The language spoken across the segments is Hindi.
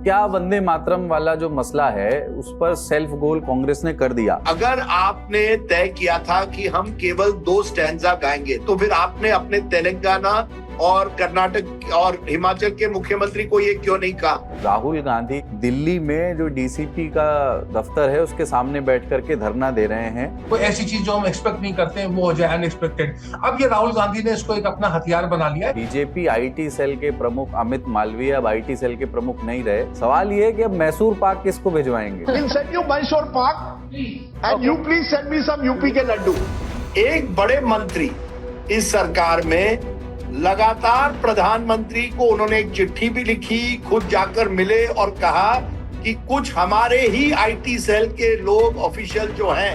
क्या वंदे मातरम वाला जो मसला है उस पर सेल्फ गोल कांग्रेस ने कर दिया? अगर आपने तय किया था कि हम केवल 2 स्टैंजा गाएंगे तो फिर आपने अपने तेलंगाना और कर्नाटक और हिमाचल के मुख्यमंत्री को ये क्यों नहीं कहा? राहुल गांधी दिल्ली में जो डीसीपी का दफ्तर है उसके सामने बैठ करके धरना दे रहे हैं। कोई ऐसी चीज जो हम एक्सपेक्ट नहीं करते हैं वो हो जाए अनएक्सपेक्टेड। अब ये राहुल गांधी ने इसको एक अपना हथियार बना लिया है। बीजेपी आईटी सेल के प्रमुख अमित मालवीय अब आईटी सेल के प्रमुख नहीं रहे। सवाल ये है कि अब मैसूर पाक किसको भिजवाएंगे? send you Mysore Pak and you please send me some UP के लड्डू। एक बड़े मंत्री इस सरकार में लगातार प्रधानमंत्री को उन्होंने एक चिट्ठी भी लिखी, खुद जाकर मिले और कहा कि कुछ हमारे ही आईटी सेल के लोग ऑफिशियल जो हैं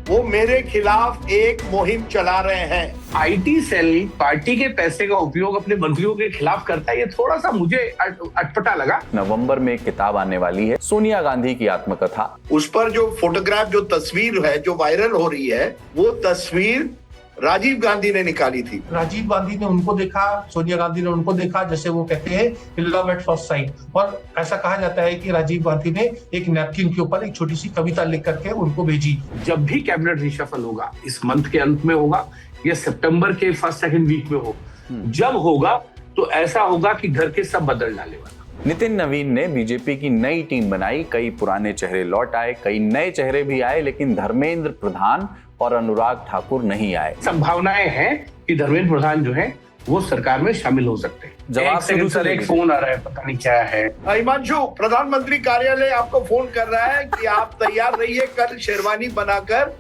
वो मेरे खिलाफ एक मुहिम चला रहे हैं। आईटी सेल पार्टी के पैसे का उपयोग अपने मंत्रियों के खिलाफ करता है, ये थोड़ा सा मुझे अटपटा लगा। नवंबर में एक किताब आने वाली है, सोनिया गांधी की आत्मकथा। उस पर जो फोटोग्राफ, जो तस्वीर है जो वायरल हो रही है, वो तस्वीर राजीव गांधी ने निकाली थी। राजीव गांधी ने उनको देखा, सोनिया गांधी ने उनको देखा, जैसे वो कहते हैं लव एट फर्स्ट साइट। और ऐसा कहा जाता है कि राजीव गांधी ने एक नैपकिन के ऊपर एक छोटी सी कविता लिख करके उनको भेजी। जब भी कैबिनेट रिशफल होगा, इस मंथ के अंत में होगा या सितंबर के फर्स्ट सेकंड वीक में हो, जब होगा तो ऐसा होगा कि घर के सब बदल डाले वाला। नितिन नवीन ने बीजेपी की नई टीम बनाई, कई पुराने चेहरे लौट आए, कई नए चेहरे भी आए, लेकिन धर्मेंद्र प्रधान और अनुराग ठाकुर नहीं आए। संभावनाएं हैं कि धर्मेंद्र प्रधान जो है वो सरकार में शामिल हो सकते हैं। जवाब शुरू से एक फोन आ रहा है, पता नहीं क्या है। हिमांशु, प्रधानमंत्री कार्यालय आपको फोन कर रहा है कि आप तैयार रहिए, कल शेरवानी बनाकर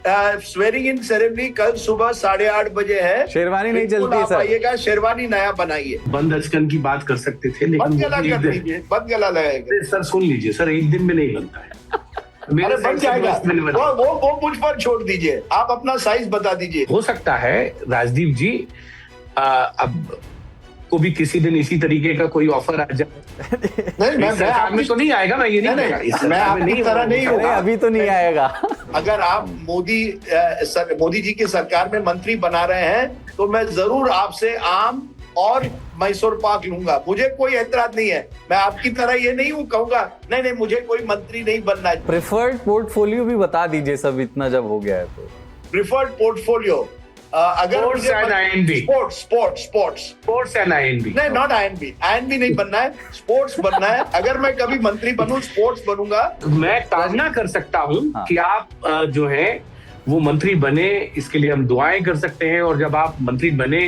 स्वेरिंग इन सेरेमनी कल सुबह 8:30 बजे है। शेरवानी नहीं चलती है सर। आइएगा, शेरवानी नया बनाइए। बंद अचकन की बात कर सकते थे, लेकिन बंद गला कर दीजिए, बंद गला लगाएगा। सर सुन लीजिए सर, एक दिन में नहीं बनता है। अरे बन जाएगा, वो मुझ पर छोड़ दीजिए, आप अपना साइज बता दीजिए। हो सकता है राजदीप जी अब को भी किसी दिन इसी तरीके का कोई ऑफर आ जाए। नहीं, मैं तो नहीं आएगा, मैं ये नहीं, मैं आपकी तरह नहीं हूँ, अभी तो नहीं आएगा। अगर आप मोदी जी की सरकार में मंत्री बना रहे हैं तो मैं जरूर आपसे आम और मैसूर पाक लूंगा, मुझे कोई एतराज नहीं है। मैं आपकी तरह ये नहीं हूँ कहूंगा नहीं मुझे कोई मंत्री नहीं बनना है। प्रेफर्ड पोर्टफोलियो भी बता दीजिए सब, इतना जब हो गया है तो। प्रेफर्ड पोर्टफोलियो अगर sports and I&B, sports and I&B, नहीं नॉट आईएनबी नहीं बनना है, स्पोर्ट्स बनना है। अगर मैं कभी मंत्री बनूं स्पोर्ट्स बनूंगा। मैं कामना कर सकता हूं कि आप जो है वो मंत्री बने, इसके लिए हम दुआएं कर सकते हैं। और जब आप मंत्री बने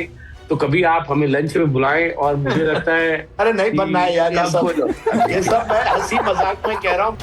तो कभी आप हमें लंच में बुलाएं। और मुझे लगता है अरे नहीं बनना है यार, ये सब मैं हंसी मजाक में कह रहा हूँ।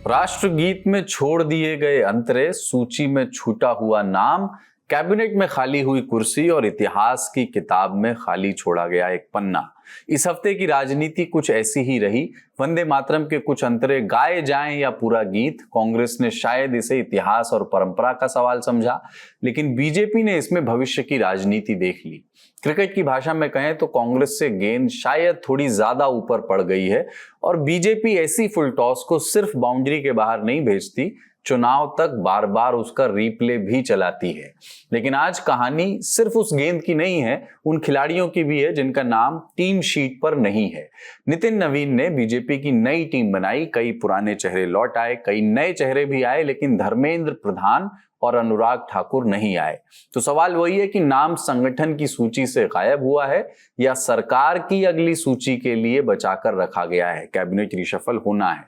राष्ट्रगीत में छोड़ दिए गए अंतरे, सूची में छूटा हुआ नाम, कैबिनेट में खाली हुई कुर्सी और इतिहास की किताब में खाली छोड़ा गया एक पन्ना। इस हफ्ते की राजनीति कुछ ऐसी ही रही। वंदे मातरम के कुछ अंतरे गाए जाएं या पूरा गीत, कांग्रेस ने शायद इसे इतिहास और परंपरा का सवाल समझा, लेकिन बीजेपी ने इसमें भविष्य की राजनीति देख ली। क्रिकेट की भाषा में कहें तो कांग्रेस से गेंद शायद थोड़ी ज्यादा ऊपर पड़ गई है और बीजेपी ऐसी फुल टॉस को सिर्फ बाउंड्री के बाहर नहीं भेजती, चुनाव तक बार बार उसका रिप्ले भी चलाती है। लेकिन आज कहानी सिर्फ उस गेंद की नहीं है, उन खिलाड़ियों की भी है जिनका नाम टीम शीट पर नहीं है। नितिन नवीन ने बीजेपी की नई टीम बनाई, कई पुराने चेहरे लौट आए, कई नए चेहरे भी आए, लेकिन धर्मेंद्र प्रधान और अनुराग ठाकुर नहीं आए। तो सवाल वही है कि नाम संगठन की सूची से गायब हुआ है या सरकार की अगली सूची के लिए बचाकर रखा गया है, कैबिनेट रिशफल होना है।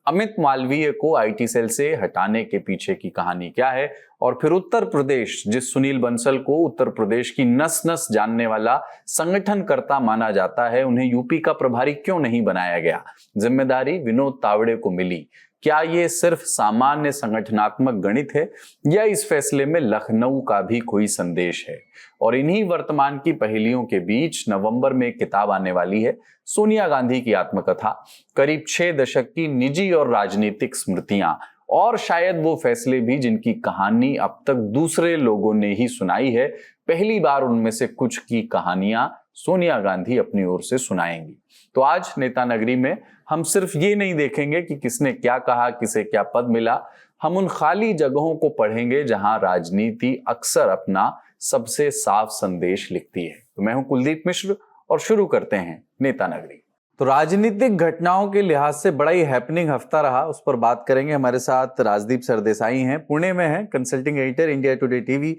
अमित मालवीय को आईटी सेल से हटाने के पीछे की कहानी क्या है, और फिर उत्तर प्रदेश, जिस सुनील बंसल को उत्तर प्रदेश की नस नस जानने वाला संगठनकर्ता माना जाता है, उन्हें यूपी का प्रभारी क्यों नहीं बनाया गया? जिम्मेदारी विनोद तावड़े को मिली। क्या ये सिर्फ सामान्य संगठनात्मक गणित है या इस फैसले में लखनऊ का भी कोई संदेश है? और इन्हीं वर्तमान की पहेलियों के बीच नवंबर में एक किताब आने वाली है, सोनिया गांधी की आत्मकथा, करीब 6 दशक की निजी और राजनीतिक स्मृतियां, और शायद वो फैसले भी जिनकी कहानी अब तक दूसरे लोगों ने ही सुनाई है। पहली बार उनमें से कुछ की कहानियां सोनिया गांधी अपनी ओर से सुनाएंगी। तो आज नेता नगरी में हम सिर्फ ये नहीं देखेंगे कि किसने क्या कहा, किसे क्या पद मिला, हम उन खाली जगहों को पढ़ेंगे जहां राजनीति अक्सर अपना सबसे साफ संदेश लिखती है। तो मैं हूं कुलदीप मिश्र और शुरू करते हैं नेता नगरी। तो राजनीतिक घटनाओं के लिहाज से बड़ा ही हैपनिंग हफ्ता रहा, उस पर बात करेंगे। हमारे साथ राजदीप सरदेसाई हैं, पुणे में हैं, consulting editor India today TV.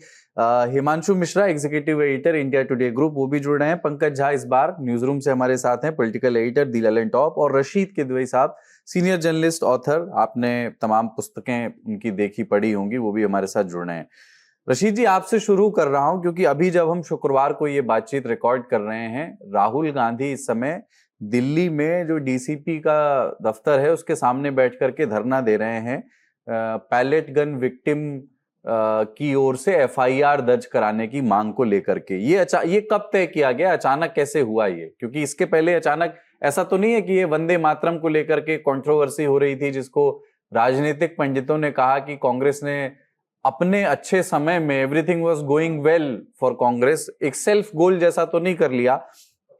Himanshu Mishra executive editor India today group, वो भी जुड़ रहे हैं। पंकज झा इस बार न्यूज रूम से हमारे साथ हैं, पॉलिटिकल एडिटर दी ललन टॉप। और रशीद किदवई साहब सीनियर जर्नलिस्ट ऑथर, आपने तमाम पुस्तकें उनकी देखी पढ़ी होंगी, वो भी हमारे साथ जुड़ रहे हैं। रशीद जी, आपसे शुरू कर रहा हूं क्योंकि अभी जब हम शुक्रवार को ये बातचीत रिकॉर्ड कर रहे हैं, राहुल गांधी इस समय दिल्ली में जो डीसीपी का दफ्तर है उसके सामने बैठ करके धरना दे रहे हैं पैलेट गन विक्टिम की ओर से एफआईआर दर्ज कराने की मांग को लेकर के। ये कब तय किया गया, अचानक कैसे हुआ ये? क्योंकि इसके पहले अचानक ऐसा तो नहीं है कि ये वंदे मातरम को लेकर के कंट्रोवर्सी हो रही थी, जिसको राजनीतिक पंडितों ने कहा कि कांग्रेस ने अपने अच्छे समय में everything was going well for Congress, एक सेल्फ गोल जैसा तो नहीं कर लिया,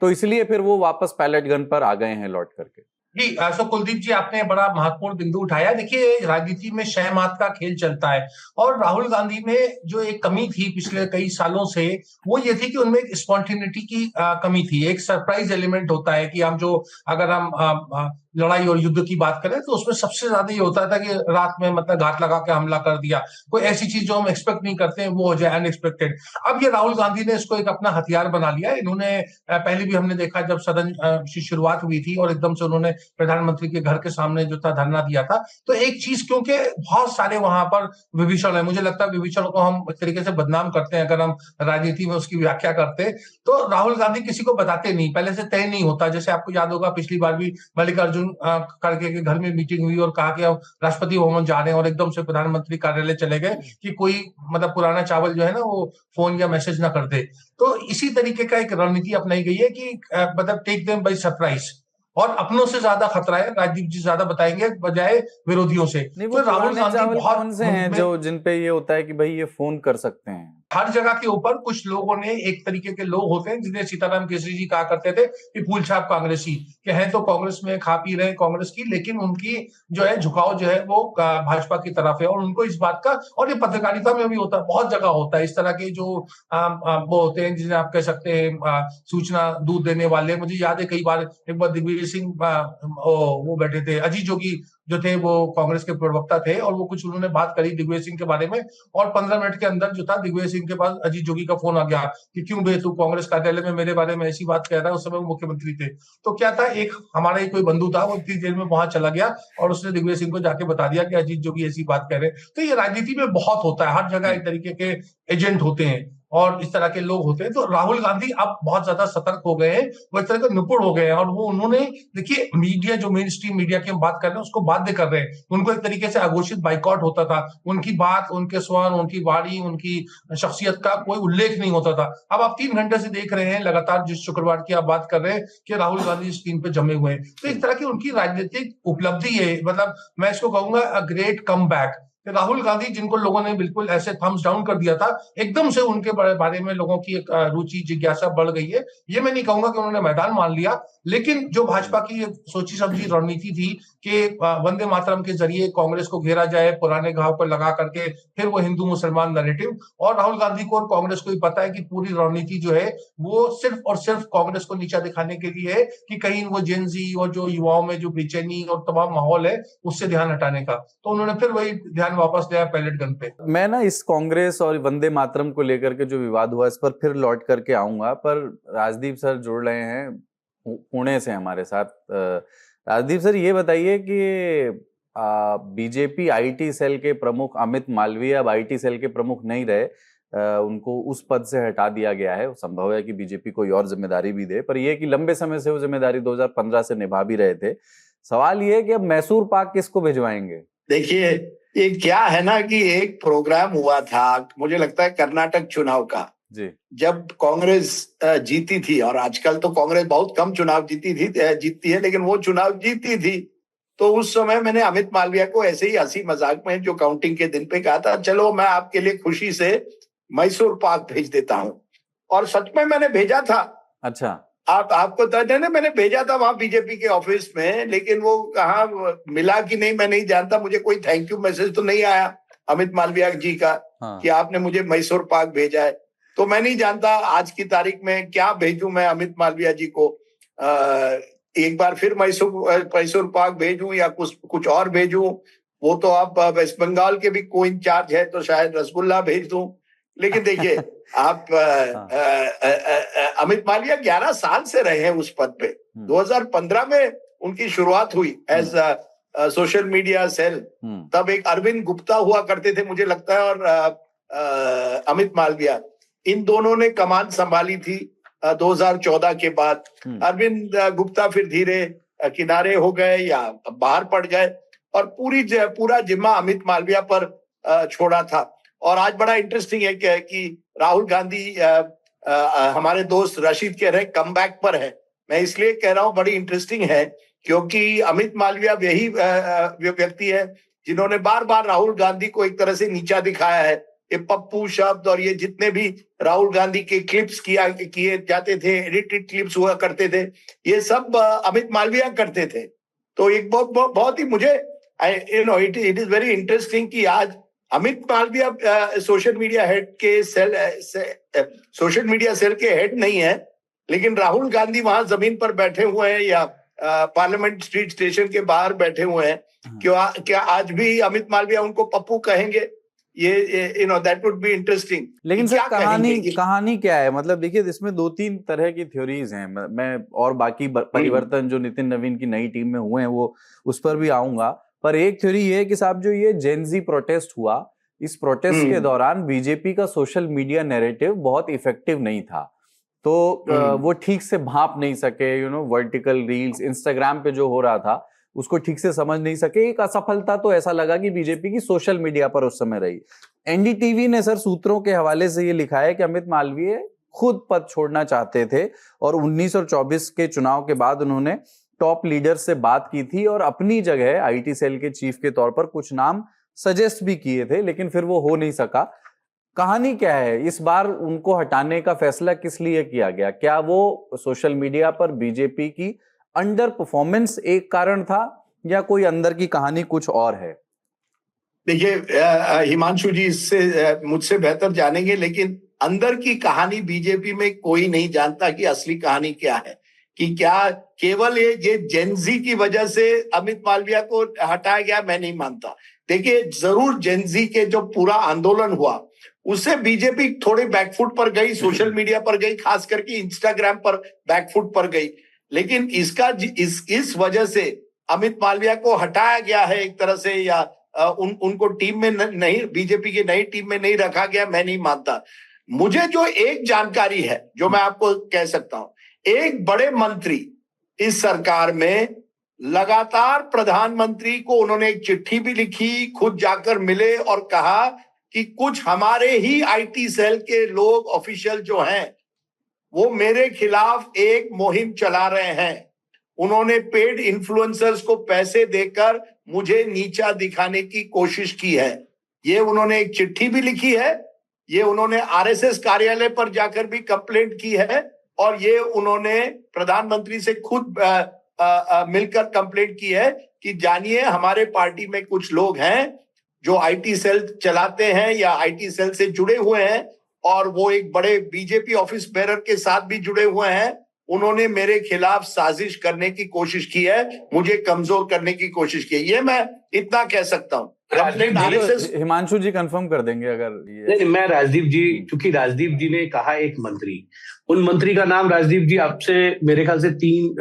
तो इसलिए फिर वो वापस पैलेट गन पर आ गए हैं लौट करके। जी, सो कुलदीप जी, आपने बड़ा महत्वपूर्ण बिंदु उठाया। देखिए, राजनीति में शह मात का खेल चलता है और राहुल गांधी में जो एक कमी थी पिछले कई सालों से, वो ये थी कि उनमें एक स्पॉन्टेनिटी की कमी थी। एक सरप्राइज एलिमेंट होता है कि अगर हम लड़ाई और युद्ध की बात करें तो उसमें सबसे ज्यादा ये होता था कि रात में मतलब घात लगा के हमला कर दिया, कोई ऐसी चीज जो हम एक्सपेक्ट नहीं करते हैं वो हो जाए अनएक्सपेक्टेड। अब ये राहुल गांधी ने इसको एक अपना हथियार बना लिया। इन्होंने पहले भी हमने देखा जब सदन की शुरुआत हुई थी और एकदम से उन्होंने प्रधानमंत्री के घर के सामने जो था धरना दिया था, तो एक चीज, क्योंकि बहुत सारे वहां पर विभीषण है, मुझे लगता है विभीषण को हम एक तरीके से बदनाम करते हैं अगर हम राजनीति में उसकी व्याख्या करते, तो राहुल गांधी किसी को बताते नहीं, पहले से तय नहीं होता। जैसे आपको याद होगा पिछली बार भी मल्लिकार्जुन खड़गे के घर में मीटिंग हुई और कहा कि अब राष्ट्रपति भवन जा रहे हैं और एकदम से प्रधानमंत्री कार्यालय चले गए कि कोई मतलब पुराना चावल जो है ना वो फोन या मैसेज ना कर दे। तो इसी तरीके का एक रणनीति अपनाई गई है कि मतलब टेक देम बाय सरप्राइज, और अपनों से ज्यादा खतरा है, राजदीप जी ज्यादा बताएंगे, बजाय विरोधियों से। नहीं, वो राहुल गांधी कौन से हैं जो जिन पे ये होता है कि भाई ये फोन कर सकते हैं? हर जगह के ऊपर कुछ लोगों ने, एक तरीके के लोग होते हैं जिन्हें सीताराम केसरी जी कहा करते थे कि फूल छाप कांग्रेसी, कि हैं तो कांग्रेस में, खा पी रहे कांग्रेस की, लेकिन उनकी जो है झुकाव जो है वो भाजपा की तरफ है। और उनको इस बात का, और ये पत्रकारिता में भी होता है, बहुत जगह होता है इस तरह के जो वो होते हैं जिन्हें आप कह सकते हैं सूचना दूध देने वाले। मुझे याद है कई बार, एक बार दिग्विजय सिंह वो बैठे थे, अजीत जोगी जो थे वो कांग्रेस के प्रवक्ता थे, और वो कुछ उन्होंने बात करी दिग्विजय सिंह के बारे में, और 15 मिनट के अंदर जो था दिग्विजय सिंह के पास अजीत जोगी का फोन आ गया कि क्यों बे तू कांग्रेस कार्यालय में मेरे बारे में ऐसी बात कह रहा है। उस समय वो मुख्यमंत्री थे। तो क्या था, एक हमारा ही कोई बंधु था, वो इतनी देर में वहां चला गया और उसने दिग्विजय सिंह को जाके बता दिया कि अजीत जोगी ऐसी बात कह रहे हैं। तो ये राजनीति में बहुत होता है, हर जगह एक तरीके के एजेंट होते हैं और इस तरह के लोग होते हैं। तो राहुल गांधी अब बहुत ज्यादा सतर्क हो गए हैं, वो एक तरह के निपुण हो गए हैं, और वो उन्होंने, देखिए मीडिया, जो मेन स्ट्रीम मीडिया की हम बात कर रहे हैं उसको बाध्य कर रहे हैं। उनको एक तरीके से अघोषित बाइकआउट होता था, उनकी बात, उनके स्वर, उनकी वाणी, उनकी शख्सियत का कोई उल्लेख नहीं होता था। अब आप 3 घंटे से देख रहे हैं लगातार, जिस शुक्रवार की आप बात कर रहे हैं, कि राहुल गांधी स्क्रीन पे जमे हुए हैं। तो एक तरह की उनकी राजनीतिक उपलब्धि है, मतलब मैं इसको कहूंगा a great come back. Rahul Gandhi, जिनको लोगों ने बिल्कुल ऐसे थम्स डाउन कर दिया था, एकदम से उनके बारे में लोगों की एक रुचि, जिज्ञासा बढ़ गई है। ये मैं नहीं कहूंगा कि उन्होंने मैदान मान लिया, लेकिन जो भाजपा की सोची समझी रणनीति थी कि वंदे मातरम के जरिए कांग्रेस को घेरा जाए, पुराने घाव पर लगा करके, फिर वो हिंदू मुसलमान नैरेटिव, और राहुल गांधी को और कांग्रेस को भी पता है कि पूरी रणनीति जो है वो सिर्फ और सिर्फ कांग्रेस को नीचा दिखाने के लिए है, कि कहीं वो जेनजी और जो युवाओं में जो बेचैनी और तमाम माहौल है उससे ध्यान हटाने का। तो उन्होंने फिर वही ध्यान वापस लिया पैलेट गन पे। मैं ना इस कांग्रेस और वंदे मातरम को लेकर के जो विवाद हुआ, इस पर फिर लौट करके आऊंगा, पर राजदीप सर जुड़ रहे हैं पुणे से हमारे साथ। राजदीप सर, ये बताइए कि बीजेपी आईटी सेल के प्रमुख अमित मालवीय अब आईटी सेल के प्रमुख नहीं रहे, उनको उस पद से हटा दिया गया है। संभव है कि बीजेपी कोई और जिम्मेदारी भी दे, पर यह कि लंबे समय से वो जिम्मेदारी 2015 से निभा भी रहे थे। सवाल ये है कि अब मैसूर पाक किसको भिजवाएंगे? देखिए, ये क्या है ना कि एक प्रोग्राम हुआ था, मुझे लगता है कर्नाटक चुनाव का जी, जब कांग्रेस जीती थी, और आजकल तो कांग्रेस बहुत कम चुनाव जीतती है, लेकिन वो चुनाव जीती थी, तो उस समय मैंने अमित मालवीय को ऐसे ही हंसी मजाक में जो काउंटिंग के दिन पे कहा था, चलो मैं आपके लिए खुशी से मैसूर पाक भेज देता हूं, और सच में मैंने भेजा था। अच्छा, आपको तय ना, मैंने भेजा था वहां बीजेपी के ऑफिस में, लेकिन वो कहाँ मिला कि नहीं मैं नहीं जानता। मुझे कोई थैंक यू मैसेज तो नहीं आया अमित मालवीय जी का कि आपने मुझे मैसूर पाक भेजा है। तो मैं नहीं जानता आज की तारीख में क्या भेजूं मैं अमित मालविया जी को। एक बार फिर मैसूर पाक भेजूं या कुछ और भेजूं, वो तो आप वेस्ट बंगाल के भी को इंचार्ज है, तो शायद रसगुल्ला भेज दूं। लेकिन देखिए आप अमित मालविया 11 साल से रहे हैं उस पद पे। 2015 में उनकी शुरुआत हुई एज सोशल मीडिया सेल। तब एक अरविंद गुप्ता हुआ करते थे मुझे लगता है, और अमित मालविया, इन दोनों ने कमान संभाली थी 2014 के बाद। अरविंद गुप्ता फिर धीरे किनारे हो गए या बाहर पड़ गए, और पूरा जिम्मा अमित मालविया पर छोड़ा था। और आज बड़ा इंटरेस्टिंग है कि राहुल गांधी हमारे दोस्त रशीद कह रहे हैं कम बैक पर है। मैं इसलिए कह रहा हूं बड़ी इंटरेस्टिंग है क्योंकि अमित मालविया यही व्यक्ति है जिन्होंने बार बार राहुल गांधी को एक तरह से नीचा दिखाया है। ये पप्पू शब्द और ये जितने भी राहुल गांधी के क्लिप्स किए जाते थे, एडिटेड क्लिप्स हुआ करते थे, ये सब अमित मालविया करते थे। तो एक बहुत ही मुझे इट इज वेरी इंटरेस्टिंग कि आज Amit Malviya social media cell के हेड नहीं है, लेकिन राहुल गांधी वहां जमीन पर बैठे हुए हैं या पार्लियामेंट स्ट्रीट स्टेशन के बाहर बैठे हुए हैं। क्या आज भी अमित मालविया उनको पप्पू कहेंगे? ये दैट वुड बी इंटरेस्टिंग। लेकिन सर कहानी क्या है? मतलब देखिए इसमें 2-3 तरह की थ्योरीज हैं। मैं और बाकी परिवर्तन जो नितिन नवीन की नई टीम में हुए हैं वो उस पर भी आऊंगा, पर एक थ्योरी ये है कि साहब जो ये जेनजी प्रोटेस्ट हुआ, इस प्रोटेस्ट के दौरान बीजेपी का सोशल मीडिया नैरेटिव बहुत इफेक्टिव नहीं था। तो वो ठीक से भांप नहीं सके, वर्टिकल रील्स इंस्टाग्राम पे जो हो रहा था उसको ठीक से समझ नहीं सके। एक असफलता तो ऐसा लगा कि बीजेपी की सोशल मीडिया पर उस समय रही। एनडीटीवी ने सर सूत्रों के हवाले से ये लिखा है कि अमित मालवीय खुद पद छोड़ना चाहते थे और 19 और 24 के चुनाव के बाद उन्होंने टॉप लीडर से बात की थी और अपनी जगह आईटी सेल के चीफ के तौर पर कुछ नाम सजेस्ट भी किए थे, लेकिन फिर वो हो नहीं सका। कहानी क्या है? इस बार उनको हटाने का फैसला किस लिए किया गया? क्या वो सोशल मीडिया पर बीजेपी की अंडर परफॉर्मेंस एक कारण था या कोई अंदर की कहानी कुछ और है? देखिए हिमांशु जी इससे मुझसे बेहतर जानेंगे, लेकिन अंदर की कहानी बीजेपी में कोई नहीं जानता कि असली कहानी क्या है, कि क्या केवल ये जेनजी की वजह से अमित मालविया को हटाया गया। मैं नहीं मानता। देखिए जरूर जेनजी के जो पूरा आंदोलन हुआ उससे बीजेपी थोड़ी बैकफुट पर गई, सोशल मीडिया पर गई, खास करके इंस्टाग्राम पर बैकफुट पर गई। लेकिन इस वजह से अमित मालविया को हटाया गया है एक तरह से, या उनको टीम में नहीं, बीजेपी की नई टीम में नहीं रखा गया, मैं नहीं मानता। मुझे जो एक जानकारी है जो मैं आपको कह सकता हूं, एक बड़े मंत्री इस सरकार में लगातार प्रधानमंत्री को उन्होंने एक चिट्ठी भी लिखी, खुद जाकर मिले और कहा कि कुछ हमारे ही आईटी सेल के लोग ऑफिशियल जो हैं वो मेरे खिलाफ एक मुहिम चला रहे हैं। उन्होंने पेड इन्फ्लुएंसर्स को पैसे देकर मुझे नीचा दिखाने की कोशिश की है। ये उन्होंने एक चिट्ठी भी लिखी है, ये उन्होंने आरएसएस कार्यालय पर जाकर भी कंप्लेंट की है, और ये उन्होंने प्रधानमंत्री से खुद मिलकर कंप्लेंट की है कि जानिए हमारे पार्टी में कुछ लोग हैं जो आईटी सेल चलाते हैं या आईटी सेल से जुड़े हुए हैं, और वो एक बड़े बीजेपी ऑफिस बेरर के साथ भी जुड़े हुए हैं। उन्होंने मेरे खिलाफ साजिश करने की कोशिश की है, मुझे कमजोर करने की कोशिश की है। ये मैं इतना कह सकता हूँ। हिमांशु जी कंफर्म कर देंगे अगर नहीं, मैं राजदीप जी, क्योंकि राजदीप जी ने कहा एक मंत्री, उन मंत्री का नाम राजदीप जी आपसे मेरे ख्याल से 3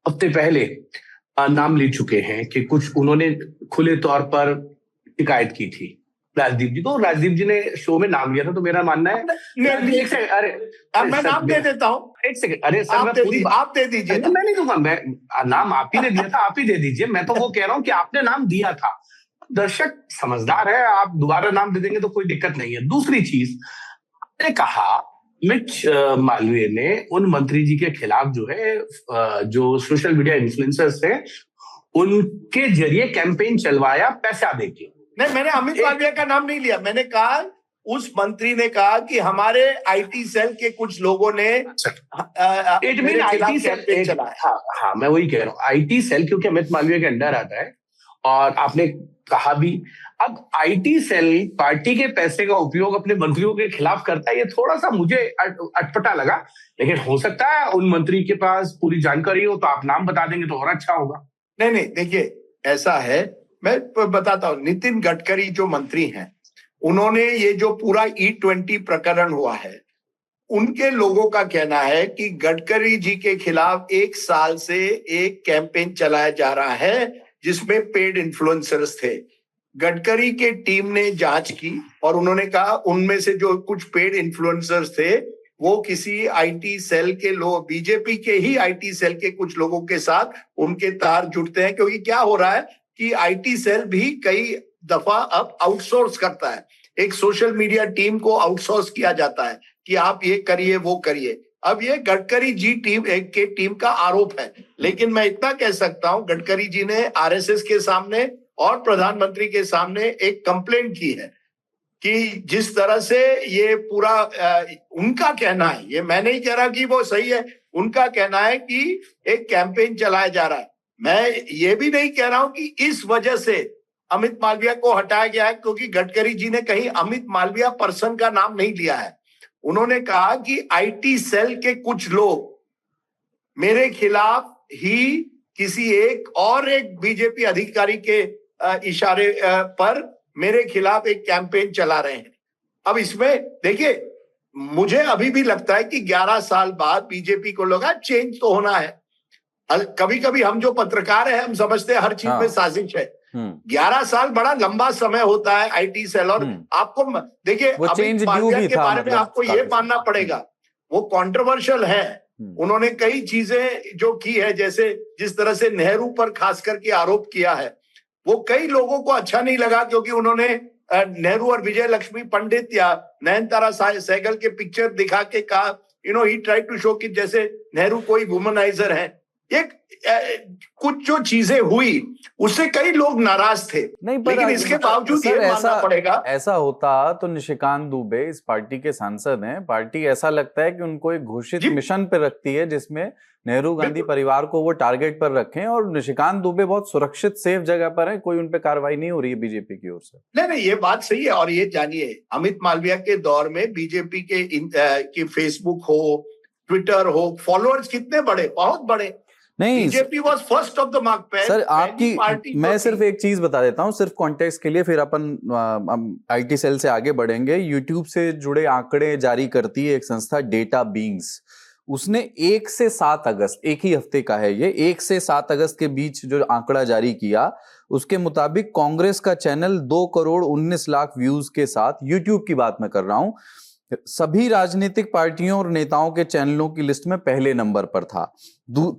हफ्ते पहले नाम ले चुके हैं कि कुछ उन्होंने खुले तौर पर शिकायत की थी राजदीप जी को। राजदीप जी ने शो में नाम लिया था, तो मेरा मानना है मैं नाम दे देता हूँ। एक सेकंड, अरे सर आप दे दीजिए। मैं नहीं दूंगा, मैं नाम आप ही ने दिया था, आप ही दे दीजिए। मैं तो वो कह रहा हूँ कि आपने नाम दिया था, दर्शक समझदार है, आप दोबारा नाम दे देंगे तो कोई दिक्कत नहीं है। दूसरी चीज, आपने कहा अमित मालवीय ने उन मंत्री जी के खिलाफ जो है जो सोशल मीडिया इन्फ्लुएंसर्स हैं उनके जरिए कैंपेन चलवाया पैसा देके। नहीं, मैंने अमित मालवीय का नाम नहीं लिया। मैंने कहा उस मंत्री ने कहा कि हमारे आईटी सेल के कुछ लोगों ने इट मीन आईटी सेल चलाया। हाँ, मैं वही कह रहा हूँ, आईटी सेल क्योंकि अमित मालवीय के अंडर आता है और आपने कहा भी। अब आईटी सेल पार्टी के पैसे का उपयोग अपने मंत्रियों के खिलाफ करता है, ये थोड़ा सा मुझे अटपटा लगा, लेकिन हो सकता है उन मंत्री के पास पूरी जानकारी हो तो आप नाम बता देंगे तो और अच्छा होगा। नहीं, देखिए ऐसा है, मैं बताता हूं। नितिन गडकरी जो मंत्री हैं, उन्होंने ये जो पूरा E20 प्रकरण हुआ है, उनके लोगों का कहना है कि गडकरी जी के खिलाफ 1 साल से एक कैंपेन चलाया जा रहा है जिसमें पेड इन्फ्लुएंसर्स थे। गडकरी के टीम ने जांच की और उन्होंने कहा उनमें से जो कुछ पेड इन्फ्लुएंसर्स थे वो किसी आईटी सेल के लोग, बीजेपी के ही आईटी सेल के कुछ लोगों के साथ उनके तार जुड़ते हैं। क्योंकि क्या हो रहा है कि आईटी सेल भी कई दफा अब आउटसोर्स करता है, एक सोशल मीडिया टीम को आउटसोर्स किया जाता है कि आप ये करिए वो करिए। अब ये गडकरी जी टीम का आरोप है, लेकिन मैं इतना कह सकता हूं, गडकरी जी ने आरएसएस के सामने और प्रधानमंत्री के सामने एक कंप्लेंट की है कि जिस तरह से ये पूरा उनका कहना है, ये मैं नहीं कह रहा कि वो सही है, उनका कहना है कि एक कैंपेन चलाया जा रहा है। मैं ये भी नहीं कह रहा हूं कि इस वजह से अमित मालविया को हटाया गया है, क्योंकि गडकरी जी ने कहीं अमित मालविया पर्सन का नाम नहीं लिया है। उन्होंने कहा कि आईटी सेल के कुछ लोग मेरे खिलाफ ही किसी एक बीजेपी अधिकारी के इशारे पर मेरे खिलाफ एक कैंपेन चला रहे हैं। अब इसमें देखिए, मुझे अभी भी लगता है कि 11 साल बाद बीजेपी को लगा चेंज तो होना है। कभी कभी हम जो पत्रकार हैं, हम समझते हैं हर चीज में साजिश है। 11 साल बड़ा लंबा समय होता है आईटी सेल। और आपको देखिए, अमित मालविया के बारे में आपको ये मानना पड़ेगा, वो कंट्रोवर्शियल है। उन्होंने कई चीजें जो की है, जैसे जिस तरह से नेहरू पर खास करके आरोप किया है, वो कई लोगों को अच्छा नहीं लगा, क्योंकि उन्होंने नेहरू और विजय लक्ष्मी पंडित या नयनतारा सहगल के पिक्चर दिखा के कहा, ही ट्राई टू शो कि जैसे नेहरू कोई वुमनाइजर है। एक कुछ जो चीजें हुई उससे कई लोग नाराज थे, नहीं, लेकिन इसके बावजूद ये मानना पड़ेगा, ऐसा होता तो निशिकांत दुबे इस पार्टी के सांसद हैं। पार्टी ऐसा लगता है कि उनको एक घोषित मिशन पे रखती है जिसमें नेहरू गांधी परिवार को वो टारगेट पर रखें, और निशिकांत दुबे बहुत सुरक्षित सेफ जगह पर है, कोई उन पे कार्रवाई नहीं हो रही है बीजेपी की ओर से। नहीं, ये बात सही है। और ये जानिए, अमित मालविया के दौर में बीजेपी के फेसबुक हो, ट्विटर हो, फॉलोअर्स कितने बड़े, बहुत बड़े। नहीं, BJP was first of the mark पे। सर आपकी, मैं सिर्फ एक चीज बता देता हूं, सिर्फ कॉन्टेक्स्ट के लिए, फिर अपन आईटी सेल से आगे बढ़ेंगे। यूट्यूब से जुड़े आंकड़े जारी करती है एक संस्था डेटा बीइंग्स। उसने 1 से 7 अगस्त, एक ही हफ्ते का है ये, 1 से 7 अगस्त के बीच जो आंकड़ा जारी किया, उसके मुताबिक कांग्रेस का चैनल 2 करोड़ 19 लाख व्यूज के साथ, यूट्यूब की बात मैं कर रहा हूं, सभी राजनीतिक पार्टियों और नेताओं के चैनलों की लिस्ट में पहले नंबर पर था।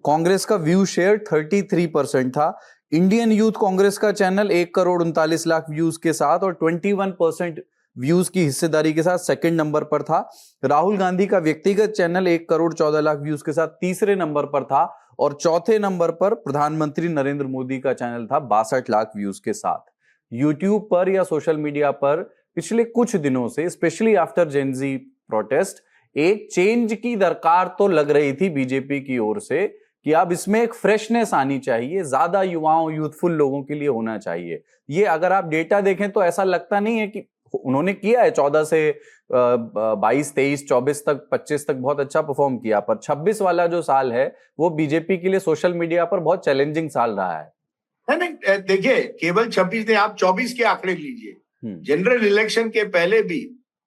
कांग्रेस का व्यू शेयर 33% था। इंडियन यूथ कांग्रेस का चैनल 1 करोड़ 39 लाख व्यूज के साथ और 21% व्यूज की हिस्सेदारी के साथ सेकंड नंबर पर था। राहुल गांधी का व्यक्तिगत चैनल 1 करोड़ 14 लाख व्यूज के साथ तीसरे नंबर पर था, और चौथे नंबर पर प्रधानमंत्री नरेंद्र मोदी का चैनल था 62 लाख व्यूज के साथ। यूट्यूब पर या सोशल मीडिया पर पिछले कुछ दिनों से, स्पेशली आफ्टर जेनजी प्रोटेस्ट, एक चेंज की दरकार तो लग रही थी बीजेपी की ओर से कि अब इसमें एक फ्रेशनेस आनी चाहिए, ज्यादा युवाओं, यूथफुल लोगों के लिए होना चाहिए। ये अगर आप डेटा देखें तो ऐसा लगता नहीं है कि उन्होंने किया है 14 से 22, 23, 24 तक, 25 तक बहुत अच्छा परफॉर्म किया, पर 26 वाला जो साल है वो बीजेपी के लिए सोशल मीडिया पर बहुत चैलेंजिंग साल रहा है। नहीं, देखिए, केवल 26 ने, आप 24 के आंकड़े लीजिए। जनरल इलेक्शन के पहले भी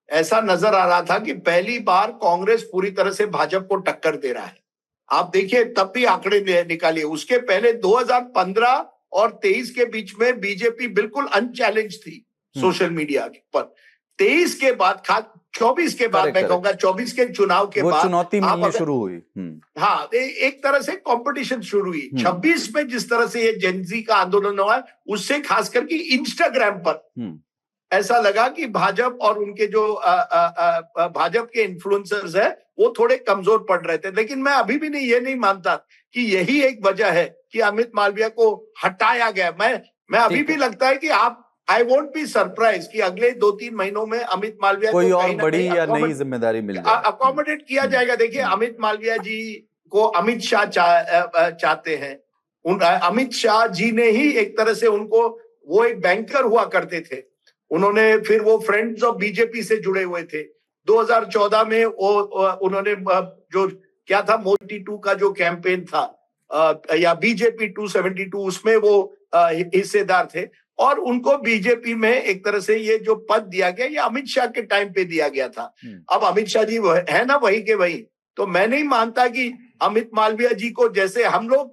ऐसा नजर आ रहा था कि पहली बार कांग्रेस पूरी तरह से भाजपा को टक्कर दे रहा है। आप देखिए, तब भी आंकड़े निकालिए। उसके पहले 2015 और 23 के बीच में बीजेपी बिल्कुल अनचैलेंज थी सोशल मीडिया पर। 23 के बाद, 24 के बाद, मैं कहूंगा 24 के चुनाव के बाद चुनौती मिलनी शुरू हुई। हाँ, एक तरह से कंपटीशन शुरू हुई। 26 में जिस तरह से ये जेनजी का आंदोलन हुआ, उससे खास करके इंस्टाग्राम पर ऐसा लगा कि भाजपा और उनके जो भाजपा के इन्फ्लुएंसर्स है वो थोड़े कमजोर पड़ रहे थे। लेकिन मैं अभी भी ये नहीं मानता कि यही एक वजह है कि अमित मालविया को हटाया गया। मैं अभी भी लगता है कि आई वोंट बी सरप्राइज कि अगले 2-3 महीनों में अमित मालविया कोई और बड़ी या नई जिम्मेदारी मिल जाए, अकोमोडेट किया जाएगा। देखिए, अमित मालविया जी को अमित शाह चाहते हैं, अमित शाह जी ने ही एक तरह से उनको, वो एक बैंकर हुआ करते थे, उन्होंने फिर वो फ्रेंड्स ऑफ बीजेपी से जुड़े हुए थे। 2014 में उन्होंने जो क्या था, मोदी 2 का जो कैंपेन था या बीजेपी 272, उसमें वो हिस्सेदार थे और उनको बीजेपी में एक तरह से ये जो पद दिया गया, ये अमित शाह के टाइम पे दिया गया था। अब अमित शाह जी है ना वही के वही, तो मैं नहीं मानता कि अमित मालवीय जी को, जैसे हम लोग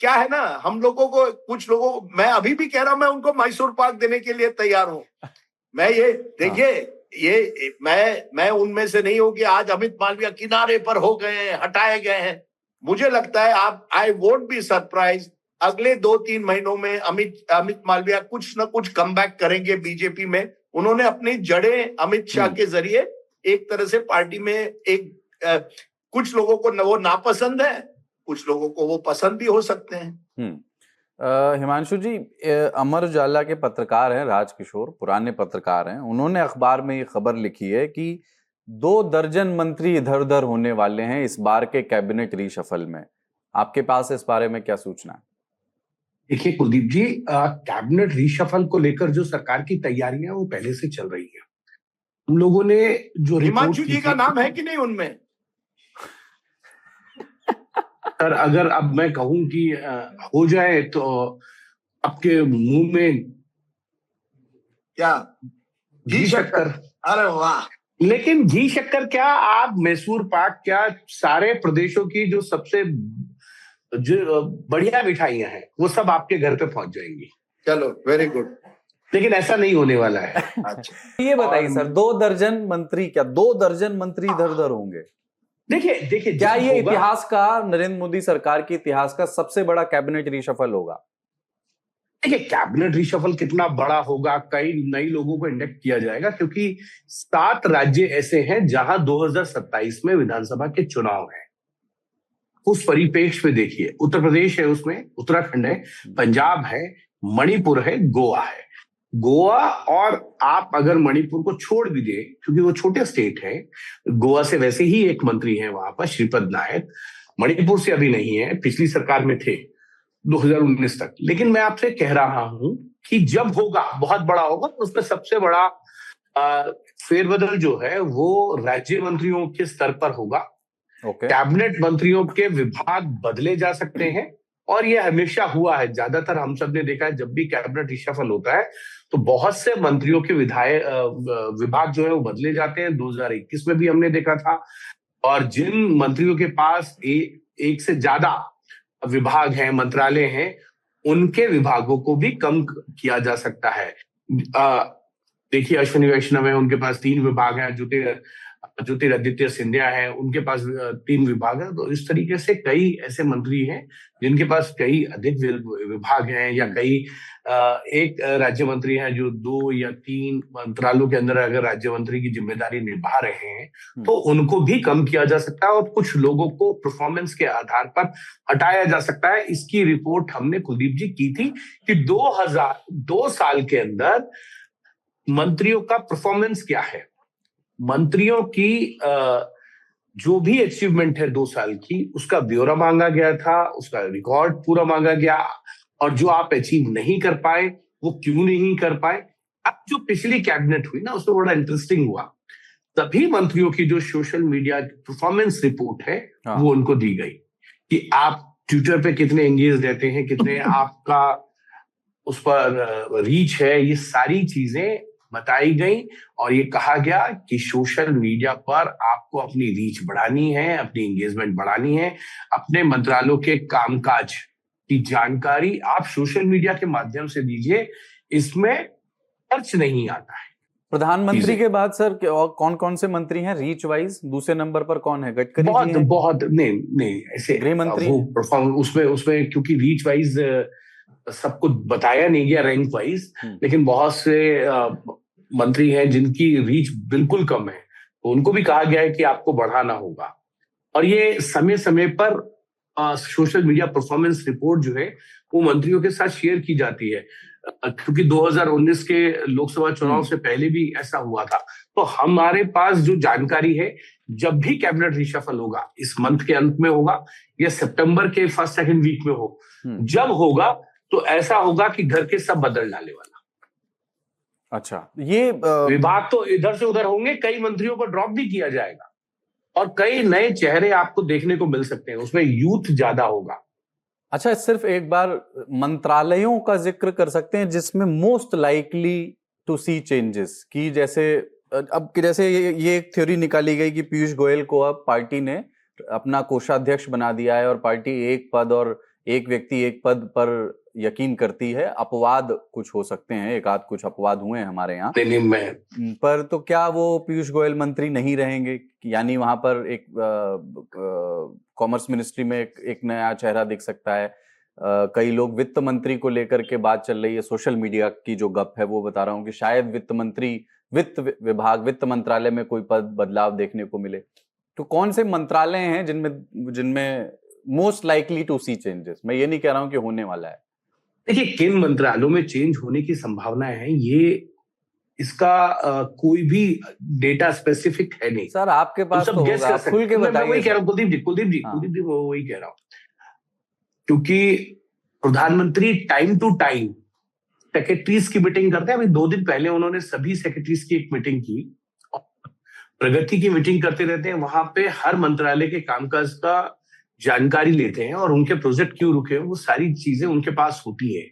क्या है ना, हम लोगों को, कुछ लोगों, मैं अभी भी कह रहा हूं, मैं उनको मैसूर पाक देने के लिए तैयार हूं। मैं ये देखिए, ये मैं उनमें से नहीं हूं कि आज अमित मालवीय किनारे पर हो गए हैं, हटाए गए हैं। मुझे लगता है आई वोंट बी सरप्राइज, अगले 2-3 महीनों में अमित मालवीय कुछ ना कुछ कमबैक करेंगे बीजेपी में। उन्होंने अपनी जड़ें अमित शाह के जरिए एक तरह से पार्टी में कुछ लोगों को वो नापसंद है, कुछ लोगों को वो पसंद भी हो सकते हैं। हिमांशु जी, अमर उजाला के पत्रकार हैं राजकिशोर, पुराने पत्रकार हैं, उन्होंने अखबार में ये खबर लिखी है कि 2 दर्जन मंत्री इधर उधर होने वाले हैं इस बार के कैबिनेट रीशफल में। आपके पास इस बारे में क्या सूचना है? देखिए कुलदीप जी, कैबिनेट रीशफल को लेकर जो सरकार की तैयारियां वो पहले से चल रही है। हम लोगों ने जो हिमांशु जी का नाम है कि नहीं उनमें? सर, अगर अब मैं कहूं कि हो जाए तो आपके मुंह में क्या घी शक्कर? अरे वाह! लेकिन घी शक्कर क्या, आप मैसूर पाक क्या, सारे प्रदेशों की जो सबसे जो बढ़िया मिठाइयां हैं वो सब आपके घर पे पहुंच जाएंगी। चलो, वेरी गुड। लेकिन ऐसा नहीं होने वाला है। अच्छा, ये बताइए सर, 2 दर्जन मंत्री, क्या 2 दर्जन मंत्री इधर उधर होंगे? देखिए क्या ये इतिहास का, नरेंद्र मोदी सरकार के इतिहास का सबसे बड़ा कैबिनेट रीशफल होगा? देखिए, कैबिनेट रिशफल कितना बड़ा होगा, कई नए लोगों को इंडेक्ट किया जाएगा, क्योंकि 7 राज्य ऐसे हैं जहां 2027 में विधानसभा के चुनाव हैं। उस परिप्रेक्ष्य में देखिए, उत्तर प्रदेश है, उसमें उत्तराखंड है, पंजाब है, मणिपुर है, गोवा है। गोवा, और आप अगर मणिपुर को छोड़ भी दें क्योंकि वो छोटे स्टेट है, गोवा से वैसे ही एक मंत्री है वहां पर, श्रीपद नायक, मणिपुर से अभी नहीं है, पिछली सरकार में थे 2019 तक। लेकिन मैं आपसे कह रहा हूं कि जब होगा, बहुत बड़ा होगा, उसमें सबसे बड़ा फेरबदल जो है वो राज्य मंत्रियों के स्तर पर होगा। कैबिनेट मंत्रियों के विभाग बदले जा सकते हैं, और ये हमेशा हुआ है। ज्यादातर हम सब ने देखा है, जब भी कैबिनेट रिशफल होता है तो बहुत से मंत्रियों के विभाग जो है वो बदले जाते हैं। 2021 में भी हमने देखा था। और जिन मंत्रियों के पास एक से ज्यादा विभाग हैं, मंत्रालय हैं, उनके विभागों को भी कम किया जा सकता है। देखिए, अश्विनी वैष्णव है, उनके पास 3 विभाग हैं। ज्योतिरादित्य सिंधिया है, उनके पास 3 विभाग है। तो इस तरीके से कई ऐसे मंत्री हैं जिनके पास कई अधिक विभाग हैं, या कई एक राज्य मंत्री हैं जो 2 या 3 मंत्रालयों के अंदर अगर राज्य मंत्री की जिम्मेदारी निभा रहे हैं, तो उनको भी कम किया जा सकता है, और कुछ लोगों को परफॉर्मेंस के आधार पर हटाया जा सकता है। इसकी रिपोर्ट हमने कुलदीप जी की थी कि 2 साल के अंदर मंत्रियों का परफॉर्मेंस क्या है, मंत्रियों की जो भी अचीवमेंट है 2 साल की, उसका ब्यौरा मांगा गया था, उसका रिकॉर्ड पूरा मांगा गया, और जो आप अचीव नहीं कर पाए वो क्यों नहीं कर पाए। अब जो पिछली कैबिनेट हुई ना, उसमें बड़ा इंटरेस्टिंग हुआ, सभी मंत्रियों की जो सोशल मीडिया परफॉर्मेंस रिपोर्ट है वो उनको दी गई कि आप ट्विटर पे कितने एंगेज रहते हैं, कितने आपका उस पर रीच है, ये सारी चीजें बताई गई। और ये कहा गया कि सोशल मीडिया पर आपको अपनी रीच बढ़ानी है, अपनी एंगेजमेंट बढ़ानी है, अपने मंत्रालयों के कामकाज की जानकारी आप सोशल मीडिया के माध्यम से दीजिए, इसमें खर्च नहीं आता है। प्रधानमंत्री के बाद सर कौन कौन से मंत्री हैं रीच वाइज? दूसरे नंबर पर कौन है? गडकरी जी हैं? बहुत नहीं ऐसे गृह मंत्री उसमें क्योंकि रीच वाइज सब कुछ बताया नहीं गया रैंक वाइज, लेकिन बहुत से मंत्री हैं जिनकी रीच बिल्कुल कम है, तो उनको भी कहा गया है कि आपको बढ़ाना होगा। और ये समय समय पर सोशल मीडिया परफॉर्मेंस रिपोर्ट जो है वो मंत्रियों के साथ शेयर की जाती है, क्योंकि 2019 के लोकसभा चुनाव से पहले भी ऐसा हुआ था। तो हमारे पास जो जानकारी है जब भी कैबिनेट रिशफल होगा, इस मंथ के अंत में होगा या सितंबर के फर्स्ट सेकंड वीक में हो, जब होगा तो ऐसा होगा कि घर के सब बदल डाले वाला। अच्छा, ये विभाग तो इधर से उधर होंगे, कई मंत्रियों को ड्रॉप भी किया जाएगा और कई नए चेहरे आपको देखने को मिल सकते हैं, उसमें यूथ ज्यादा होगा। अच्छा, सिर्फ एक बार मंत्रालयों का जिक्र कर सकते हैं जिसमें most likely to see changes की, जैसे ये एक थ्योरी निकाली गई कि पीयूष गोयल को अब पार्टी ने अपना कोषाध्यक्ष बना दिया है और पार्टी एक पद और एक व्यक्ति एक पद पर यकीन करती है। अपवाद कुछ हो सकते हैं, एक आध कुछ अपवाद हुए हैं हमारे यहाँ पर, तो क्या वो पीयूष गोयल मंत्री नहीं रहेंगे? यानी वहां पर एक कॉमर्स मिनिस्ट्री में एक नया चेहरा दिख सकता है। कई लोग वित्त मंत्री को लेकर के बात चल रही है, सोशल मीडिया की जो गप है वो बता रहा हूँ कि शायद वित्त विभाग, वित्त मंत्रालय में कोई पद बदलाव देखने को मिले। तो कौन से मंत्रालय हैं जिनमें most likely to see changes? मैं ये नहीं कह रहा हूं कि होने वाला है। देखिए, किन मंत्रालयों में चेंज होने की संभावनाएं हैं, ये इसका कोई भी डेटा स्पेसिफिक है नहीं। सर आपके पास तो होगा, आप खुल के बताइए। मैं वही कह रहा हूं, कुलदीप जी मैं वही कह रहा हूं, क्योंकि प्रधानमंत्री टाइम टू टाइम सेक्रेटरीज की मीटिंग करते हैं। अभी 2 दिन पहले उन्होंने सभी सेक्रेटरीज की एक मीटिंग की, प्रगति की मीटिंग करते रहते हैं। वहां पे हर मंत्रालय के कामकाज का जानकारी लेते हैं और उनके प्रोजेक्ट क्यों रुके हैं, वो सारी चीजें उनके पास होती है।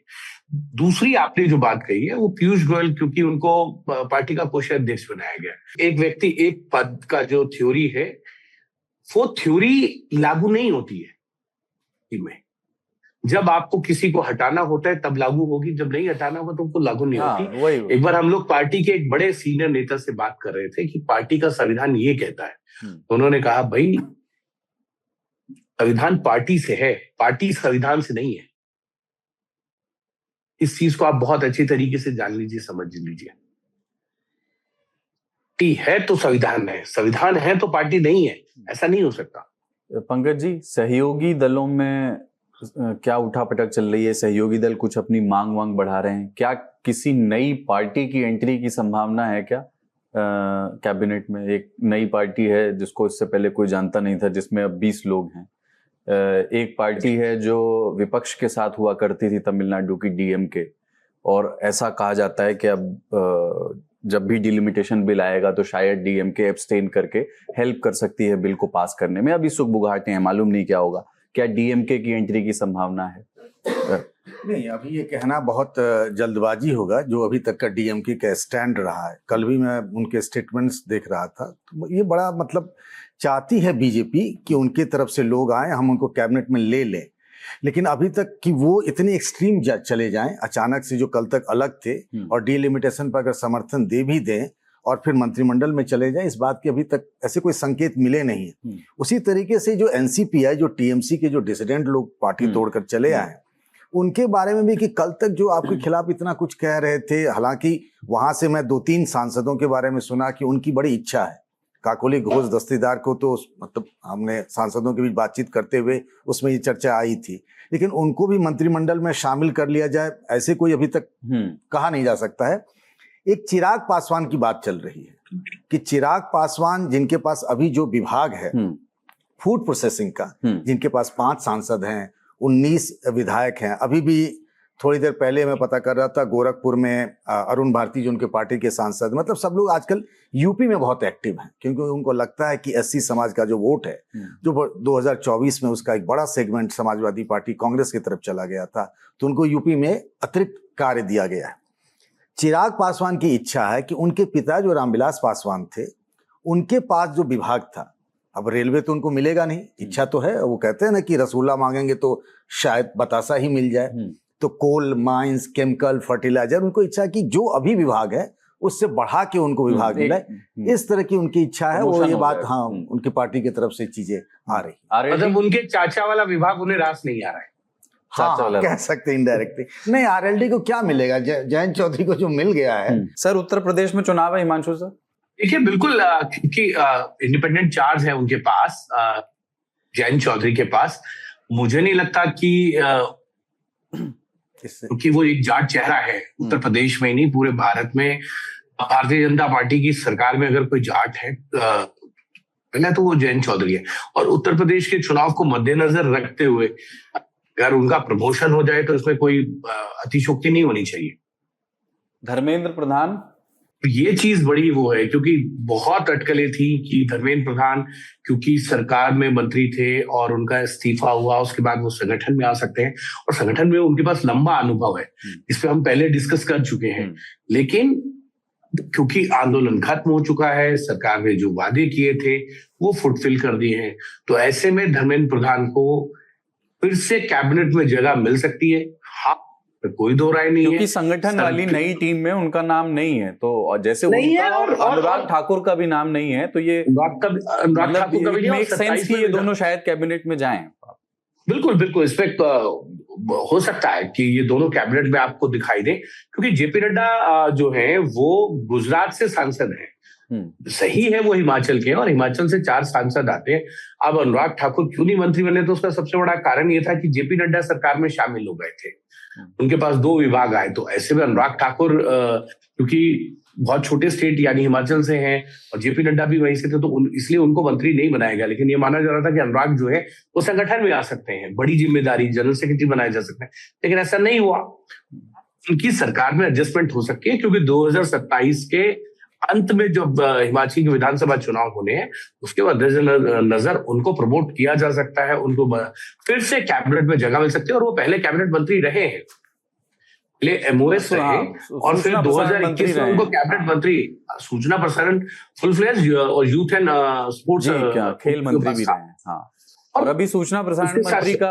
दूसरी आपने जो बात कही है, वो पीयूष गोयल, क्योंकि उनको पार्टी का कोषाध्यक्ष बनाया गया, एक व्यक्ति एक पद का जो थ्योरी है, वो थ्योरी लागू नहीं होती है में। जब आपको किसी को हटाना होता है तब लागू होगी, जब नहीं हटाना होगा तो उनको लागू नहीं होती। एक बार हम लोग पार्टी के एक बड़े सीनियर नेता से बात कर रहे थे कि पार्टी का संविधान ये कहता है, उन्होंने कहा भाई संविधान पार्टी से है, पार्टी संविधान से नहीं है। इस चीज को आप बहुत अच्छी तरीके से जान लीजिए, समझ लीजिए। पार्टी है तो संविधान है, संविधान है तो पार्टी नहीं है, ऐसा नहीं हो सकता। पंकज जी, सहयोगी दलों में क्या उठापटक चल रही है? सहयोगी दल कुछ अपनी मांग बढ़ा रहे हैं क्या? किसी नई पार्टी की एंट्री की संभावना है क्या कैबिनेट में? एक नई पार्टी है जिसको इससे पहले कोई जानता नहीं था, जिसमें अब 20 लोग हैं। एक पार्टी है जो विपक्ष के साथ हुआ करती थी, तमिलनाडु की डीएमके, और ऐसा कहा जाता है कि अब जब भी डिलिमिटेशन बिल आएगा तो शायद डीएमके एब्सटेन करके हेल्प कर सकती है बिल को पास करने में। अभी सुगबुगाहट हैं, मालूम नहीं क्या होगा। क्या डीएमके की एंट्री की संभावना है? नहीं, अभी ये कहना बहुत जल्दबाजी होगा जो अभी तक का डीएमके का स्टैंड रहा है। कल भी मैं उनके स्टेटमेंट्स देख रहा था, तो ये बड़ा मतलब चाहती है बीजेपी कि उनके तरफ से लोग आए, हम उनको कैबिनेट में ले लें, लेकिन अभी तक कि वो इतने एक्सट्रीम चले जाएं, अचानक से जो कल तक अलग थे और डीलिमिटेशन पर अगर समर्थन दे भी दें और फिर मंत्रिमंडल में चले जाएं, इस बात के अभी तक ऐसे कोई संकेत मिले नहीं है। उसी तरीके से जो एनसीपी है, जो टीएमसी के जो डिसिडेंट लोग पार्टी तोड़कर चले आए, उनके बारे में भी कि कल तक जो आपके खिलाफ इतना कुछ कह रहे थे, हालांकि वहां से मैं 2-3 सांसदों के बारे में सुना कि उनकी बड़ी इच्छा है। काकोली घोष दस्तीदार को तो मतलब हमने सांसदों के बीच बातचीत करते हुए उसमें ये चर्चा आई थी, लेकिन उनको भी मंत्रिमंडल में शामिल कर लिया जाए, ऐसे कोई अभी तक कहा नहीं जा सकता है। एक चिराग पासवान की बात चल रही है कि चिराग पासवान, जिनके पास अभी जो विभाग है फूड प्रोसेसिंग का, जिनके पास 5 सांसद हैं, 19 विधायक हैं। अभी भी थोड़ी देर पहले मैं पता कर रहा था, गोरखपुर में अरुण भारती जो उनके पार्टी के सांसद, मतलब सब लोग आजकल यूपी में बहुत एक्टिव हैं, क्योंकि उनको लगता है कि एससी समाज का जो वोट है, जो 2024 में उसका एक बड़ा सेगमेंट समाजवादी पार्टी कांग्रेस की तरफ चला गया था, तो उनको यूपी में अतिरिक्त कार्य दिया गया है। चिराग पासवान की इच्छा है कि उनके पिता जो रामविलास पासवान थे, उनके पास जो विभाग था, अब रेलवे तो उनको मिलेगा नहीं, इच्छा तो है, वो कहते हैं ना कि रसगुल्ला मांगेंगे तो शायद बतासा ही मिल जाए, तो कोल, माइंस, केमिकल, फर्टिलाइजर, उनको इच्छा कि जो अभी विभाग है उससे बढ़ा के उनको विभाग मिले, इस तरह की उनकी इच्छा है। वो ये बात उनकी पार्टी की तरफ से चीजें आ रही, मतलब उनके चाचा वाला विभाग उन्हें रास नहीं आ रहा है। कह सकते हैं इनडायरेक्टली। नहीं, आरएलडी को क्या मिलेगा? जयंत चौधरी को जो मिल गया है। सर, उत्तर प्रदेश में चुनाव है, हिमांशु सर? देखिए, बिल्कुल, क्योंकि इंडिपेंडेंट चार्ज है उनके पास, जयंत चौधरी के पास। मुझे नहीं लगता कि क्योंकि वो एक जाट चेहरा है, उत्तर प्रदेश में ही नहीं पूरे भारत में। भारतीय जनता पार्टी की सरकार में अगर कोई जाट है पहले तो वो जयंत चौधरी है, और उत्तर प्रदेश के चुनाव को मद्देनजर रखते हुए अगर उनका प्रमोशन हो जाए तो इसमें कोई अतिशोक्ति नहीं होनी चाहिए। धर्मेंद्र प्रधान, ये चीज बड़ी वो है, क्योंकि बहुत अटकलें थी कि धर्मेंद्र प्रधान क्योंकि सरकार में मंत्री थे और उनका इस्तीफा हुआ, उसके बाद वो संगठन में आ सकते हैं, और संगठन में उनके पास लंबा अनुभव है, इस पे हम पहले डिस्कस कर चुके हैं। लेकिन क्योंकि आंदोलन खत्म हो चुका है, सरकार ने जो वादे किए थे वो फुलफिल कर दिए हैं, तो ऐसे में धर्मेंद्र प्रधान को फिर से कैबिनेट में जगह मिल सकती है। हाँ, कोई दो राय नहीं है, क्योंकि संगठन वाली नई टीम में उनका नाम नहीं है, तो जैसे नहीं उनका है, और और अनुराग ठाकुर का भी नाम नहीं है, तो ये अनुराग ठाकुर का भी नहीं, और मेक सेंस कि ये दोनों शायद कैबिनेट में जाएं। बिल्कुल बिल्कुल, इस पे हो सकता है कि ये दोनों कैबिनेट में आपको दिखाई दे, क्योंकि जेपी नड्डा जो है वो गुजरात से सांसद है, सही है, वो हिमाचल के हैं और हिमाचल से 4 सांसद आते हैं। अब अनुराग ठाकुर क्यों नहीं मंत्री बने, तो उसका सबसे बड़ा कारण ये था कि जेपी नड्डा सरकार में शामिल हो गए थे, उनके पास 2 विभाग आए, तो ऐसे में अनुराग ठाकुर क्योंकि बहुत छोटे स्टेट यानी हिमाचल से हैं और जेपी नड्डा भी वहीं से थे, तो इसलिए उनको मंत्री नहीं बनाया गया। लेकिन ये माना जा रहा था कि अनुराग जो है वो संगठन में आ सकते हैं, बड़ी जिम्मेदारी, जनरल सेक्रेटरी बनाए जा सकते हैं, लेकिन ऐसा नहीं हुआ। उनकी सरकार में एडजस्टमेंट हो सकती है, क्योंकि 2027 के अंत में जब हिमाचल के विधानसभा चुनाव होने हैं, उसके बाद नजर उनको प्रमोट किया जा सकता है, उनको फिर से कैबिनेट में जगह मिल सकती है, और वो पहले कैबिनेट मंत्री रहे हैं, पहले एमओएस रहे और फिर 2021 में उनको कैबिनेट मंत्री, सूचना प्रसारण, फुल फ्लेज और यूथ एंड स्पोर्ट्स खेल मंत्री भी रहे हैं। हाँ, और अभी सूचना प्रसारण मंत्री का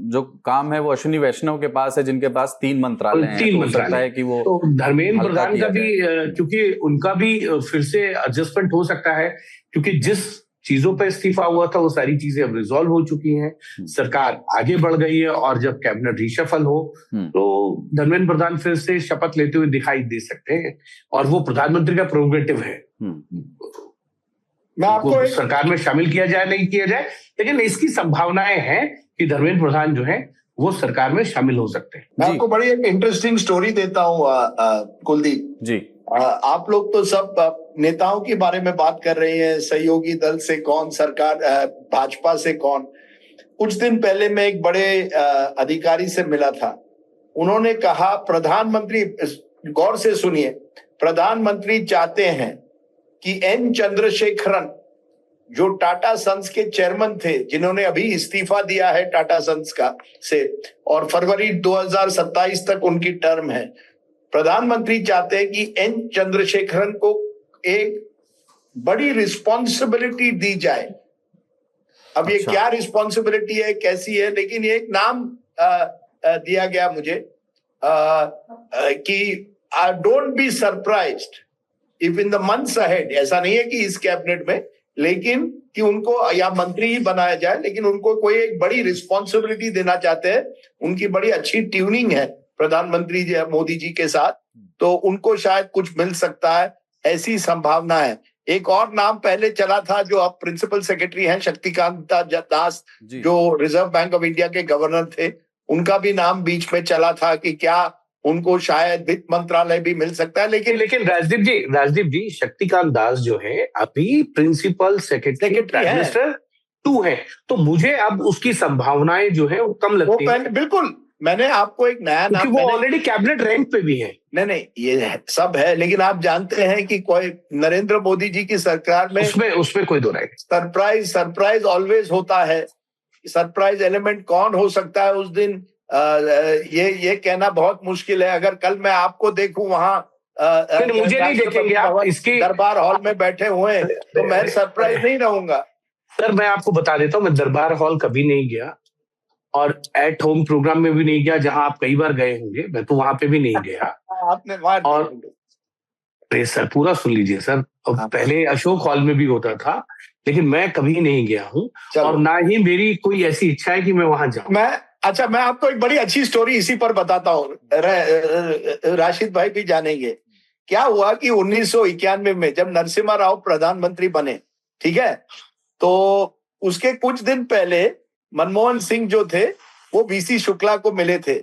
जो काम है वो अश्विनी वैष्णव के पास है, जिनके पास 3 मंत्रालय हैं। 3 मंत्रालय है कि वो तो धर्मेंद्र प्रधान का भी, क्योंकि उनका भी फिर से एडजस्टमेंट हो सकता है, क्योंकि जिस चीजों पर इस्तीफा हुआ था वो सारी चीजें अब रिजॉल्व हो चुकी हैं, सरकार आगे बढ़ गई है, और जब कैबिनेट रिशफल हो तो धर्मेंद्र प्रधान फिर से शपथ लेते हुए दिखाई दे सकते हैं, और वो प्रधानमंत्री का प्रोग्रेटिव है। मैं आपको सरकार में शामिल किया जाए नहीं किया जाए, लेकिन इसकी संभावनाएं हैं कि धर्मेंद्र प्रधान जो है वो सरकार में शामिल हो सकते हैं। मैं आपको बड़ी एक इंटरेस्टिंग स्टोरी देता हूँ कुलदीप जी। आप लोग तो सब नेताओं के बारे में बात कर रहे हैं, सहयोगी दल से कौन, सरकार भाजपा से कौन। कुछ दिन पहले मैं एक बड़े अधिकारी से मिला था, उन्होंने कहा प्रधानमंत्री, गौर से सुनिए, प्रधानमंत्री चाहते हैं कि एन चंद्रशेखरन, जो टाटा सन्स के चेयरमैन थे, जिन्होंने अभी इस्तीफा दिया है टाटा सन्स का से, और फरवरी 2027 तक उनकी टर्म है, प्रधानमंत्री चाहते हैं कि एन चंद्रशेखरन को एक बड़ी रिस्पॉन्सिबिलिटी दी जाए। अब ये क्या रिस्पॉन्सिबिलिटी है, कैसी है, लेकिन ये एक नाम दिया गया मुझे कि don't be surprised if in the months ahead, ऐसा नहीं है कि इस कैबिनेट में, लेकिन कि उनको या मंत्री ही बनाया जाए, लेकिन उनको कोई एक बड़ी रिस्पॉन्सिबिलिटी देना चाहते हैं। उनकी बड़ी अच्छी ट्यूनिंग है प्रधानमंत्री जी मोदी जी के साथ, तो उनको शायद कुछ मिल सकता है, ऐसी संभावना है। एक और नाम पहले चला था जो अब प्रिंसिपल सेक्रेटरी हैं, शक्तिकांत दास, जो रिजर्व बैंक ऑफ इंडिया के गवर्नर थे, उनका भी नाम बीच में चला था कि क्या उनको शायद वित्त मंत्रालय भी मिल सकता है। लेकिन राजदीप जी शक्तिकांत दास जो है अभी प्रिंसिपल सेक्रेटरी प्राइम मिनिस्टर 2 है, तो मुझे अब उसकी संभावनाएं जो है वो कम लगती है। बिल्कुल, मैंने आपको एक नया नाम, वो ऑलरेडी कैबिनेट रैंक पे भी है। नहीं ये सब है, लेकिन आप जानते हैं कि कोई नरेंद्र मोदी जी की सरकार में उसमें कोई दो राय नहीं। सरप्राइज ऑलवेज होता है। सरप्राइज एलिमेंट कौन हो सकता है उस दिन, ये कहना बहुत मुश्किल है। अगर कल मैं आपको देखूं वहां, मुझे नहीं देखेंगे आप इसकी दरबार हॉल में बैठे हुए, तो मैं सरप्राइज नहीं रहूंगा। सर मैं आपको बता देता हूँ, मैं दरबार हॉल कभी नहीं गया और एट होम प्रोग्राम में भी नहीं गया, जहां आप कई बार गए होंगे, मैं तो वहां पे भी नहीं गया। आपने और सर पूरा सुन लीजिए सर, पहले अशोक हॉल में भी होता था, लेकिन मैं कभी नहीं गया हूँ, और ना ही मेरी कोई ऐसी इच्छा है कि मैं वहां जाऊं। मैं आपको एक बड़ी अच्छी स्टोरी इसी पर बताता हूँ, राशिद भाई भी जानेंगे। क्या हुआ कि 1991 में जब नरसिम्हा राव प्रधानमंत्री बने, ठीक है, तो उसके कुछ दिन पहले मनमोहन सिंह जो थे वो बीसी शुक्ला को मिले थे,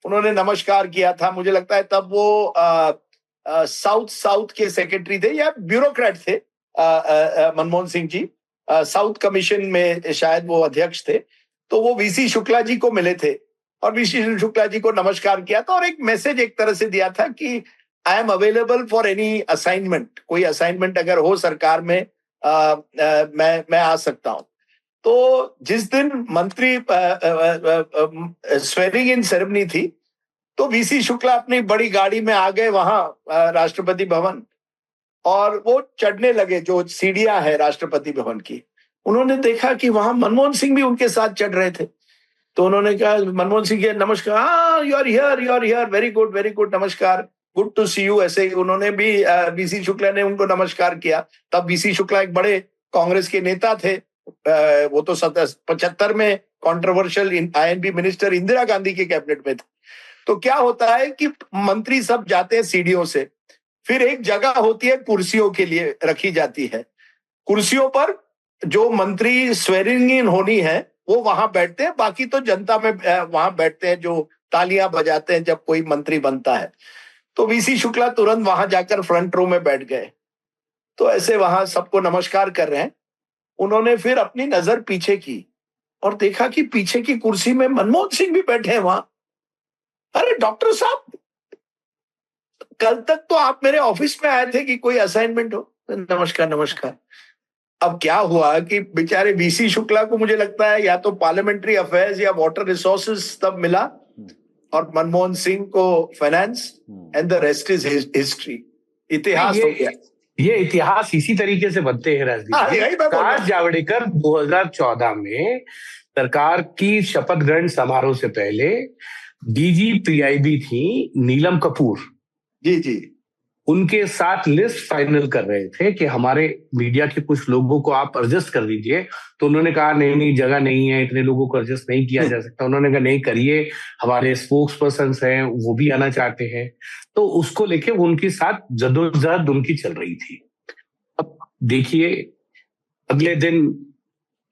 उन्होंने नमस्कार किया था। मुझे लगता है तब वो साउथ के सेक्रेटरी थे या ब्यूरोक्रेट थे, मनमोहन सिंह जी साउथ कमीशन में शायद वो अध्यक्ष थे, तो वो वीसी शुक्ला जी को मिले थे और वीसी शुक्ला जी को नमस्कार किया था और एक मैसेज एक तरह से दिया था कि I am available for any assignment, कोई असाइनमेंट अगर हो सरकार में मैं आ सकता हूं। तो जिस दिन मंत्री स्वेरिंग इन सेरेमनी थी तो वीसी शुक्ला अपनी बड़ी गाड़ी में आ गए वहां राष्ट्रपति भवन और वो चढ़ने लगे जो सीढ़ियां है राष्ट्रपति भवन की। उन्होंने देखा कि वहां मनमोहन सिंह भी उनके साथ चढ़ रहे थे, तो उन्होंने कहा मनमोहन सिंह नमस्कार, हाँ you are here, very good, नमस्कार, गुड टू सी यू। ऐसे उन्होंने भी वीसी शुक्ला ने उनको नमस्कार किया। तब वीसी शुक्ला एक बड़े कांग्रेस के नेता थे, वो तो 75 में controversial I&B minister Indira Gandhi के कैबिनेट में थे। तो क्या होता है कि मंत्री सब जाते हैं सीढ़ियों से, फिर एक जगह होती है कुर्सियों के लिए रखी जाती है, कुर्सियों पर जो मंत्री स्वेरिंग इन होनी है वो वहां बैठते हैं, बाकी तो जनता में वहां बैठते हैं जो तालियां बजाते हैं जब कोई मंत्री बनता है। तो वीसी शुक्ला तुरंत वहां जाकर फ्रंट रो में बैठ गए, तो ऐसे वहां सबको नमस्कार कर रहे हैं। उन्होंने फिर अपनी नजर पीछे की और देखा कि पीछे की कुर्सी में मनमोहन सिंह भी बैठे हैं वहां। अरे डॉक्टर साहब, कल तक तो आप मेरे ऑफिस में आए थे कि कोई असाइनमेंट हो। नमस्कार। अब क्या हुआ कि बेचारे वीसी शुक्ला को मुझे लगता है या तो पार्लियामेंट्री अफेयर्स या वाटर रिसोर्सेज तब मिला और मनमोहन सिंह को finance, and the rest is history. इतिहास हो गया। ये इतिहास इसी तरीके से बनते हैं राजदीप। प्रकाश जावड़ेकर 2014 में सरकार की शपथ ग्रहण समारोह से पहले डीजी पीआईबी थी नीलम कपूर जी, उनके साथ लिस्ट फाइनल कर रहे थे कि हमारे मीडिया के कुछ लोगों को आप एडजस्ट कर दीजिए। तो उन्होंने कहा नहीं जगह नहीं है, इतने लोगों को एडजस्ट नहीं किया जा सकता। उन्होंने कहा नहीं करिए, हमारे स्पोक्स पर्सन हैं वो भी आना चाहते हैं। तो उसको लेके उनके साथ जदोजहद उनकी चल रही थी। अब देखिए अगले दिन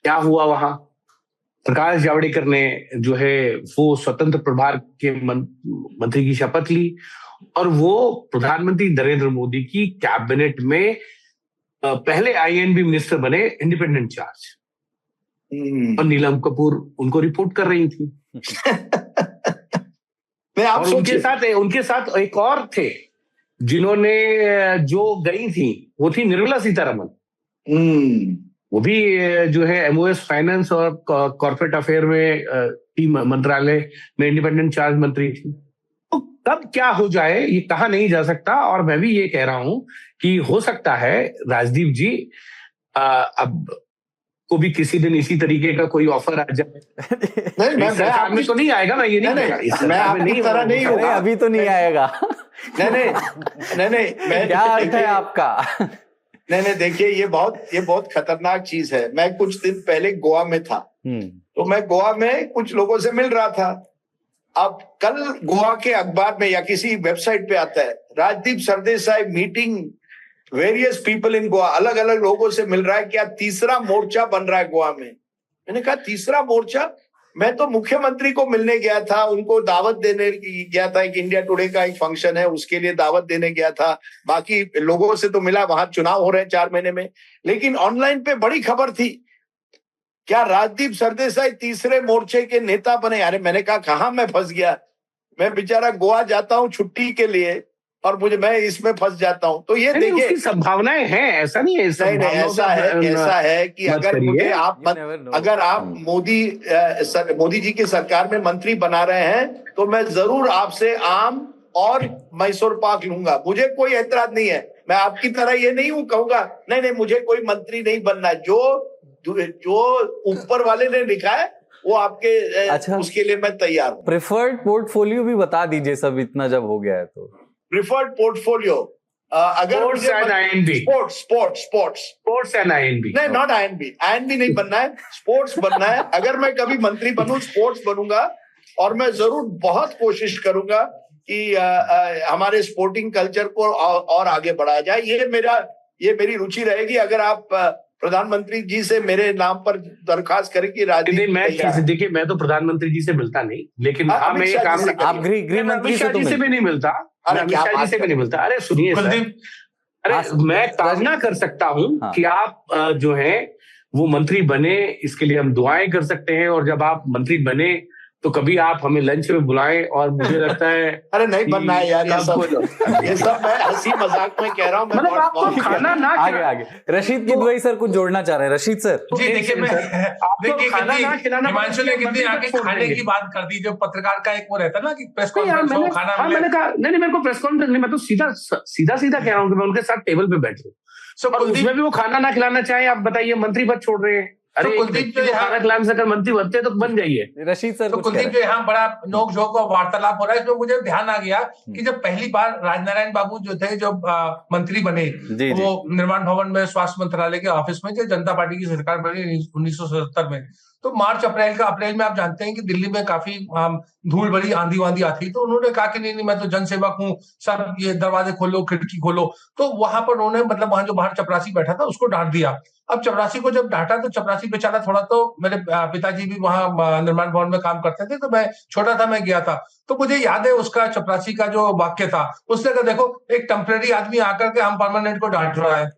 क्या हुआ, वहां प्रकाश जावड़ेकर ने जो है वो स्वतंत्र प्रभार के मंत्री की शपथ ली और वो प्रधानमंत्री नरेंद्र मोदी की कैबिनेट में पहले आईएनबी मिनिस्टर बने, इंडिपेंडेंट चार्ज। और नीलम कपूर उनको रिपोर्ट कर रही थी। और उनके साथ एक और थे जिन्होंने जो गई थी, वो थी निर्मला सीतारमण। वो भी जो है एमओएस फाइनेंस और कॉर्पोरेट अफेयर में मंत्रालय में इंडिपेंडेंट चार्ज मंत्री थी। तो कब क्या हो जाए ये कहा नहीं जा सकता। और मैं भी ये कह रहा हूं कि हो सकता है राजदीप जी अब को भी किसी दिन इसी तरीके का कोई ऑफर आ जाए। नहीं, सरकार में तो नहीं आएगा, मैं ये नहीं मैं आपकी तरह नहीं हूँ, अभी तो नहीं आएगा। नहीं, क्या अर्थ है आपका? नहीं, देखिए ये बहुत खतरनाक चीज है। मैं कुछ दिन पहले गोवा में था, तो मैं गोवा में कुछ लोगों से मिल रहा था। अब कल गोवा के अखबार में या किसी वेबसाइट पे आता है Rajdeep Sardesai meeting various people in Goa, अलग अलग लोगों से मिल रहा है। क्या तीसरा मोर्चा बन रहा है गोवा में? मैंने कहा तीसरा मोर्चा? मैं तो मुख्यमंत्री को मिलने गया था, उनको दावत देने गया था, एक इंडिया टुडे का एक फंक्शन है उसके लिए दावत देने गया था। बाकी लोगों से तो मिला, वहां चुनाव हो रहे हैं 4 महीने में। लेकिन ऑनलाइन पे बड़ी खबर थी, क्या राजदीप सरदेसाई तीसरे मोर्चे के नेता बने? अरे मैंने कहा मैं फंस गया, मैं बेचारा गोवा जाता हूँ छुट्टी के लिए और मैं इसमें फंस जाता हूँ। तो ये देखिए संभावनाएं हैं, ऐसा नहीं है। ऐसा है कि अगर आप मोदी जी की सरकार में मंत्री बना रहे हैं तो मैं जरूर आपसे आम और मैसूर पाक लूंगा, मुझे कोई ऐतराज नहीं है। मैं आपकी तरह ये नहीं कहूंगा नहीं मुझे कोई मंत्री नहीं बनना। जो ऊपर वाले ने लिखा है वो आपके अच्छा, उसके लिए मैं तैयार हूँ। प्रेफर्ड पोर्टफोलियो भी बता दीजिए सब, इतना जब हो गया है तो। प्रिफर्ड पोर्टफोलियो अगर स्पोर्ट्स एंड आईएनबी नहीं, नॉट आईएनबी नहीं बनना है, स्पोर्ट्स बनना है। अगर मैं कभी मंत्री बनूं स्पोर्ट्स बनूंगा और मैं जरूर बहुत कोशिश करूंगा कि हमारे स्पोर्टिंग कल्चर को और आगे बढ़ाया जाए। ये मेरी रुचि रहेगी। अगर आप प्रधानमंत्री जी से मेरे नाम पर दरखास्त करें कि देखिए मैं तो प्रधानमंत्री जी से मिलता नहीं, लेकिन आप गृह मंत्री से तो भी नहीं मिलता, अमित शाह जी से भी नहीं मिलता। अरे सुनिए अरे हाँ, मैं कामना कर सकता हूँ हाँ। कि आप जो है वो मंत्री बने, इसके लिए हम दुआएं कर सकते हैं। और जब आप मंत्री बने तो कभी आप हमें लंच में बुलाएं। और मुझे लगता है अरे नहीं बनना है यार, ये सब मैं हंसी मजाक में कह रहा हूँ। मैं मतलब आपको खाना ना आगे आगे रशीद किदवई सर कुछ जोड़ना चाह रहे हैं। रशीद सर, जी देखिए, मैं आपको खाना ना खिलाना हिमांशु ने कितनी मंत्री आगे तक छोड़ खाने देंगे। की बात कर दी। जो पत्रकार का एक वो रहता है ना कि प्रेस नहीं यार, कॉन्फ्रेंस हो, खाना मिले। मैंने कहा नहीं मेरे को प्रेस कॉन्फ्रेंस नहीं, मैं तो सीधा कह रहा हूँ कि मैं उनके साथ टेबल पे बैठूं। सो और उसमें भी वो खाना ना खिलाना चाहे, आप बताइए मंत्री पद छोड़ रहे हैं। अरे तो एक कुलदीप व्यक्ति जो को यहाँ- खाना खिलाने से अगर मंत्री बनते हैं तो बन जाइए। रशीद सर तो कुछ कह कुलदीप रहे जो यहाँ बड़ा नोक झोंक और वार्तालाप हो रहा है, इसमें मुझे ध्यान आ गया कि जब पहली बार राजनारायण बाबू जो थे, जो मंत्री बने, जी, वो निर्माण भवन में स्वास्थ्य मंत्रालय के ऑफिस में, जो जनता पार्टी की सरकार बनी 1977 में, तो मार्च अप्रैल में आप जानते हैं कि दिल्ली में काफी धूल भरी आंधी वांधी आती, तो उन्होंने कहा कि नहीं मैं तो जनसेवक हूँ, सब ये दरवाजे खोलो, खिड़की खोलो। तो वहां पर उन्होंने, मतलब वहां जो बाहर चपरासी बैठा था उसको डांट दिया। अब चपरासी को जब डांटा तो चपरासी बेचारा थोड़ा, तो मेरे पिताजी भी वहां निर्माण भवन में काम करते थे, तो मैं छोटा था, मैं गया था, तो मुझे याद है उसका चपरासी का जो वाक्य था। उसने कहा देखो एक टेम्परेरी आदमी आकर के हम परमानेंट को डांट रहा है।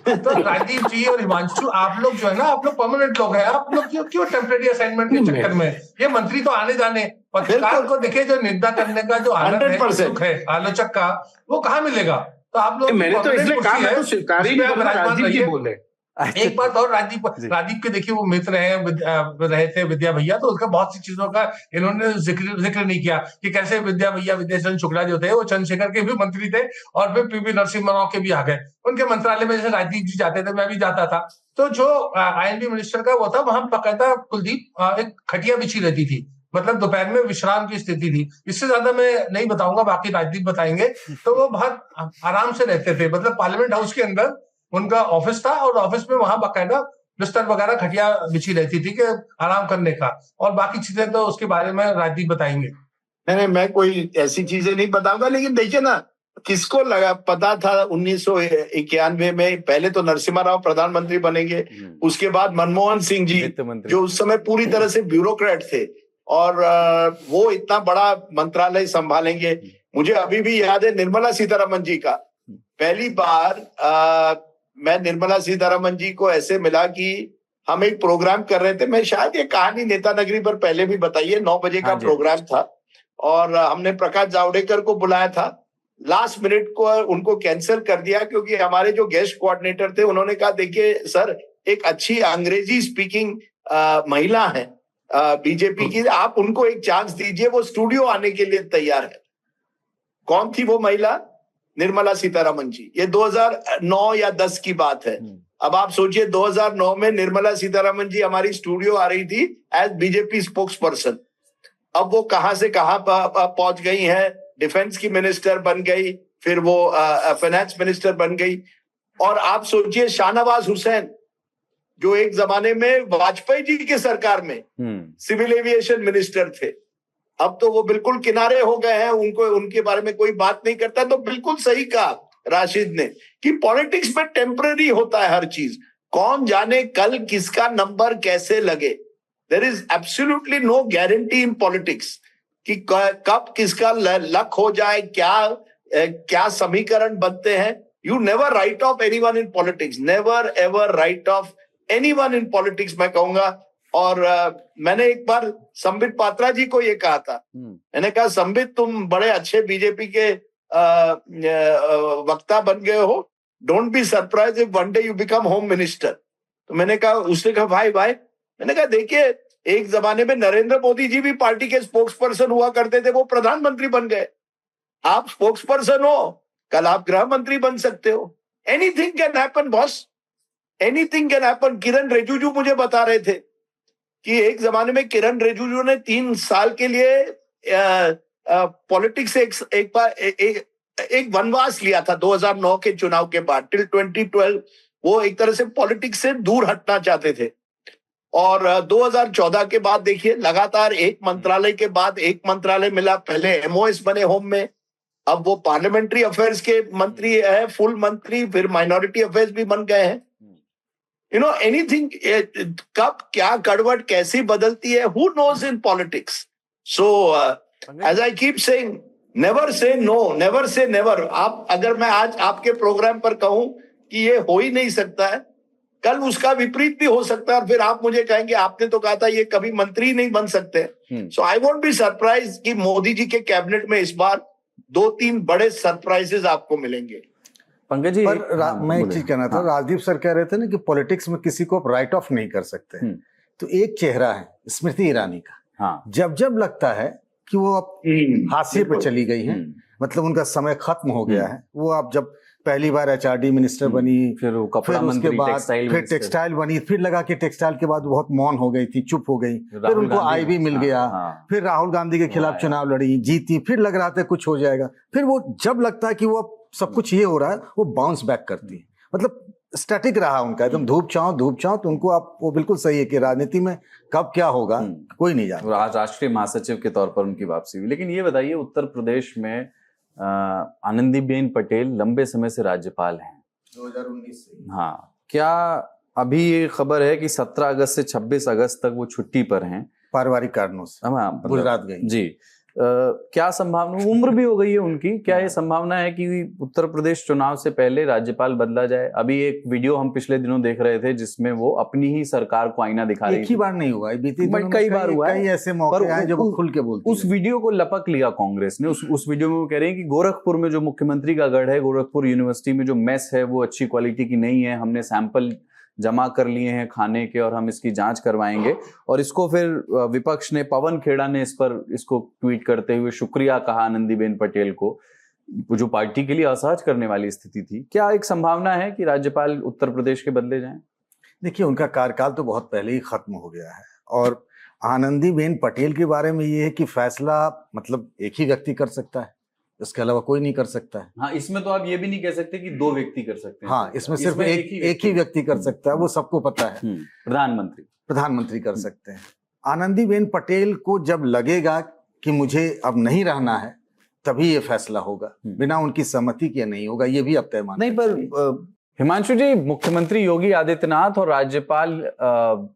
तो राजीव जी और हिमांशु, आप लोग जो है ना, आप लोग परमानेंट लोग हैं, आप लोग क्यों टेम्परेरी असाइनमेंट के चक्कर में? ये मंत्री तो आने जाने, पत्रकार को देखिए जो निंदा करने का जो आनंद है, 100%। सुख है आलोचक का, वो कहाँ मिलेगा? तो आप लोग मैंने तो इसलिए कहा, मैं तो स्वीकार ही नहीं करूंगा, राजीव जी बोल रहे हैं। एक बात और, राजीव के देखिए वो मित्र रहे थे विद्या भैया, तो उसका बहुत सी चीजों का इन्होंने जिक्र नहीं किया कि कैसे विद्या भैया, विद्याचंद्र शुक्ला जो थे, वो चंद्रशेखर के भी मंत्री थे और फिर पीवी नरसिम्हा राव के भी आ गए। उनके मंत्रालय में जैसे राजीव जी जाते थे, मैं भी जाता था, तो जो आईएनबी मिनिस्टर का वो था, वहां बकायदा कुलदीप एक खटिया बिछी रहती थी, मतलब दोपहर में विश्राम की स्थिति थी। इससे ज्यादा मैं नहीं बताऊंगा, बाकी राजदीप बताएंगे। तो वो बहुत आराम से रहते थे, मतलब पार्लियामेंट हाउस के अंदर उनका ऑफिस था और ऑफिस में वहां बाकायदा बिस्तर वगैरह खटिया बिछी रहती थी कि आराम करने का। और बाकी चीजें तो उसके बारे में राजदीप बताएंगे। नहीं, मैं कोई ऐसी चीजें नहीं बताऊंगा, लेकिन देखिए ना, किसको लगा पता था 1991 में पहले तो नरसिम्हा राव प्रधानमंत्री बनेंगे, उसके बाद मनमोहन सिंह जी जो उस समय पूरी तरह से ब्यूरोक्रेट थे, और वो इतना बड़ा मंत्रालय संभालेंगे। मुझे अभी भी याद है निर्मला सीतारमन जी का, पहली बार मैं निर्मला सीतारमन जी को ऐसे मिला कि हम एक प्रोग्राम कर रहे थे, मैं शायद ये कहानी नेता नगरी पर पहले भी बताई है, 9 बजे का प्रोग्राम था और हमने प्रकाश जावड़ेकर को बुलाया था। लास्ट मिनट को उनको कैंसिल कर दिया क्योंकि हमारे जो गेस्ट कोऑर्डिनेटर थे उन्होंने कहा देखिए सर, एक अच्छी अंग्रेजी स्पीकिंग महिला है बीजेपी की, आप उनको एक चांस दीजिए, वो स्टूडियो आने के लिए तैयार है। कौन थी वो महिला? निर्मला सीतारमन जी। ये 2009 या 10 की बात है। अब आप सोचिए 2009 में निर्मला सीतारमन जी हमारी स्टूडियो आ रही थी एज बीजेपी स्पोक्स पर्सन। अब वो कहां से कहां पहुंच गई हैं, डिफेंस की मिनिस्टर बन गई, फिर वो फाइनेंस मिनिस्टर बन गई। और आप सोचिए शाहनवाज हुसैन जो एक जमाने में वाजपेयी जी की सरकार में सिविल एविएशन मिनिस्टर थे, अब तो वो बिल्कुल किनारे हो गए हैं, उनको उनके बारे में कोई बात नहीं करता। तो बिल्कुल सही कहा राशिद ने कि पॉलिटिक्स में टेम्पररी होता है हर चीज, कौन जाने कल किसका नंबर कैसे लगे। There is absolutely no guarantee in politics कि कब किसका लक हो जाए, क्या समीकरण बनते हैं। You never write of anyone in politics, never ever right of anyone in politics, मैं कहूंगा। और मैंने एक बार संबित पात्रा जी को ये कहा था, मैंने कहा संबित तुम बड़े अच्छे बीजेपी के वक्ता बन गए हो, don't be surprise if one day you become home minister. तो मैंने कहा, उसने कहा भाई मैंने कहा देखिए एक जमाने में नरेंद्र मोदी जी भी पार्टी के स्पोक्स पर्सन हुआ करते थे, वो प्रधानमंत्री बन गए। आप स्पोक्स पर्सन हो, कल आप गृह मंत्री बन सकते हो। Anything can happen boss, anything can happen. Kiren Rijiju मुझे बता रहे थे कि एक जमाने में किरण रिजिजू ने 3 साल के लिए पॉलिटिक्स से एक वनवास लिया था 2009 के चुनाव के बाद। टिल 2012 वो एक तरह से पॉलिटिक्स से दूर हटना चाहते थे। और 2014 के बाद देखिए लगातार एक मंत्रालय के बाद एक मंत्रालय मिला। पहले एमओएस बने होम में, अब वो पार्लियामेंट्री अफेयर्स के मंत्री है, फुल मंत्री, फिर माइनॉरिटी अफेयर्स भी बन गए हैं। यू नो एनीथिंग, कब क्या करवट कैसी बदलती है, who knows in politics. So as I keep saying, never say no, never say never. आप अगर मैं आज आपके प्रोग्राम पर कहूं कि ये हो ही नहीं सकता है, कल उसका विपरीत भी हो सकता है और फिर आप मुझे कहेंगे आपने तो कहा था ये कभी मंत्री नहीं बन सकते। सो आई वोंट बी सरप्राइज कि मोदी जी के कैबिनेट में इस बार 2-3 बड़े सरप्राइजेस आपको मिलेंगे। पंकज जी पर मैं एक चीज कहना था, राजदीप सर कह रहे थे ना कि पॉलिटिक्स में किसी को आप राइट ऑफ नहीं कर सकते। तो एक चेहरा है स्मृति ईरानी का, हाँ, जब जब लगता है कि वो अब हाशिए पे चली गई है, मतलब उनका समय खत्म हो गया है, वो आप जब पहली बार एचआरडी मिनिस्टर बनी, फिर वो कपड़ा फिर उसके मंत्री, बाद टेक्सटाइल फिर मिनिस्टर, टेक्सटाइल बनी, फिर लगा कि टेक्सटाइल के बाद बहुत मौन हो गई थी, चुप हो गई, फिर राहुल उनको गांधी, आईवी मिल गया, फिर राहुल गांधी के खिलाफ चुनाव लड़ी, जीती, फिर लग रहा था कुछ हो जाएगा, फिर वो जब लगता है कि वो अब सब कुछ ये हो रहा है, वो बाउंस बैक करती है। मतलब स्टैटिक रहा उनका, एकदम धूप छांव। तो उनको आप, वो बिल्कुल सही है कि राजनीति में कब क्या होगा कोई नहीं जानता। और आज राष्ट्रीय महासचिव के तौर पर उनकी वापसी हुई। लेकिन ये बताइए, उत्तर प्रदेश में आनंदीबेन पटेल लंबे समय से राज्यपाल हैं, 2019 से। हाँ, क्या अभी ये खबर है कि 17 अगस्त से 26 अगस्त तक वो छुट्टी पर हैं, पारिवारिक कारणों से हाँ, मतलब गुजरात गई जी। क्या संभावना, उम्र भी हो गई है उनकी, क्या ये संभावना है कि उत्तर प्रदेश चुनाव से पहले राज्यपाल बदला जाए? अभी एक वीडियो हम पिछले दिनों देख रहे थे जिसमें वो अपनी ही सरकार को आईना दिखा रही एक ही थी। बार नहीं हुआ, बीते दिनों में कई बार हुआ है। कई ऐसे मौके आए जो वो खुल के बोलते उस वीडियो को लपक लिया कांग्रेस ने। उस वीडियो में वो कह रहे हैं कि गोरखपुर में जो मुख्यमंत्री का गढ़ है, गोरखपुर यूनिवर्सिटी में जो मेस है वो अच्छी क्वालिटी की नहीं है, हमने सैंपल जमा कर लिए हैं खाने के और हम इसकी जांच करवाएंगे। और इसको फिर विपक्ष ने, पवन खेड़ा ने इसको ट्वीट करते हुए शुक्रिया कहा आनंदीबेन पटेल को, जो पार्टी के लिए असहज करने वाली स्थिति थी। क्या एक संभावना है कि राज्यपाल उत्तर प्रदेश के बदले जाएं? देखिए, उनका कार्यकाल तो बहुत पहले ही खत्म हो गया है और आनंदीबेन पटेल के बारे में ये है कि फैसला मतलब एक ही व्यक्ति कर सकता है, इसके अलावा कोई नहीं कर सकता है। हाँ, इसमें तो आप ये भी नहीं कह सकते कि 2 व्यक्ति कर सकते हैं। हाँ, इसमें सिर्फ एक ही व्यक्ति कर सकता है, वो सबको पता है। प्रधानमंत्री कर सकते हैं। आनंदीबेन पटेल को जब लगेगा कि मुझे अब नहीं रहना है, तभी ये फैसला होगा, बिना उनकी सहमति के नहीं होगा, ये भी अब तय मानना नहीं। पर हिमांशु जी, मुख्यमंत्री योगी आदित्यनाथ और राज्यपाल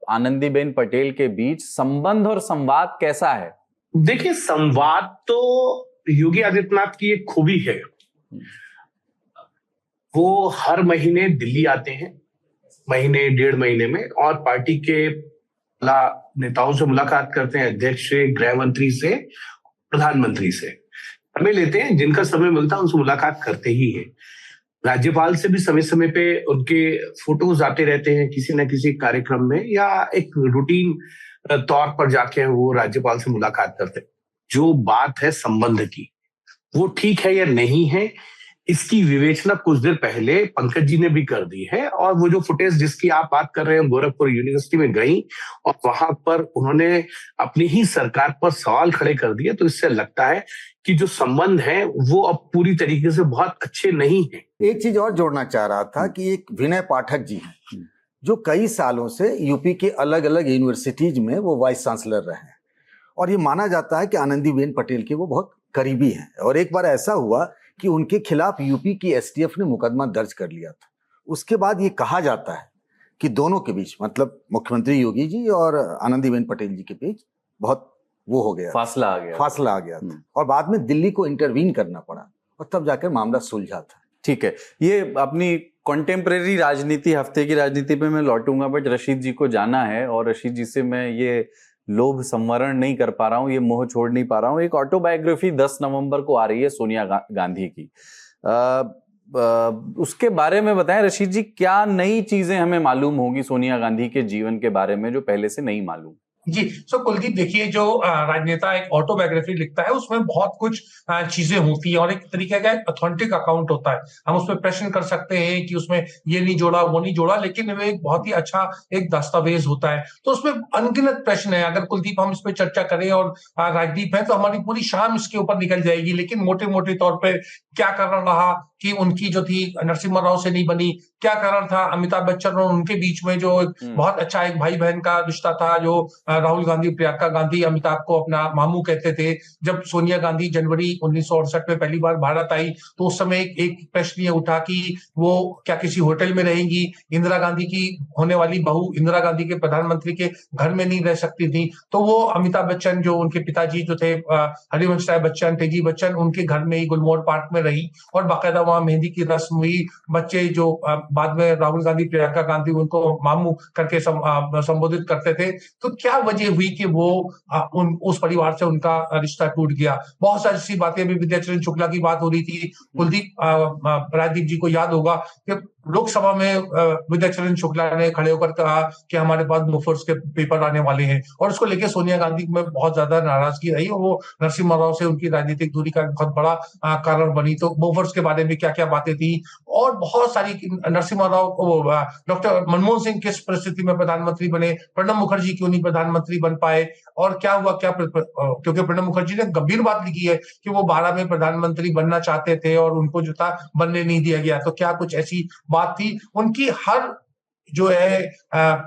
आनंदीबेन पटेल के बीच संबंध और संवाद कैसा है? देखिए, संवाद तो योगी आदित्यनाथ की एक खूबी है, वो हर महीने दिल्ली आते हैं, महीने 1.5 महीने में, और पार्टी के नेताओं से मुलाकात करते हैं, अध्यक्ष से, गृह मंत्री से, प्रधानमंत्री से समय लेते हैं, जिनका समय मिलता है उनसे मुलाकात करते ही है। राज्यपाल से भी समय समय पे उनके फोटोज आते रहते हैं किसी न किसी कार्यक्रम में, या एक रूटीन तौर पर जाके वो राज्यपाल से मुलाकात करते हैं। जो बात है संबंध की, वो ठीक है या नहीं है, इसकी विवेचना कुछ देर पहले पंकज जी ने भी कर दी है। और वो जो फुटेज जिसकी आप बात कर रहे हैं, गोरखपुर यूनिवर्सिटी में गई और वहां पर उन्होंने अपनी ही सरकार पर सवाल खड़े कर दिए, तो इससे लगता है कि जो संबंध है वो अब पूरी तरीके से बहुत अच्छे नहीं है। एक चीज और जोड़ना चाह रहा था कि एक विनय पाठक जी हैं, जो कई सालों से यूपी के अलग अलग यूनिवर्सिटीज में वो वाइस चांसलर रहे हैं, और ये माना जाता है कि आनंदीबेन पटेल के वो बहुत करीबी हैं। और एक बार ऐसा हुआ कि उनके खिलाफ यूपी की एसटीएफ ने मुकदमा दर्ज कर लिया था। उसके बाद ये कहा जाता है कि दोनों के बीच, मतलब मुख्यमंत्री योगी जी और आनंदीबेन पटेल जी के बीच बहुत वो हो गया, फासला आ गया था, और बाद में दिल्ली को इंटरवीन करना पड़ा और तब जाकर मामला सुलझा था। ठीक है, ये अपनी कॉन्टेम्परेरी राजनीति, हफ्ते की राजनीति पे मैं लौटूंगा, बट रशीद जी को जाना है और रशीद जी से मैं ये लोभ संवरण नहीं कर पा रहा हूँ, ये मोह छोड़ नहीं पा रहा हूँ। एक ऑटोबायोग्राफी 10 नवंबर को आ रही है सोनिया गांधी की, उसके बारे में बताएं रशीद जी, क्या नई चीजें हमें मालूम होगी सोनिया गांधी के जीवन के बारे में जो पहले से नहीं मालूम? जी, सो कुलदीप, देखिए, जो राजनेता एक ऑटोबायोग्राफी लिखता है उसमें बहुत कुछ चीजें होती है और एक तरीके का एक ऑथेंटिक अकाउंट होता है। हम उसमें प्रश्न कर सकते हैं कि उसमें ये नहीं जोड़ा, वो नहीं जोड़ा, लेकिन वो एक बहुत ही अच्छा एक दस्तावेज होता है। तो उसमें अनगिनत प्रश्न है। अगर कुलदीप हम इस पर चर्चा करें और राजदीप है तो हमारी पूरी शाम इसके ऊपर निकल जाएगी। लेकिन मोटे मोटे तौर पर क्या कारण रहा कि उनकी जो थी नरसिम्हा राव से नहीं बनी, क्या कारण था अमिताभ बच्चन और उनके बीच में जो बहुत अच्छा एक भाई बहन का रिश्ता था, जो राहुल गांधी, प्रियंका गांधी अमिताभ को अपना मामू कहते थे। जब सोनिया गांधी जनवरी 1968 में पहली बार भारत आई तो उस समय एक प्रश्न ये उठा कि वो क्या किसी होटल में रहेंगी, इंदिरा गांधी की होने वाली बहू इंदिरा गांधी के प्रधानमंत्री के घर में नहीं रह सकती थी। तो वो अमिताभ बच्चन, जो उनके पिताजी जो थे हरिवंश राय बच्चन, तेजी बच्चन, उनके घर में ही गुलमोहर पार्क में रही और बाकायदा वहां मेहंदी की रस्म हुई। बच्चे जो बाद में राहुल गांधी, प्रियंका गांधी उनको मामू करके संबोधित करते थे। तो क्या वजह हुई कि वो उस परिवार से उनका रिश्ता टूट गया? बहुत सारी ऐसी बातें, अभी विद्याचरण शुक्ला की बात हो रही थी, कुलदीप राजदीप जी को याद होगा कि लोकसभा में विद्याचरण शुक्ला ने खड़े होकर कहा कि हमारे पास बोफोर्स के पेपर आने वाले हैं और उसको लेकर सोनिया गांधी में बहुत ज्यादा नाराजगी रही और वो नरसिम्हा राव से उनकी राजनीतिक दूरी का बहुत बड़ा कारण बनी। तो बोफोर्स के बारे में क्या क्या बातें थी और बहुत सारी, नरसिम्हा राव, डॉक्टर मनमोहन सिंह किस परिस्थिति में प्रधानमंत्री बने, प्रणब मुखर्जी क्यों नहीं प्रधानमंत्री बन पाए और क्या हुआ, क्या क्योंकि प्रणब मुखर्जी ने गंभीर बात लिखी है कि वो 12 में प्रधानमंत्री बनना चाहते थे और उनको जो था बनने नहीं दिया गया। तो क्या कुछ ऐसी बात थी? उनकी हर जो है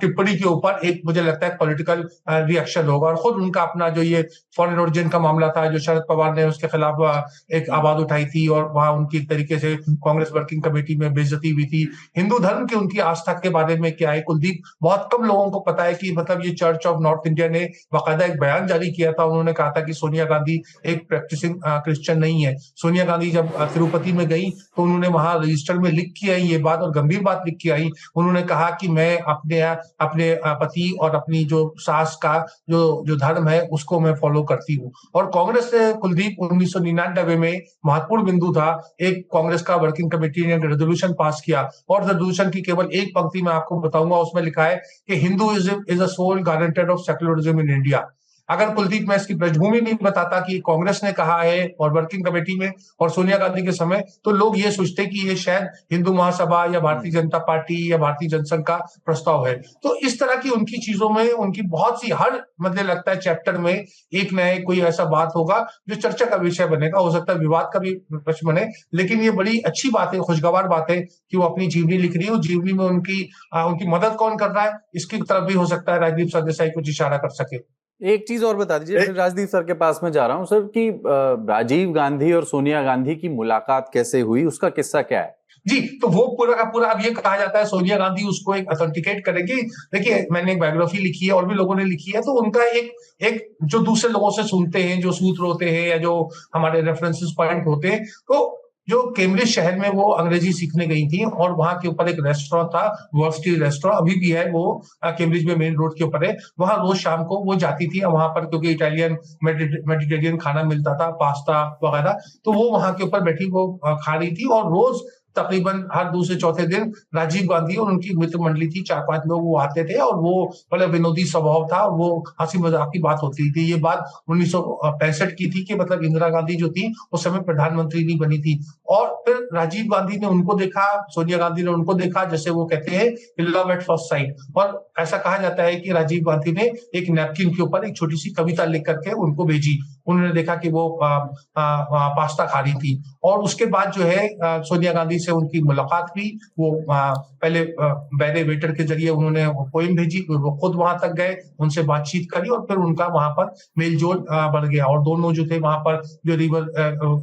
टिप्पणी के ऊपर एक, मुझे लगता है, पॉलिटिकल रिएक्शन होगा और खुद उनका अपना जो ये फॉरेन ओरिजिन का मामला था जो शरद पवार ने उसके खिलाफ एक आवाज उठाई थी और वहां उनकी एक तरीके से कांग्रेस वर्किंग कमेटी में बेइज्जती हुई थी। हिंदू धर्म की उनकी आस्था के बारे में क्या है कुलदीप, बहुत कम लोगों को पता है कि मतलब ये चर्च ऑफ नॉर्थ इंडिया ने बाकायदा एक बयान जारी किया था। उन्होंने कहा था कि सोनिया गांधी एक प्रैक्टिसिंग क्रिश्चियन नहीं है। सोनिया गांधी जब तिरुपति में गई तो उन्होंने वहां रजिस्टर में लिख के आई ये बात और गंभीर बात लिख के आई। उन्होंने कहा कि मैं अपने पति और अपनी जो सास का जो धर्म है उसको मैं फॉलो करती हूँ। और कांग्रेस ने कुलदीप 1999 में महत्वपूर्ण बिंदु था, एक कांग्रेस का वर्किंग कमेटी ने रेजोल्यूशन पास किया और रेजोल्यूशन की केवल एक पंक्ति मैं आपको बताऊंगा, उसमें लिखा है कि Hinduism is a sole guaranteed of secularism in India. अगर कुलदीप मैं इसकी पृष्ठभूमि नहीं बताता कि कांग्रेस ने कहा है और वर्किंग कमेटी में और सोनिया गांधी के समय, तो लोग ये सोचते कि ये शायद हिंदू महासभा या भारतीय जनता पार्टी या भारतीय जनसंघ का प्रस्ताव है। तो इस तरह की उनकी चीजों में उनकी बहुत सी, हर मुझे लगता है चैप्टर में एक न एक कोई ऐसा बात होगा जो चर्चा का विषय बनेगा। हो सकता है विवाद का भी प्रश्न बने, लेकिन ये बड़ी अच्छी बात है, खुशगवार बात है कि वो अपनी जीवनी लिख रही है। उस जीवनी में उनकी मदद कौन कर रहा है इसकी तरफ भी हो सकता है राजदीप सरदेसाई कुछ इशारा कर सके। एक चीज और बता दीजिए, फिर राजदीप सर के पास में जा रहा हूं सर, कि राजीव गांधी और सोनिया गांधी की मुलाकात कैसे हुई, उसका किस्सा क्या है? जी, तो वो पूरा का पूरा अब ये कहा जाता है सोनिया गांधी उसको एक ऑथेंटिकेट करेगी। देखिए, मैंने एक बायोग्राफी लिखी है और भी लोगों ने लिखी है, तो उनका एक जो दूसरे लोगों से सुनते हैं, जो सूत्र होते हैं या जो हमारे रेफरेंसेस पॉइंट होते हैं, तो जो कैम्ब्रिज शहर में वो अंग्रेजी सीखने गई थी और वहां के ऊपर एक रेस्टोरेंट था, वर्स्टी रेस्टोरेंट, अभी भी है वो कैम्ब्रिज में मेन रोड के ऊपर है। वहां रोज शाम को वो जाती थी वहां पर, क्योंकि इटालियन मेडिटेरियन खाना मिलता था, पास्ता वगैरह, तो वो वहां के ऊपर बैठी वो खा रही थी और रोज तकरीबन हर दूसरे चौथे दिन राजीव गांधी और उनकी मित्र मंडली थी, 4-5 लोग वो आते थे और वो मतलब विनोदी स्वभाव था, वो हंसी मजाक की बात होती थी। ये बात 1965 की थी कि मतलब इंदिरा गांधी जो थी उस समय प्रधानमंत्री नहीं बनी थी और फिर राजीव गांधी ने उनको देखा, सोनिया गांधी ने उनको देखा, जैसे वो कहते हैं लव एट फर्स्ट साइट। और ऐसा कहा जाता है कि राजीव गांधी ने एक नैपकिन के ऊपर एक छोटी सी कविता लिख करके उनको भेजी। उन्होंने देखा कि वो पास्ता खा रही थी और उसके बाद जो है सोनिया गांधी से उनकी मुलाकात हुई। वो पहले बैरे वेटर के जरिए उन्होंने पोएम भेजी, वो खुद वहां तक गए, उनसे बातचीत करी और फिर उनका वहां पर मेलजोल बढ़ गया। और दोनों जो थे वहां पर जो रिवर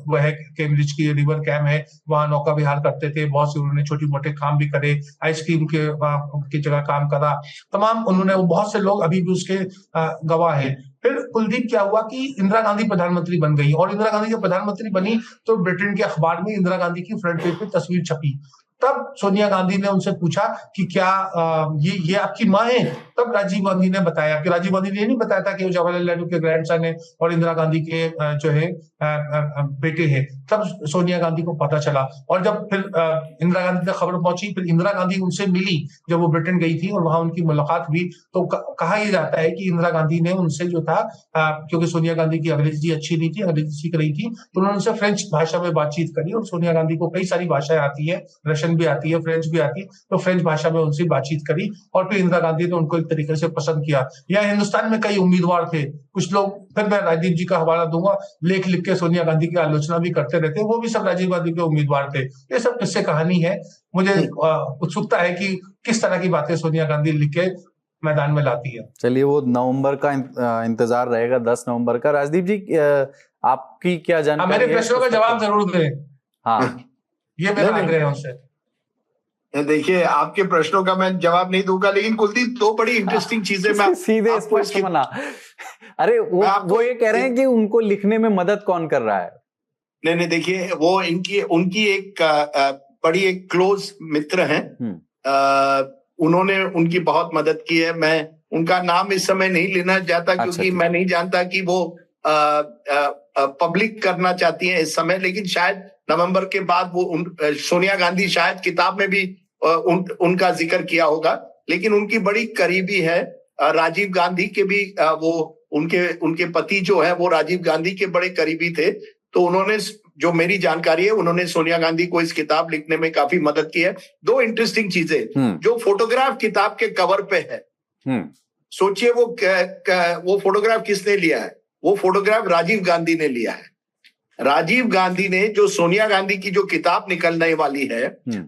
वो है कैम्ब्रिज की रिवर कैम है, वहां नौका विहार करते थे, बहुत से उन्होंने छोटे मोटे काम भी करे, आइसक्रीम के जगह काम करा, तमाम उन्होंने, बहुत से लोग अभी भी उसके गवाह है। फिर कुलदीप क्या हुआ कि इंदिरा गांधी प्रधानमंत्री बन गई और इंदिरा गांधी जब प्रधानमंत्री बनी तो ब्रिटेन के अखबार में इंदिरा गांधी की फ्रंट पेज पे तस्वीर छपी। तब सोनिया गांधी ने उनसे पूछा कि क्या ये आपकी माँ है? तब राजीव गांधी ने बताया कि राजीव गांधी ने ये नहीं बताया था कि वो जवाहरलाल नेहरू के ग्रैंडसन है और इंदिरा गांधी के जो है बेटे हैं। तब सोनिया गांधी को पता चला और जब फिर इंदिरा गांधी तक खबर पहुंची, फिर इंदिरा गांधी उनसे मिली जब वो ब्रिटेन गई थी और वहां उनकी मुलाकात हुई। तो कहा यह जाता है कि इंदिरा गांधी ने उनसे जो था, क्योंकि सोनिया गांधी की अंग्रेजी अच्छी नहीं थी, अंग्रेजी सीख रही थी, तो उन्होंने उनसे फ्रेंच भाषा में बातचीत करी और सोनिया गांधी को कई सारी भाषाएं आती है, रशियन भी आती है, फ्रेंच भी आती है, तो फ्रेंच भाषा में उनसे बातचीत करी और फिर इंदिरा गांधी ने उनको एक तरीके से पसंद किया। या हिंदुस्तान में कई उम्मीदवार थे, कुछ लोग, फिर मैं राजीव जी का हवाला दूंगा, लेख लिख के सोनिया गांधी की आलोचना भी करते रहते, वो भी सब राजीव गांधी के उम्मीदवार थे। ये सब किस्से कहानी है। मुझे उत्सुकता है कि किस तरह की बातें सोनिया गांधी लिख के मैदान में लाती है। चलिए, वो नवंबर का इंतजार रहेगा, 10 नवंबर का। राजदीप जी, आपकी क्या जानकारी मेरे है? प्रश्नों का जवाब जरूर दें। हाँ, ये मेरा नहीं, आग्रह है उनसे। देखिए, आपके प्रश्नों का मैं जवाब नहीं दूंगा, लेकिन कुलदीप दो बड़ी इंटरेस्टिंग चीजें मैं सीधे स्पष्ट मना। अरे वो ये कह रहे हैं कि उनको लिखने में मदद कौन कर रहा है? नहीं, देखिए, वो उनकी एक बड़ी एक क्लोज मित्र हैं। उन्होंने उनकी बहुत मदद की है। मैं उनका नाम इस समय नहीं लेना चाहता, क्योंकि मैं नहीं जानता कि वो पब्लिक करना चाहती हैं इस समय, लेकिन शायद नवंबर के बाद वो सोनिया गांधी शायद किताब में भी उनका जिक्र किया होगा, लेकिन उनकी बड़ी करीबी है। राजीव गांधी के भी वो उनके पति जो है वो राजीव गांधी के बड़े करीबी थे। तो उन्होंने, जो मेरी जानकारी है, उन्होंने सोनिया गांधी को इस किताब लिखने में काफी मदद की है। दो इंटरेस्टिंग चीजें, जो फोटोग्राफ किताब के कवर पे है, सोचिए वो फोटोग्राफ किसने लिया है? वो फोटोग्राफ राजीव गांधी ने लिया है। राजीव गांधी ने, जो सोनिया गांधी की जो किताब निकलने वाली है,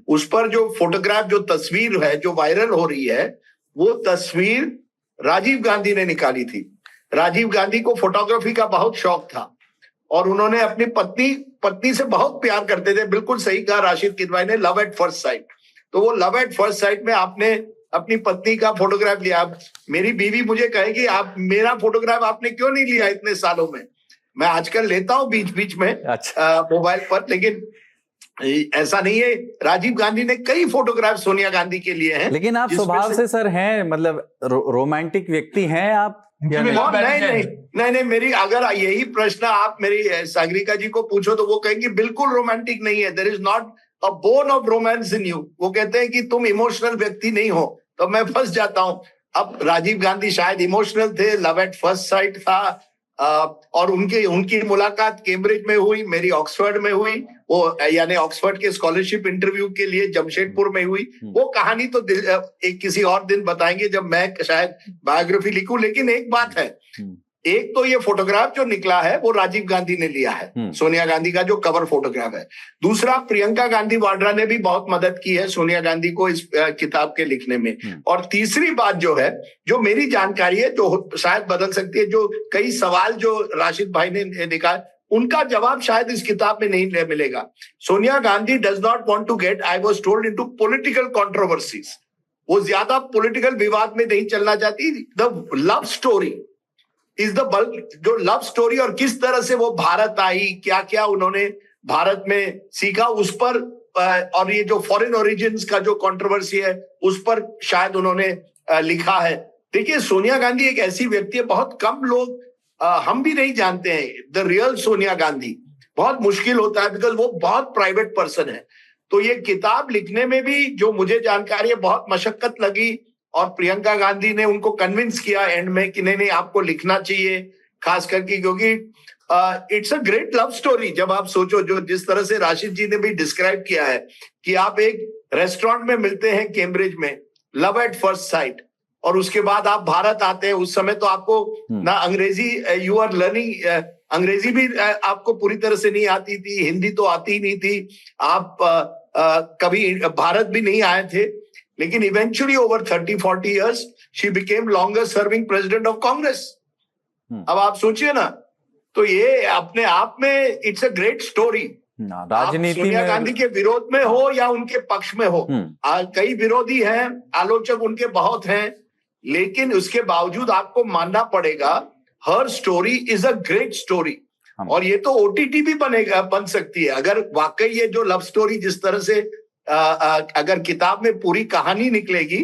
उस पर जो फोटोग्राफ, जो तस्वीर है जो वायरल हो रही है, वो तस्वीर राजीव गांधी ने निकाली थी। राजीव गांधी को फोटोग्राफी का बहुत शौक था और उन्होंने अपनी पत्नी से बहुत प्यार करते थे। बिल्कुल सही कहा राशिद किदवाई ने, लव एट फर्स्ट साइट। तो वो लव एट फर्स्ट साइट में आपने अपनी पत्नी का फोटोग्राफ लिया। मेरी बीवी मुझे कहेगी, आप मेरा फोटोग्राफ आपने क्यों नहीं लिया इतने सालों में? मैं आजकल लेता हूं बीच बीच में मोबाइल पर, लेकिन ऐसा नहीं है। राजीव गांधी ने कई फोटोग्राफ सोनिया गांधी के लिए हैं। लेकिन आप स्वभाव से सर हैं, मतलब रोमांटिक व्यक्ति हैं आप? नहीं, मेरी अगर यही प्रश्न आप मेरी सागरिका जी को पूछो तो वो कहेंगी बिल्कुल रोमांटिक नहीं है। There is not a bone of romance in you. वो कहते हैं कि तुम इमोशनल व्यक्ति नहीं हो, तो मैं फंस जाता हूं। अब राजीव गांधी शायद इमोशनल थे, लव एट फर्स्ट साइट था, और उनकी मुलाकात कैम्ब्रिज में हुई, मेरी ऑक्सफोर्ड में हुई, वो यानी ऑक्सफोर्ड के स्कॉलरशिप इंटरव्यू के लिए जमशेदपुर में हुई। वो कहानी तो एक किसी और दिन बताएंगे जब मैं शायद बायोग्राफी लिखूं। लेकिन एक बात है, एक तो ये फोटोग्राफ जो निकला है वो राजीव गांधी ने लिया है, सोनिया गांधी का जो कवर फोटोग्राफ है। दूसरा, प्रियंका गांधी वाड्रा ने भी बहुत मदद की है सोनिया गांधी को इस किताब के लिखने में। और तीसरी बात जो है, जो मेरी जानकारी है, जो शायद बदल सकती है, जो कई सवाल जो राशिद भाई ने निकाले, उनका जवाब शायद इस किताब में नहीं मिलेगा। Sonia Gandhi does not want to get, I was told, into political controversies. वो ज्यादा पॉलिटिकल विवाद में नहीं चलना चाहती। The love story is the bulk, जो लव स्टोरी और किस तरह से वो भारत आई, क्या क्या उन्होंने भारत में सीखा, उस पर, और ये जो फॉरेन ओरिजिन्स का जो कंट्रोवर्सी है उस पर शायद उन्होंने लिखा है। देखिए, सोनिया गांधी एक ऐसी व्यक्ति है, बहुत कम लोग, हम भी नहीं जानते हैं द रियल सोनिया गांधी। बहुत मुश्किल होता है, बिकॉज वो बहुत प्राइवेट पर्सन है। तो ये किताब लिखने में भी, जो मुझे जानकारी है, बहुत मशक्कत लगी। और प्रियंका गांधी ने उनको कन्विंस किया एंड में कि नहीं आपको लिखना चाहिए, खास करके क्योंकि it's a great love story. जब आप सोचो, जो जिस तरह से राशिद जी ने भी डिस्क्राइब किया है कि आप एक रेस्टोरेंट में मिलते हैं कैम्ब्रिज में, लव एट फर्स्ट साइट, और उसके बाद आप भारत आते हैं। उस समय तो आपको ना अंग्रेजी, यू आर लर्निंग, अंग्रेजी भी आपको पूरी तरह से नहीं आती थी, हिंदी तो आती ही नहीं थी, आप कभी भारत भी नहीं आए थे। लेकिन eventually over 30-40 years she became longest serving president of Congress. अब आप सोचिए ना, तो ये अपने आप में इट्स अ ग्रेट स्टोरी। राजनीति में सोनिया गांधी के विरोध में हो या उनके पक्ष में हो, कई विरोधी हैं, आलोचक उनके बहुत हैं, लेकिन उसके बावजूद आपको मानना पड़ेगा, हर story is a great story. और ये तो ओटीटी भी बन सकती है अगर वाकई ये जो लव स्टोरी जिस तरह से अगर किताब में पूरी कहानी निकलेगी,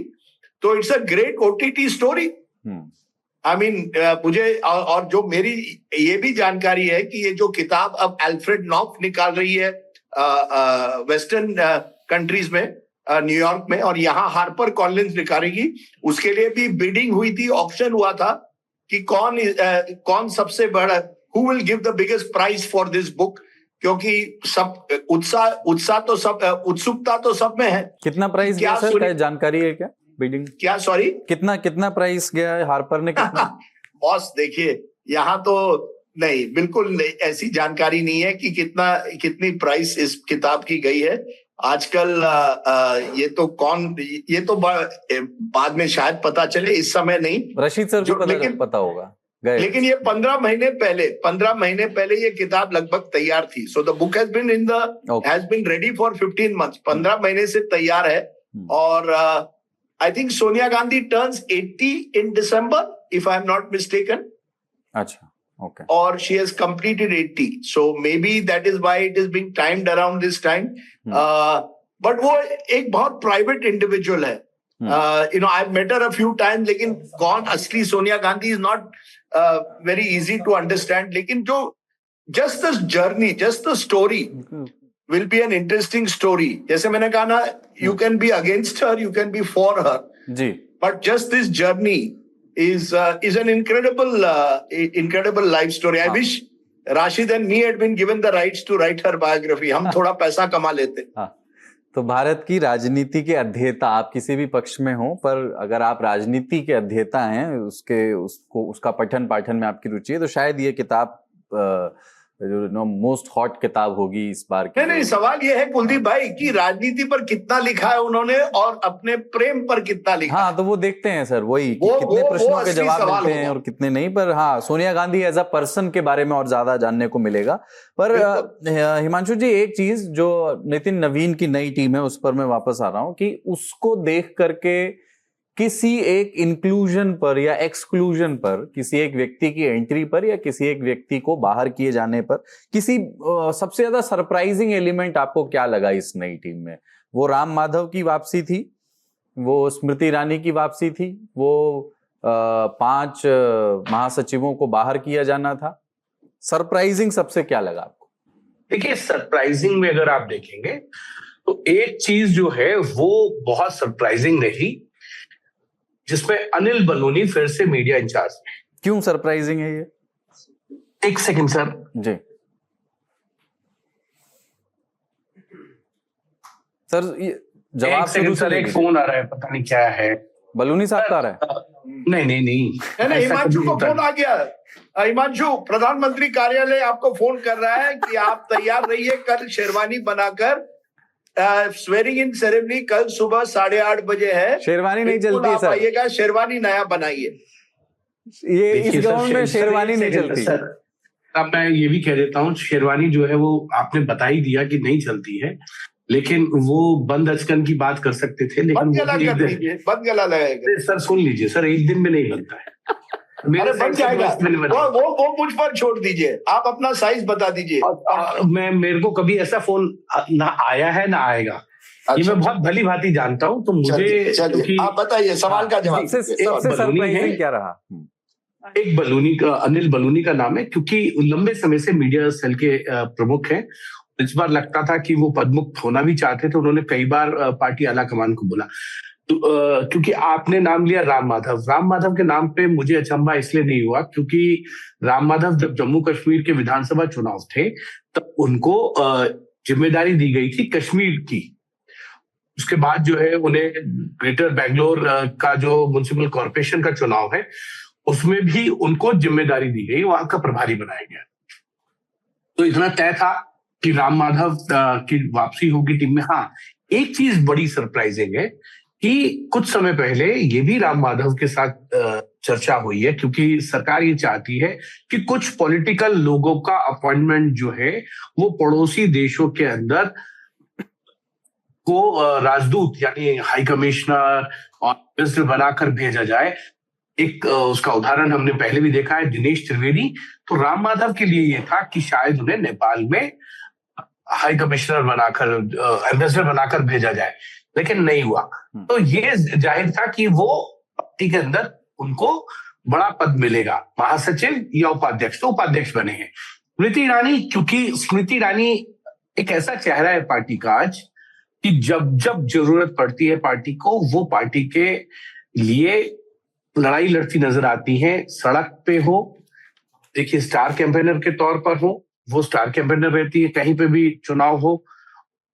तो it's a great OTT story. I mean, मुझे और जो मेरी ये भी जानकारी है कि ये जो किताब अब अल्फ्रेड नॉफ निकाल रही है वेस्टर्न कंट्रीज में, न्यूयॉर्क में, और यहाँ हार्पर कॉलिंस निकालेगी, उसके लिए भी बिडिंग हुई थी, ऑप्शन हुआ था कि कौन सबसे बड़ा, who will give the biggest prize for this book, क्योंकि सब उत्साह तो सब, उत्सुकता तो सब में है। कितना प्राइस गया सर, जानकारी है क्या? बिडिंग क्या, सॉरी, कितना प्राइस गया है हार्पर ने, कितना? बॉस देखिए, यहाँ तो नहीं, बिल्कुल नहीं, ऐसी जानकारी नहीं है कि कितनी प्राइस इस किताब की गई है। आजकल ये तो बाद में शायद पता चले, इस समय नहीं। रशीद सर को पता होगा। लेकिन ये 15 महीने पहले ये किताब लगभग तैयार थी। So the book has been ready for 15 months. 15 महीने से तैयार है। और I think Sonia Gandhi turns 80 in December, if I am not mistaken. अच्छा, okay. Or she has completed 80. So maybe that is why it is being timed around this time. But वो एक बहुत private individual है. I've met her a few times, लेकिन कौन असली Sonia Gandhi is not very easy to understand. लेकिन जो just the journey, just the story will be an interesting story. जैसे मैंने कहा ना, you can be against her, you can be for her. Ji. But just this journey is an incredible life story. I wish Rashid and me had been given the rights to write her biography. हम थोड़ा पैसा कमा लेते। तो भारत की राजनीति के अध्येता, आप किसी भी पक्ष में हो, पर अगर आप राजनीति के अध्येता हैं, उसका पठन पाठन में आपकी रुचि है, तो शायद ये किताब जो मोस्ट हॉट किताब होगी इस बार की। नहीं, सवाल ये है कुलदीप भाई कि राजनीति पर कितना लिखा है उन्होंने और अपने प्रेम पर कितना लिखा। हाँ, तो वो देखते हैं सर, वही कितने प्रश्नों के जवाब मिलते हैं और कितने नहीं। पर हाँ, Sonia Gandhi as a person के बारे में और ज्यादा जानने को मिलेगा। पर हिमांशु जी, एक चीज जो नितिन नवीन की नई टीम है, उस पर मैं वापस आ रहा हूँ कि उसको देख करके किसी एक इंक्लूजन पर या एक्सक्लूजन पर, किसी एक व्यक्ति की एंट्री पर या किसी एक व्यक्ति को बाहर किए जाने पर, किसी सबसे ज्यादा सरप्राइजिंग एलिमेंट आपको क्या लगा इस नई टीम में? वो राम माधव की वापसी थी, वो स्मृति ईरानी की वापसी थी, वो 5 महासचिवों को बाहर किया जाना था। सरप्राइजिंग सबसे क्या लगा आपको? देखिए, सरप्राइजिंग में अगर आप देखेंगे तो एक चीज जो है वो बहुत सरप्राइजिंग रही, जिसमें अनिल बलूनी फिर से मीडिया इंचार्ज। क्यों सरप्राइजिंग है ये? एक सेकंड सर जी। सर जवाब शुरू से एक फोन आ रहा है, पता नहीं क्या है। बलूनी साहब का आ रहा है? नहीं, हिमांशु को फोन आ गया। हिमांशु, प्रधानमंत्री कार्यालय आपको फोन कर रहा है कि आप तैयार रहिए, कल शेरवानी बनाकर स्वेरिंग इन सेरेमनी कल सुबह 8:30 बजे है। शेरवानी नहीं चलती सर, आइएगा, शेरवानी नया बनाइए। ये इस गवर्नमेंट में शेरवानी नहीं चलती सर। अब मैं ये भी कह देता हूँ, शेरवानी जो है वो आपने बता ही दिया कि नहीं चलती है, लेकिन वो बंद अचकन की बात कर सकते थे, लेकिन बंद गला लगाएगा। सर सुन लीजिए सर, एक दिन में नहीं बनता है। मेरे बन जाएगा, वो मुझ पर छोड़ दीजिए, आप अपना साइज बता दीजिए। मेरे को कभी ऐसा फोन ना आया है ना आएगा। ये मैं बहुत भली भांति जानता हूँ, तो मुझे आप बताइए सवाल का जवाब। सबसे सरप्राइजिंग क्या रहा? एक बलूनी का, अनिल बलूनी का नाम है, क्योंकि लंबे समय से मीडिया सेल के प्रमुख हैं। इस बार लगता था कि वो पदमुक्त होना भी चाहते थे, उन्होंने कई बार पार्टी आला कमान को बोला। क्योंकि आपने नाम लिया राम माधव के नाम पे मुझे अचंभा इसलिए नहीं हुआ क्योंकि राम माधव जब जम्मू कश्मीर के विधानसभा चुनाव थे तब उनको जिम्मेदारी दी गई थी कश्मीर की। उसके बाद जो है उन्हें ग्रेटर बेंगलोर का जो म्युनिसिपल कॉर्पोरेशन का चुनाव है उसमें भी उनको जिम्मेदारी दी गई, वहां का प्रभारी बनाया गया। तो इतना तय था कि राम माधव की वापसी होगी टीम में। हाँ, एक चीज बड़ी सरप्राइजिंग है कि कुछ समय पहले ये भी राम माधव के साथ चर्चा हुई है, क्योंकि सरकार ये चाहती है कि कुछ पॉलिटिकल लोगों का अपॉइंटमेंट जो है वो पड़ोसी देशों के अंदर को राजदूत यानी हाई कमिश्नर और मिनिस्टर बनाकर भेजा जाए। एक उसका उदाहरण हमने पहले भी देखा है, दिनेश त्रिवेदी। तो राम माधव के लिए ये था कि शायद उन्हें नेपाल में हाई कमिश्नर बनाकर, एम्बेसडर बनाकर भेजा जाए, लेकिन नहीं हुआ। तो ये जाहिर था कि वो पार्टी के अंदर उनको बड़ा पद मिलेगा, महासचिव या उपाध्यक्ष। तो उपाध्यक्ष बने हैं स्मृति ईरानी, क्योंकि स्मृति ईरानी एक ऐसा चेहरा है पार्टी का आज कि जब जब जरूरत पड़ती है पार्टी को, वो पार्टी के लिए लड़ाई लड़ती नजर आती हैं। सड़क पे हो, देखिए स्टार कैंपेनर के तौर पर हो, वो स्टार कैंपेनर रहती है, कहीं पे भी चुनाव हो,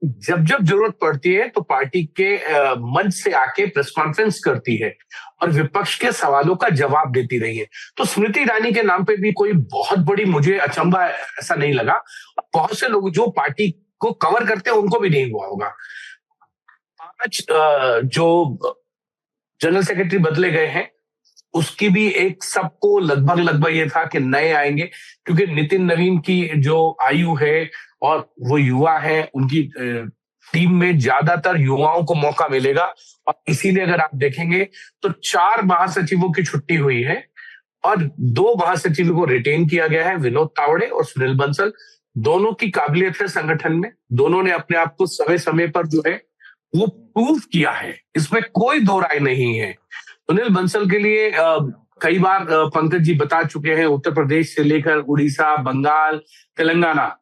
जब जब जरूरत पड़ती है तो पार्टी के मंच से आके प्रेस कॉन्फ्रेंस करती है और विपक्ष के सवालों का जवाब देती रही है। तो स्मृति ईरानी के नाम पे भी कोई बहुत बड़ी मुझे अचंभा ऐसा नहीं लगा। बहुत से लोग जो पार्टी को कवर करते हैं उनको भी नहीं हुआ होगा। 5 जो जनरल सेक्रेटरी बदले गए हैं उसकी भी एक सबको लगभग ये था कि नए आएंगे, क्योंकि नितिन नवीन की जो आयु है और वो युवा है, उनकी टीम में ज्यादातर युवाओं को मौका मिलेगा। और इसीलिए अगर आप देखेंगे तो 4 महासचिवों की छुट्टी हुई है और 2 महासचिवों को रिटेन किया गया है, विनोद तावड़े और सुनील बंसल। दोनों की काबिलियत है संगठन में, दोनों ने अपने आप को समय समय पर जो है वो प्रूव किया है, इसमें कोई दो राय नहीं है। सुनील बंसल के लिए कई बार पंकज जी बता चुके हैं, उत्तर प्रदेश से लेकर उड़ीसा, बंगाल, तेलंगाना,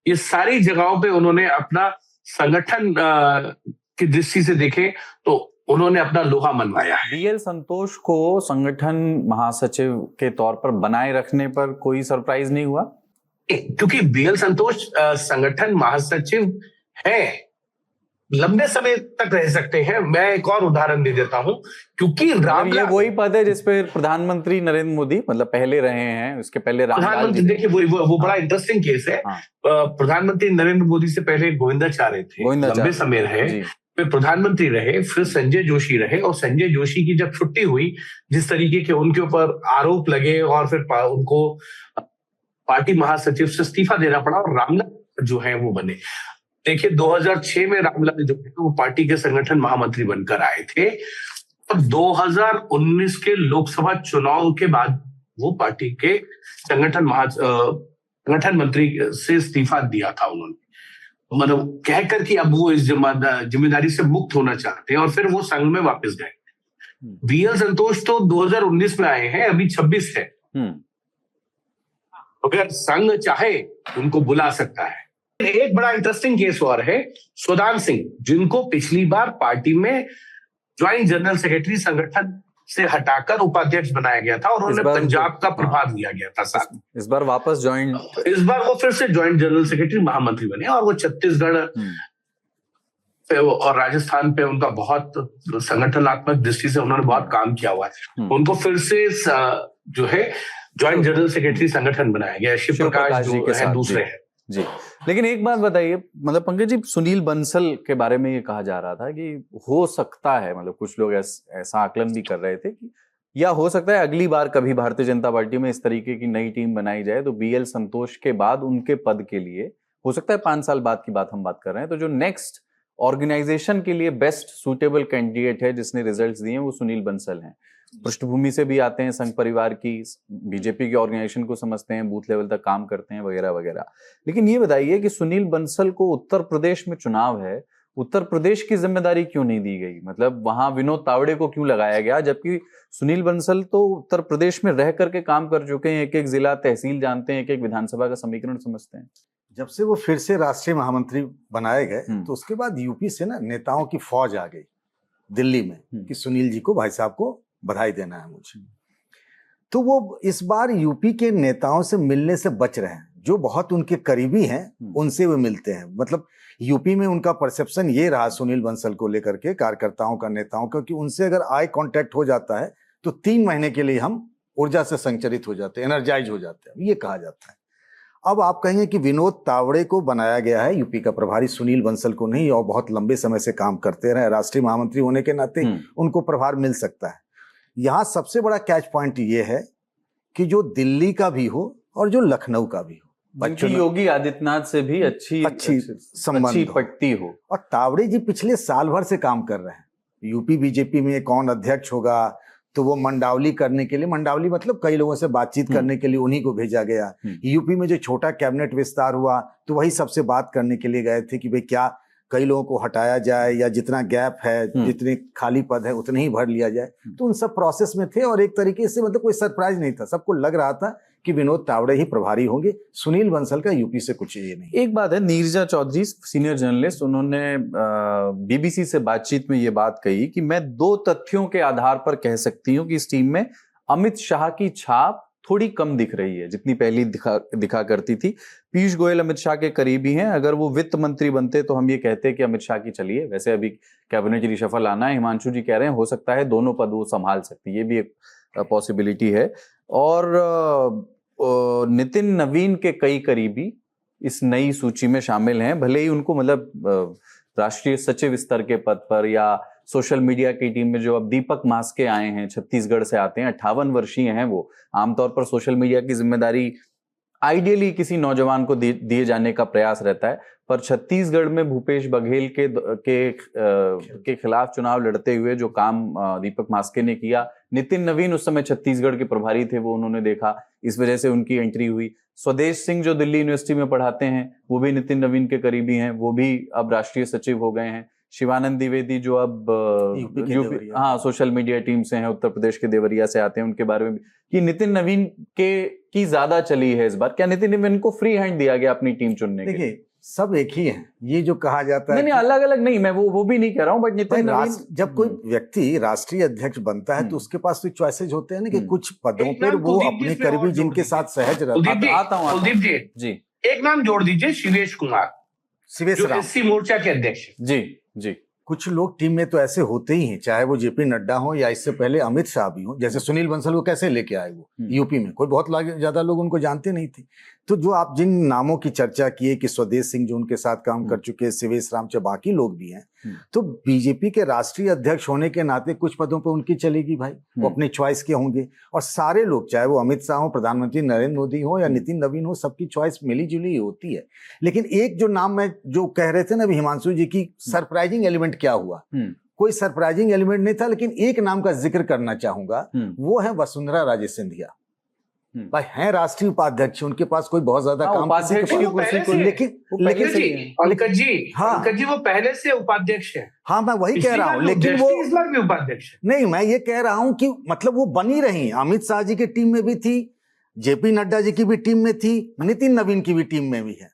ये सारी जगहों पे उन्होंने अपना संगठन की दृष्टि से देखे तो उन्होंने अपना लोहा मनवाया है। बीएल संतोष को संगठन महासचिव के तौर पर बनाए रखने पर कोई सरप्राइज नहीं हुआ, क्योंकि बीएल संतोष संगठन महासचिव है, लंबे समय तक रह सकते हैं। मैं एक और उदाहरण दे देता हूं, क्योंकि ये वही पद है जिस पे प्रधानमंत्री नरेंद्र मोदी मतलब पहले रहे हैं, उसके पहले रामलाल जी। देखिए वो बड़ा इंटरेस्टिंग केस है। प्रधानमंत्री नरेंद्र मोदी से पहले गोविंदाचार्य थे, लंबे समय रहे, फिर प्रधानमंत्री रहे, फिर संजय जोशी रहे, और संजय जोशी की जब छुट्टी हुई, जिस तरीके के उनके ऊपर आरोप लगे और फिर उनको पार्टी महासचिव से इस्तीफा देना पड़ा और रामलाल जो है वो बने। देखिए 2006 में रामलाल जो है वो पार्टी के संगठन महामंत्री बनकर आए थे और 2019 के लोकसभा चुनाव के बाद वो पार्टी के संगठन मंत्री से इस्तीफा दिया था उन्होंने, मतलब कहकर कि अब वो इस जिम्मेदारी से मुक्त होना चाहते हैं और फिर वो संघ में वापस गए। बीएल संतोष तो 2019 में आए हैं, अभी 26 है। अगर संघ चाहे उनको बुला सकता है। एक बड़ा इंटरेस्टिंग केस और है, सुदान सिंह, जिनको पिछली बार पार्टी में ज्वाइंट जनरल सेक्रेटरी संगठन से हटाकर उपाध्यक्ष बनाया गया था और उन्हें पंजाब का प्रभार दिया गया था साथ। इस बार वापस इस बार वो फिर से ज्वाइंट जनरल सेक्रेटरी महामंत्री बने और वो छत्तीसगढ़ और राजस्थान पे उनका बहुत संगठनात्मक दृष्टि से उन्होंने बहुत काम किया हुआ है। उनको फिर से जो है ज्वाइंट जनरल सेक्रेटरी संगठन बनाया गया। शिव प्रकाश जो है दूसरे हैं जी। लेकिन एक बात बताइए, मतलब पंकज जी, सुनील बंसल के बारे में ये कहा जा रहा था कि हो सकता है, मतलब कुछ लोग ऐसा आकलन भी कर रहे थे कि या हो सकता है अगली बार कभी भारतीय जनता पार्टी में इस तरीके की नई टीम बनाई जाए तो बीएल संतोष के बाद उनके पद के लिए हो सकता है 5 साल बाद की बात हम बात कर रहे हैं, तो जो नेक्स्ट ऑर्गेनाइजेशन के लिए बेस्ट सूटेबल कैंडिडेट है जिसने रिजल्ट्स दिए हैं वो सुनील बंसल हैं। पृष्ठभूमि से भी आते हैं, संघ परिवार की, बीजेपी की ऑर्गेनाइजेशन को समझते हैं, बूथ लेवल तक काम करते हैं वगैरह वगैरह। लेकिन ये बताइए कि सुनील बंसल को उत्तर प्रदेश में चुनाव है, उत्तर प्रदेश की जिम्मेदारी क्यों नहीं दी गई? मतलब वहां विनोद तावड़े को क्यों लगाया गया, जबकि सुनील बंसल तो उत्तर प्रदेश में रह करके काम कर चुके हैं, एक एक जिला तहसील जानते हैं, एक एक विधानसभा का समीकरण समझते हैं। जब से वो फिर से राष्ट्रीय महामंत्री बनाए गए तो उसके बाद यूपी से ना नेताओं की फौज आ गई दिल्ली में कि सुनील जी को, भाई साहब को बधाई देना है मुझे। तो वो इस बार यूपी के नेताओं से मिलने से बच रहे हैं, जो बहुत उनके करीबी हैं उनसे वो मिलते हैं। मतलब यूपी में उनका परसेप्शन ये रहा सुनील बंसल को लेकर के, कार्यकर्ताओं का, नेताओं का, कि उनसे अगर आई कांटेक्ट हो जाता है तो 3 महीने के लिए हम ऊर्जा से संचरित हो जाते हैं, एनर्जाइज हो जाते हैं, ये कहा जाता है। अब आप कहेंगे कि विनोद तावड़े को बनाया गया है यूपी का प्रभारी, सुनील बंसल को नहीं, और बहुत लंबे समय से काम करते रहे, राष्ट्रीय महामंत्री होने के नाते उनको प्रभार मिल सकता है। यहाँ सबसे बड़ा कैच पॉइंट ये है कि जो दिल्ली का भी हो और जो लखनऊ का भी हो, योगी आदित्यनाथ से भी अच्छी संबंध पट्टी हो। और तावड़े जी पिछले साल भर से काम कर रहे हैं। यूपी बीजेपी में कौन अध्यक्ष होगा तो वो मंडावली करने के लिए, मंडावली मतलब कई लोगों से बातचीत करने के लिए उन्हीं को भेजा गया। यूपी में जो छोटा कैबिनेट विस्तार हुआ तो वही सबसे बात करने के लिए गए थे कि भाई क्या कई लोगों को हटाया जाए या जितना गैप है, जितने खाली पद है उतने ही भर लिया जाए। तो उन सब प्रोसेस में थे और एक तरीके से मतलब कोई सरप्राइज नहीं था, सबको लग रहा था कि विनोद तावड़े ही प्रभारी होंगे, सुनील बंसल का यूपी से कुछ ये नहीं। एक बात है, नीरजा चौधरी सीनियर जर्नलिस्ट, उन्होंने बीबीसी से बातचीत में ये बात कही कि मैं 2 तथ्यों के आधार पर कह सकती हूँ कि इस टीम में अमित शाह की छाप थोड़ी कम दिख रही है जितनी पहले दिखा करती थी। पीयूष गोयल अमित शाह के करीबी हैं, अगर वो वित्त मंत्री बनते तो हम ये कहते कि अमित शाह की चलिए, वैसे अभी कैबिनेट रिशफल आना है, हिमांशु जी कह रहे हैं हो सकता है दोनों पद वो संभाल सकती, ये भी एक पॉसिबिलिटी है। और नितिन नवीन के कई करीबी इस नई सूची में शामिल हैं, भले ही उनको मतलब राष्ट्रीय सचिव स्तर के पद पर या सोशल मीडिया की टीम में जो अब दीपक मास्के आए हैं, छत्तीसगढ़ से आते हैं, 58 वर्षीय हैं वो। आमतौर पर सोशल मीडिया की जिम्मेदारी आइडियली किसी नौजवान को दिए जाने का प्रयास रहता है, पर छत्तीसगढ़ में भूपेश बघेल के खिलाफ चुनाव लड़ते हुए जो काम दीपक मास्के ने किया, नितिन नवीन उस समय छत्तीसगढ़ के प्रभारी थे, वो उन्होंने देखा, इस वजह से उनकी एंट्री हुई। स्वदेश सिंह जो दिल्ली यूनिवर्सिटी में पढ़ाते हैं, वो भी नितिन नवीन के करीबी हैं, वो भी अब राष्ट्रीय सचिव हो गए हैं। शिवानंद द्विवेदी जो अब यूपी सोशल मीडिया टीम से हैं, उत्तर प्रदेश के देवरिया से आते हैं, उनके बारे में कि नितिन नवीन की ज्यादा चली है इस बार। क्या नितिन नवीन को फ्री हैंड दिया गया अपनी टीम चुनने के? देखिए, सब एक ही है, ये जो कहा जाता है नहीं, अलग अलग नहीं, मैं वो भी नहीं कह रहा हूँ, बट नितिन नवीन जब कोई व्यक्ति राष्ट्रीय अध्यक्ष बनता है तो उसके पास तो चॉइसेज होते हैं ना कि कुछ पदों पर वो अपने करीबी जिनके साथ सहज रहता है। कुलदीप जी, एक नाम जोड़ दीजिए, शिवेश कुमार, जो एससी मोर्चा के अध्यक्ष। जी, कुछ लोग टीम में तो ऐसे होते ही हैं, चाहे वो जेपी नड्डा हो या इससे पहले अमित शाह भी हो। जैसे सुनील बंसल को कैसे लेके आए वो यूपी में, कोई बहुत ज्यादा लोग उनको जानते नहीं थे। तो जो आप जिन नामों की चर्चा किए कि स्वदेश सिंह जो उनके साथ काम कर चुके, शिवेश राम, बाकी लोग भी हैं, तो बीजेपी के राष्ट्रीय अध्यक्ष होने के नाते कुछ पदों पर उनकी चलेगी भाई, वो अपनी चॉइस के होंगे। और सारे लोग, चाहे वो अमित शाह हो, प्रधानमंत्री नरेंद्र मोदी हो या नितिन नवीन हो, सबकी चॉइस मिली जुली होती है। लेकिन एक जो नाम मैं जो कह रहे थे ना हिमांशु जी की, सरप्राइजिंग एलिमेंट क्या हुआ, कोई सरप्राइजिंग एलिमेंट नहीं था, लेकिन एक नाम का जिक्र करना चाहूंगा, वो है वसुंधरा राजे सिंधिया। भाई हैं राष्ट्रीय उपाध्यक्ष, उनके पास कोई बहुत ज्यादा काम उपाध्यक्ष की कुर्सी को, लेकिन पंकज जी वो पहले से उपाध्यक्ष है। हाँ, मैं वही कह रहा हूँ, लेकिन वो इस बार भी उपाध्यक्ष नहीं, मैं ये कह रहा हूँ कि मतलब वो बनी रही, अमित शाह जी की टीम में भी थी, जेपी नड्डा जी की भी टीम में थी, नितिन नवीन की भी टीम में भी है।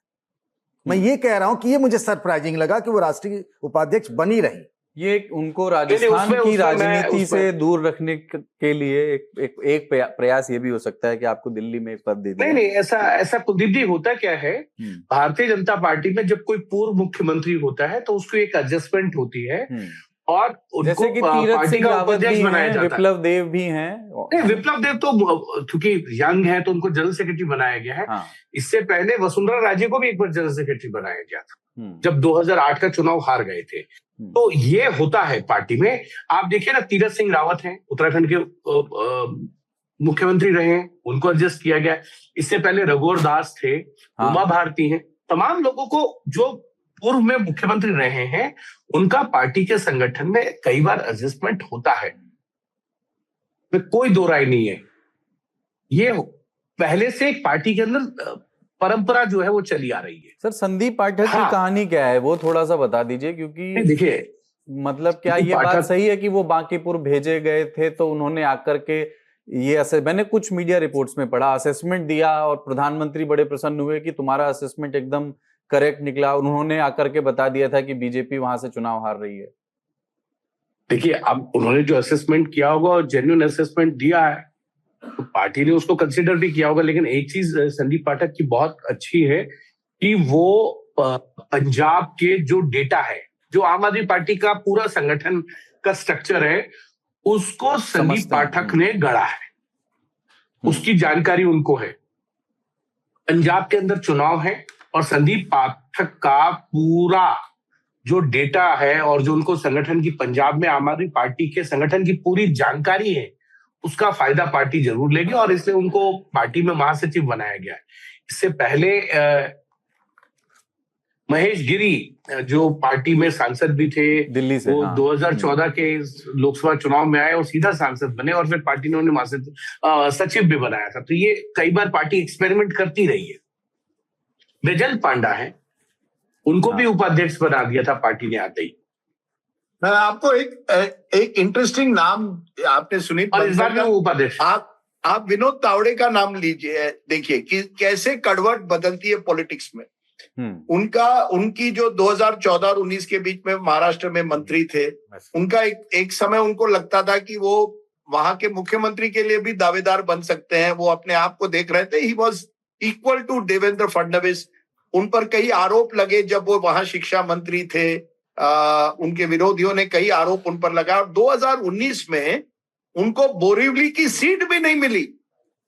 मैं ये कह रहा हूँ कि ये मुझे सरप्राइजिंग लगा कि वो राष्ट्रीय उपाध्यक्ष बनी रही। ये उनको राजस्थान की राजनीति से दूर रखने के लिए एक प्रयास ये भी हो सकता है कि आपको दिल्ली में एक पद दे दिया। नहीं, ऐसा कुलदीप जी होता क्या है, भारतीय जनता पार्टी में जब कोई पूर्व मुख्यमंत्री होता है तो उसको एक एडजस्टमेंट होती है, और जैसे कि तीरथ सिंह रावत भी हैं, विप्लव देव भी हैं। नहीं, विप्लव देव तो क्योंकि यंग है तो उनको जनरल सेक्रेटरी बनाया गया है। इससे पहले वसुंधरा राजे को भी एक बार जनरल सेक्रेटरी बनाया गया था जब 2008 का चुनाव हार गए थे। तो ये होता है पार्टी में। आप देखिए ना, तीरथ सिंह रावत हैं, उत्तराखंड के मुख्यमंत्री रहे हैं, उनको एडजस्ट किया गया। इससे पहले रघुवर दास थे, उमा भारती हैं, तमाम लोगों को जो पूर्व में मुख्यमंत्री रहे हैं उनका पार्टी के संगठन में कई बार एडजस्टमेंट होता है, कोई दो राय नहीं है। ये पहले से एक पार्टी के अंदर परंपरा जो है वो चली आ रही है। सर, संदीप पाठक की कहानी क्या है, वो थोड़ा सा बता दीजिए, क्योंकि देखिए मतलब क्या ये बात सही है कि वो बांकीपुर भेजे गए थे तो उन्होंने आकर के ये मैंने कुछ मीडिया रिपोर्ट्स में पढ़ा, असेसमेंट दिया और प्रधानमंत्री बड़े प्रसन्न हुए कि तुम्हारा असेसमेंट एकदम करेक्ट निकला, उन्होंने आकर के बता दिया था कि बीजेपी वहां से चुनाव हार रही है। देखिए, अब उन्होंने जो असेसमेंट किया होगा और जेन्युइन असेसमेंट दिया है तो पार्टी ने उसको कंसिडर भी किया होगा। लेकिन एक चीज संदीप पाठक की बहुत अच्छी है कि वो पंजाब के जो डेटा है, जो आम आदमी पार्टी का पूरा संगठन का स्ट्रक्चर है, उसको संदीप पाठक ने गढ़ा है, उसकी जानकारी उनको है। पंजाब के अंदर चुनाव है और संदीप पाठक का पूरा जो डेटा है और जो उनको संगठन की, पंजाब में आम आदमी पार्टी के संगठन की पूरी जानकारी है, उसका फायदा पार्टी जरूर लेगी और इसलिए उनको पार्टी में महासचिव बनाया गया है। इससे पहले महेश गिरी जो पार्टी में सांसद भी थे दिल्ली से, वो 2014 के लोकसभा चुनाव में आए और सीधा सांसद बने और फिर पार्टी ने उन्हें महासचिव सचिव भी बनाया था। तो ये कई बार पार्टी एक्सपेरिमेंट करती रही है। बैजल पांडा है, उनको भी उपाध्यक्ष बना दिया था पार्टी ने आते ही। मैं आपको एक इंटरेस्टिंग नाम आपने सुनी, और इस बार में उपाध्यक्ष आप विनोद तावड़े का नाम लीजिए, देखिए कि कैसे कड़वट बदलती है पॉलिटिक्स में। उनकी जो 2014 और 19 के बीच में महाराष्ट्र में मंत्री थे, उनका एक समय उनको लगता था कि वो वहां के मुख्यमंत्री के लिए भी दावेदार बन सकते हैं। वो अपने आप को देख रहे थे, he was equal to Devendra Fadnavis. उन पर कई आरोप लगे जब वो वहां शिक्षा मंत्री थे, उनके विरोधियों ने कई आरोप उन पर लगाया। 2019 में उनको बोरीवली की सीट भी नहीं मिली,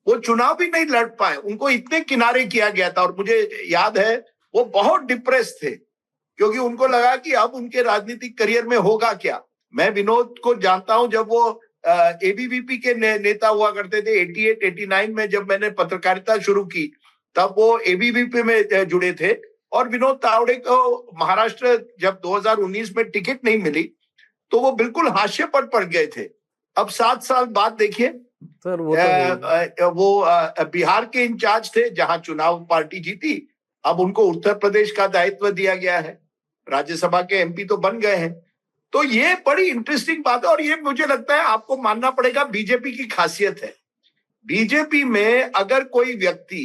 वो चुनाव भी नहीं लड़ पाए, उनको इतने किनारे किया गया था। और मुझे याद है वो बहुत डिप्रेस थे, क्योंकि उनको लगा कि अब उनके राजनीतिक करियर में होगा क्या। मैं विनोद को जानता हूं, जब वो एबीवीपी के नेता हुआ करते थे 88-89 में, जब मैंने पत्रकारिता शुरू की तब वो एबीवीपी में जुड़े थे। और विनोद तावड़े को महाराष्ट्र जब 2019 में टिकट नहीं मिली तो वो बिल्कुल हाशिए पर पड़ गए थे। अब 7 साल बाद देखिए सर वो बिहार के इंचार्ज थे जहां चुनाव पार्टी जीती। अब उनको उत्तर प्रदेश का दायित्व दिया गया है, राज्यसभा के एमपी तो बन गए हैं। तो ये बड़ी इंटरेस्टिंग बात है, और ये मुझे लगता है आपको मानना पड़ेगा बीजेपी की खासियत है। बीजेपी में अगर कोई व्यक्ति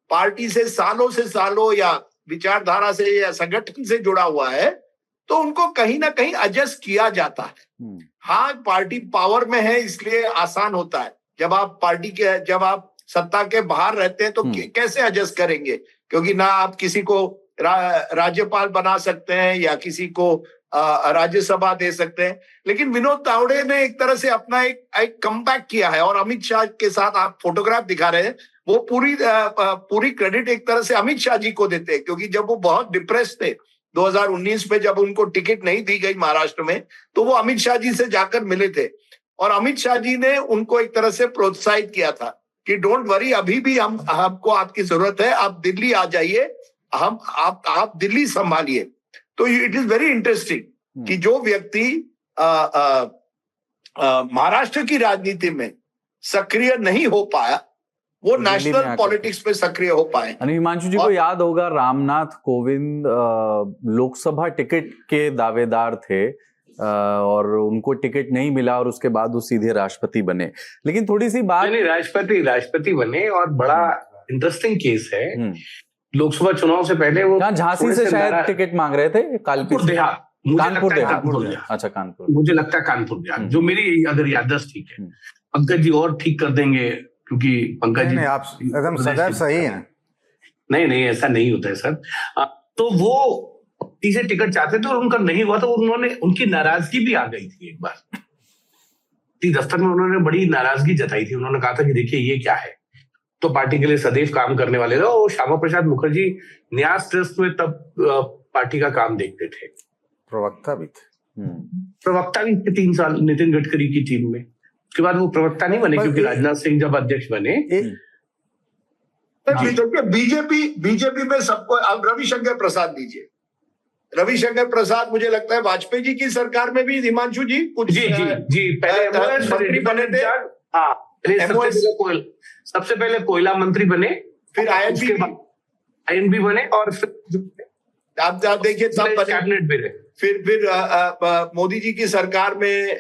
पार्टी से सालों या विचारधारा से या संगठन से जुड़ा हुआ है तो उनको कहीं ना कहीं एडजस्ट किया जाता है। हाँ, पार्टी पावर में है इसलिए आसान होता है। जब आप सत्ता के बाहर रहते हैं तो कैसे एडजस्ट करेंगे, क्योंकि ना आप किसी को राज्यपाल बना सकते हैं या किसी को राज्यसभा दे सकते हैं। लेकिन विनोद तावड़े ने एक तरह से अपना एक कमबैक किया है, और अमित शाह के साथ आप फोटोग्राफ दिखा रहे हैं, वो पूरी क्रेडिट एक तरह से अमित शाह जी को देते हैं, क्योंकि जब वो बहुत डिप्रेस थे 2019 में, जब उनको टिकट नहीं दी गई महाराष्ट्र में, तो वो अमित शाह जी से जाकर मिले थे और अमित शाह जी ने उनको एक तरह से प्रोत्साहित किया था कि डोंट वरी, अभी भी हमको आपकी जरूरत है, आप दिल्ली आ जाइए, आप दिल्ली संभालिए। तो इट इज वेरी इंटरेस्टिंग कि जो व्यक्ति महाराष्ट्र की राजनीति में सक्रिय नहीं हो पाया वो नेशनल पॉलिटिक्स में सक्रिय हो पाए। हिमांशु जी को याद होगा रामनाथ कोविंद लोकसभा टिकट के दावेदार थे और उनको टिकट नहीं मिला और उसके बाद वो सीधे राष्ट्रपति बने। लेकिन थोड़ी सी बात नहीं, राष्ट्रपति बने, और बड़ा इंटरेस्टिंग केस है। लोकसभा चुनाव से पहले वो झांसी से शायद टिकट मांग रहे थे, कानपुर देहात, अच्छा कानपुर, मुझे लगता है कानपुर देहात, जो मेरी अगर याददाश्त ठीक है। पंकज जी और ठीक कर देंगे, क्योंकि पंकज जी आप एकदम सदैव सही है। नहीं ऐसा नहीं होता है सर। तो वो तीसरे टिकट चाहते थे और उनका नहीं हुआ, तो उन्होंने, उनकी नाराजगी भी आ गई थी। एक बार दफ्तर में उन्होंने बड़ी नाराजगी जताई थी। उन्होंने कहा था कि देखिए ये क्या है, तो पार्टी के लिए सदैव काम करने वाले थे। और श्यामा प्रसाद मुखर्जी न्यास ट्रस्ट में तब पार्टी का काम देखते थे, प्रवक्ता भी थे 3 साल नितिन गडकरी की टीम में। उसके बाद वो प्रवक्ता नहीं बने, क्योंकि राजनाथ सिंह जब अध्यक्ष बने। बीजेपी में सबको, अब रविशंकर प्रसाद लीजिए, रविशंकर प्रसाद मुझे लगता है वाजपेयी जी की सरकार में भी, हिमांशु जी कुछ जी पहले मंत्री बने थे। हाँ, सबसे पहले कोयला मंत्री बने, फिर आईएनबी बने, और फिर आप देखिए सब कैबिनेट भी रहे। फिर मोदी जी की सरकार में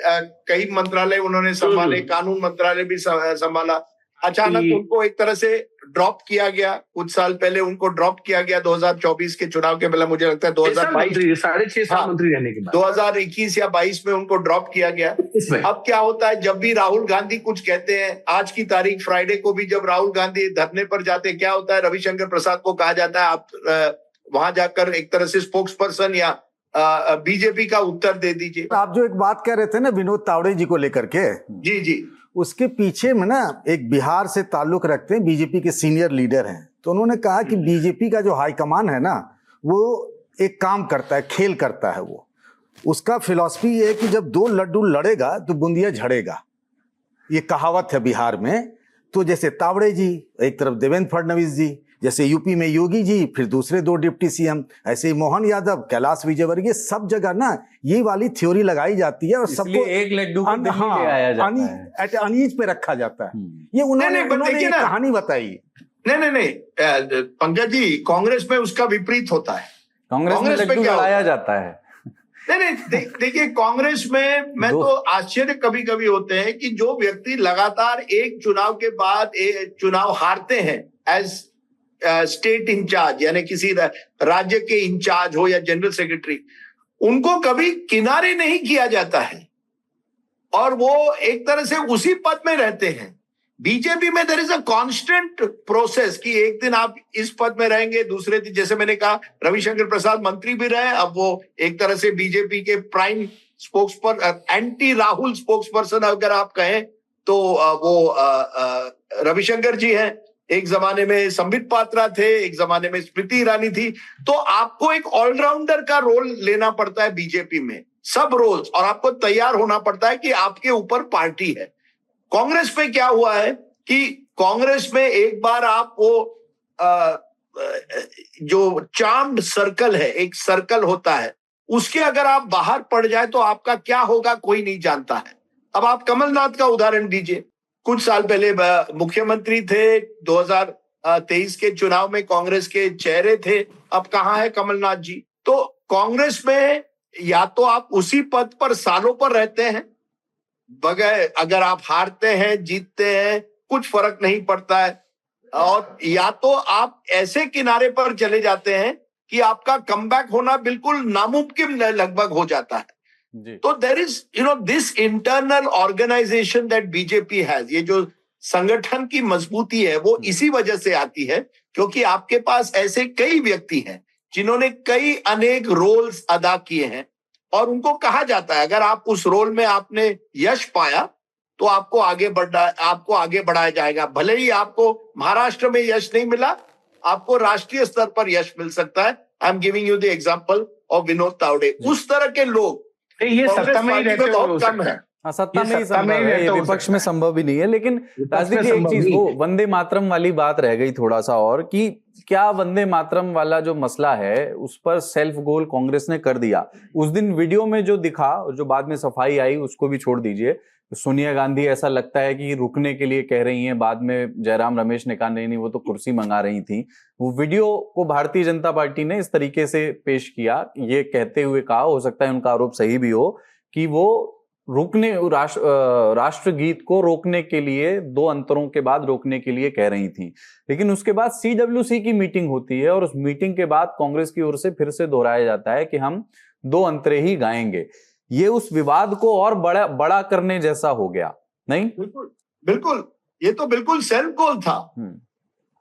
कई मंत्रालय उन्होंने संभाले, कानून मंत्रालय भी संभाला। अचानक उनको एक तरह से ड्रॉप किया गया, कुछ साल पहले उनको ड्रॉप किया गया 2024 के चुनाव के पहले, मुझे लगता है 2022, 6.5 साल मंत्री रहने के बाद 2021 या 22 में उनको ड्रॉप किया गया। अब क्या होता है, जब भी राहुल गांधी कुछ कहते हैं, आज की तारीख फ्राइडे को भी जब राहुल गांधी धरने पर जाते, क्या होता है, रविशंकर प्रसाद को कहा जाता है आप वहां जाकर एक तरह से स्पोक्स पर्सन या बीजेपी का उत्तर दे दीजिए। आप जो एक बात कह रहे थे ना विनोद तावड़े जी को लेकर के, जी, उसके पीछे में ना एक बिहार से ताल्लुक रखते हैं, बीजेपी के सीनियर लीडर हैं, तो उन्होंने कहा कि बीजेपी का जो हाईकमान है ना, वो एक काम करता है, खेल करता है। वो उसका फिलॉसफी ये है कि जब 2 लड्डू लड़ेगा तो बूंदिया झड़ेगा, ये कहावत है बिहार में। तो जैसे तावड़े जी, एक तरफ देवेंद्र फडणवीस जी, जैसे यूपी में योगी जी, फिर दूसरे 2 डिप्टी सीएम, ऐसे ही मोहन यादव, कैलाश विजयवर्गीय, सब जगह ना ये वाली थ्योरी लगाई जाती है और सबको एक लड्डू को दिल्ली ले आया जाता है, अनीज पे रखा जाता है। ये उन्होंने एक कहानी बताई। नहीं पंकज जी, कांग्रेस में उसका विपरीत होता है। कांग्रेस में लड्डू लड़ाया जाता है। नहीं, देखिए कांग्रेस में मैं तो आश्चर्य कभी कभी होते हैं कि जो व्यक्ति लगातार एक चुनाव के बाद चुनाव हारते हैं एज स्टेट इंचार्ज, यानी किसी राज्य के इंचार्ज हो या जनरल सेक्रेटरी, उनको कभी किनारे नहीं किया जाता है और वो एक तरह से उसी पद में रहते हैं। बीजेपी में there is a constant process कि एक दिन आप इस पद में रहेंगे, दूसरे दिन, जैसे मैंने कहा, रविशंकर प्रसाद मंत्री भी रहे, अब वो एक तरह से बीजेपी के प्राइम स्पोक्स पर एंटी राहुल स्पोक्स पर्सन अगर आप कहें तो वो रविशंकर जी हैं, एक जमाने में संबित पात्रा थे, एक जमाने में स्मृति ईरानी थी। तो आपको एक ऑलराउंडर का रोल लेना पड़ता है बीजेपी में, सब रोल्स, और आपको तैयार होना पड़ता है कि आपके ऊपर पार्टी है। कांग्रेस में क्या हुआ है कि कांग्रेस में एक बार आप वो जो चार्म्ड सर्कल है, एक सर्कल होता है, उसके अगर आप बाहर पड़ जाए तो आपका क्या होगा कोई नहीं जानता है। अब आप कमलनाथ का उदाहरण दीजिए, कुछ साल पहले मुख्यमंत्री थे, 2023 के चुनाव में कांग्रेस के चेहरे थे, अब कहां है कमलनाथ जी। तो कांग्रेस में या तो आप उसी पद पर सालों पर रहते हैं, बगैर, अगर आप हारते हैं जीतते हैं कुछ फर्क नहीं पड़ता है, और या तो आप ऐसे किनारे पर चले जाते हैं कि आपका कमबैक होना बिल्कुल नामुमकिन लगभग हो जाता है। तो there is this internal organisation that BJP has, ये जो संगठन की मजबूती है वो इसी वजह से आती है क्योंकि आपके पास ऐसे कई व्यक्ति हैं जिन्होंने कई अनेक रोल्स अदा किए हैं, और उनको कहा जाता है अगर आप उस रोल में आपने यश पाया तो आपको आगे बढ़ाया जाएगा। भले ही आपको महाराष्ट्र में यश नहीं मिला, आपको राष्ट्रीय स्तर पर यश मिल सकता है। I am giving you the example of Vinod Tawde. उस तरह के लोग ये सत्ता में ही रहते हुए बहुत कम है। हाँ, सत्ता में ही संभव है, ये विपक्ष में संभव भी नहीं है। लेकिन राजनीति की एक चीज, वो वंदे मातरम वाली बात रह गई थोड़ा सा, और कि क्या वंदे मातरम वाला जो मसला है उस पर सेल्फ गोल कांग्रेस ने कर दिया। उस दिन वीडियो में जो दिखा, जो बाद में सफाई आई, उसको भी छोड़ दीजिए। सोनिया गांधी ऐसा लगता है कि रुकने के लिए कह रही हैं, बाद में जयराम रमेश ने कहा नहीं वो तो कुर्सी मंगा रही थी। वो वीडियो को भारतीय जनता पार्टी ने इस तरीके से पेश किया, ये कहते हुए कहा, हो सकता है उनका आरोप सही भी हो, कि वो रुकने राष्ट्रगीत को रोकने के लिए 2 अंतरों के बाद रोकने के लिए कह रही थी। लेकिन उसके बाद CWC की मीटिंग होती है और उस मीटिंग के बाद कांग्रेस की ओर से फिर से दोहराया जाता है कि हम 2 अंतरे ही गाएंगे। ये उस विवाद को और बड़ा करने जैसा हो गया, नहीं? बिल्कुल, ये तो बिल्कुल सेल्फ गोल था।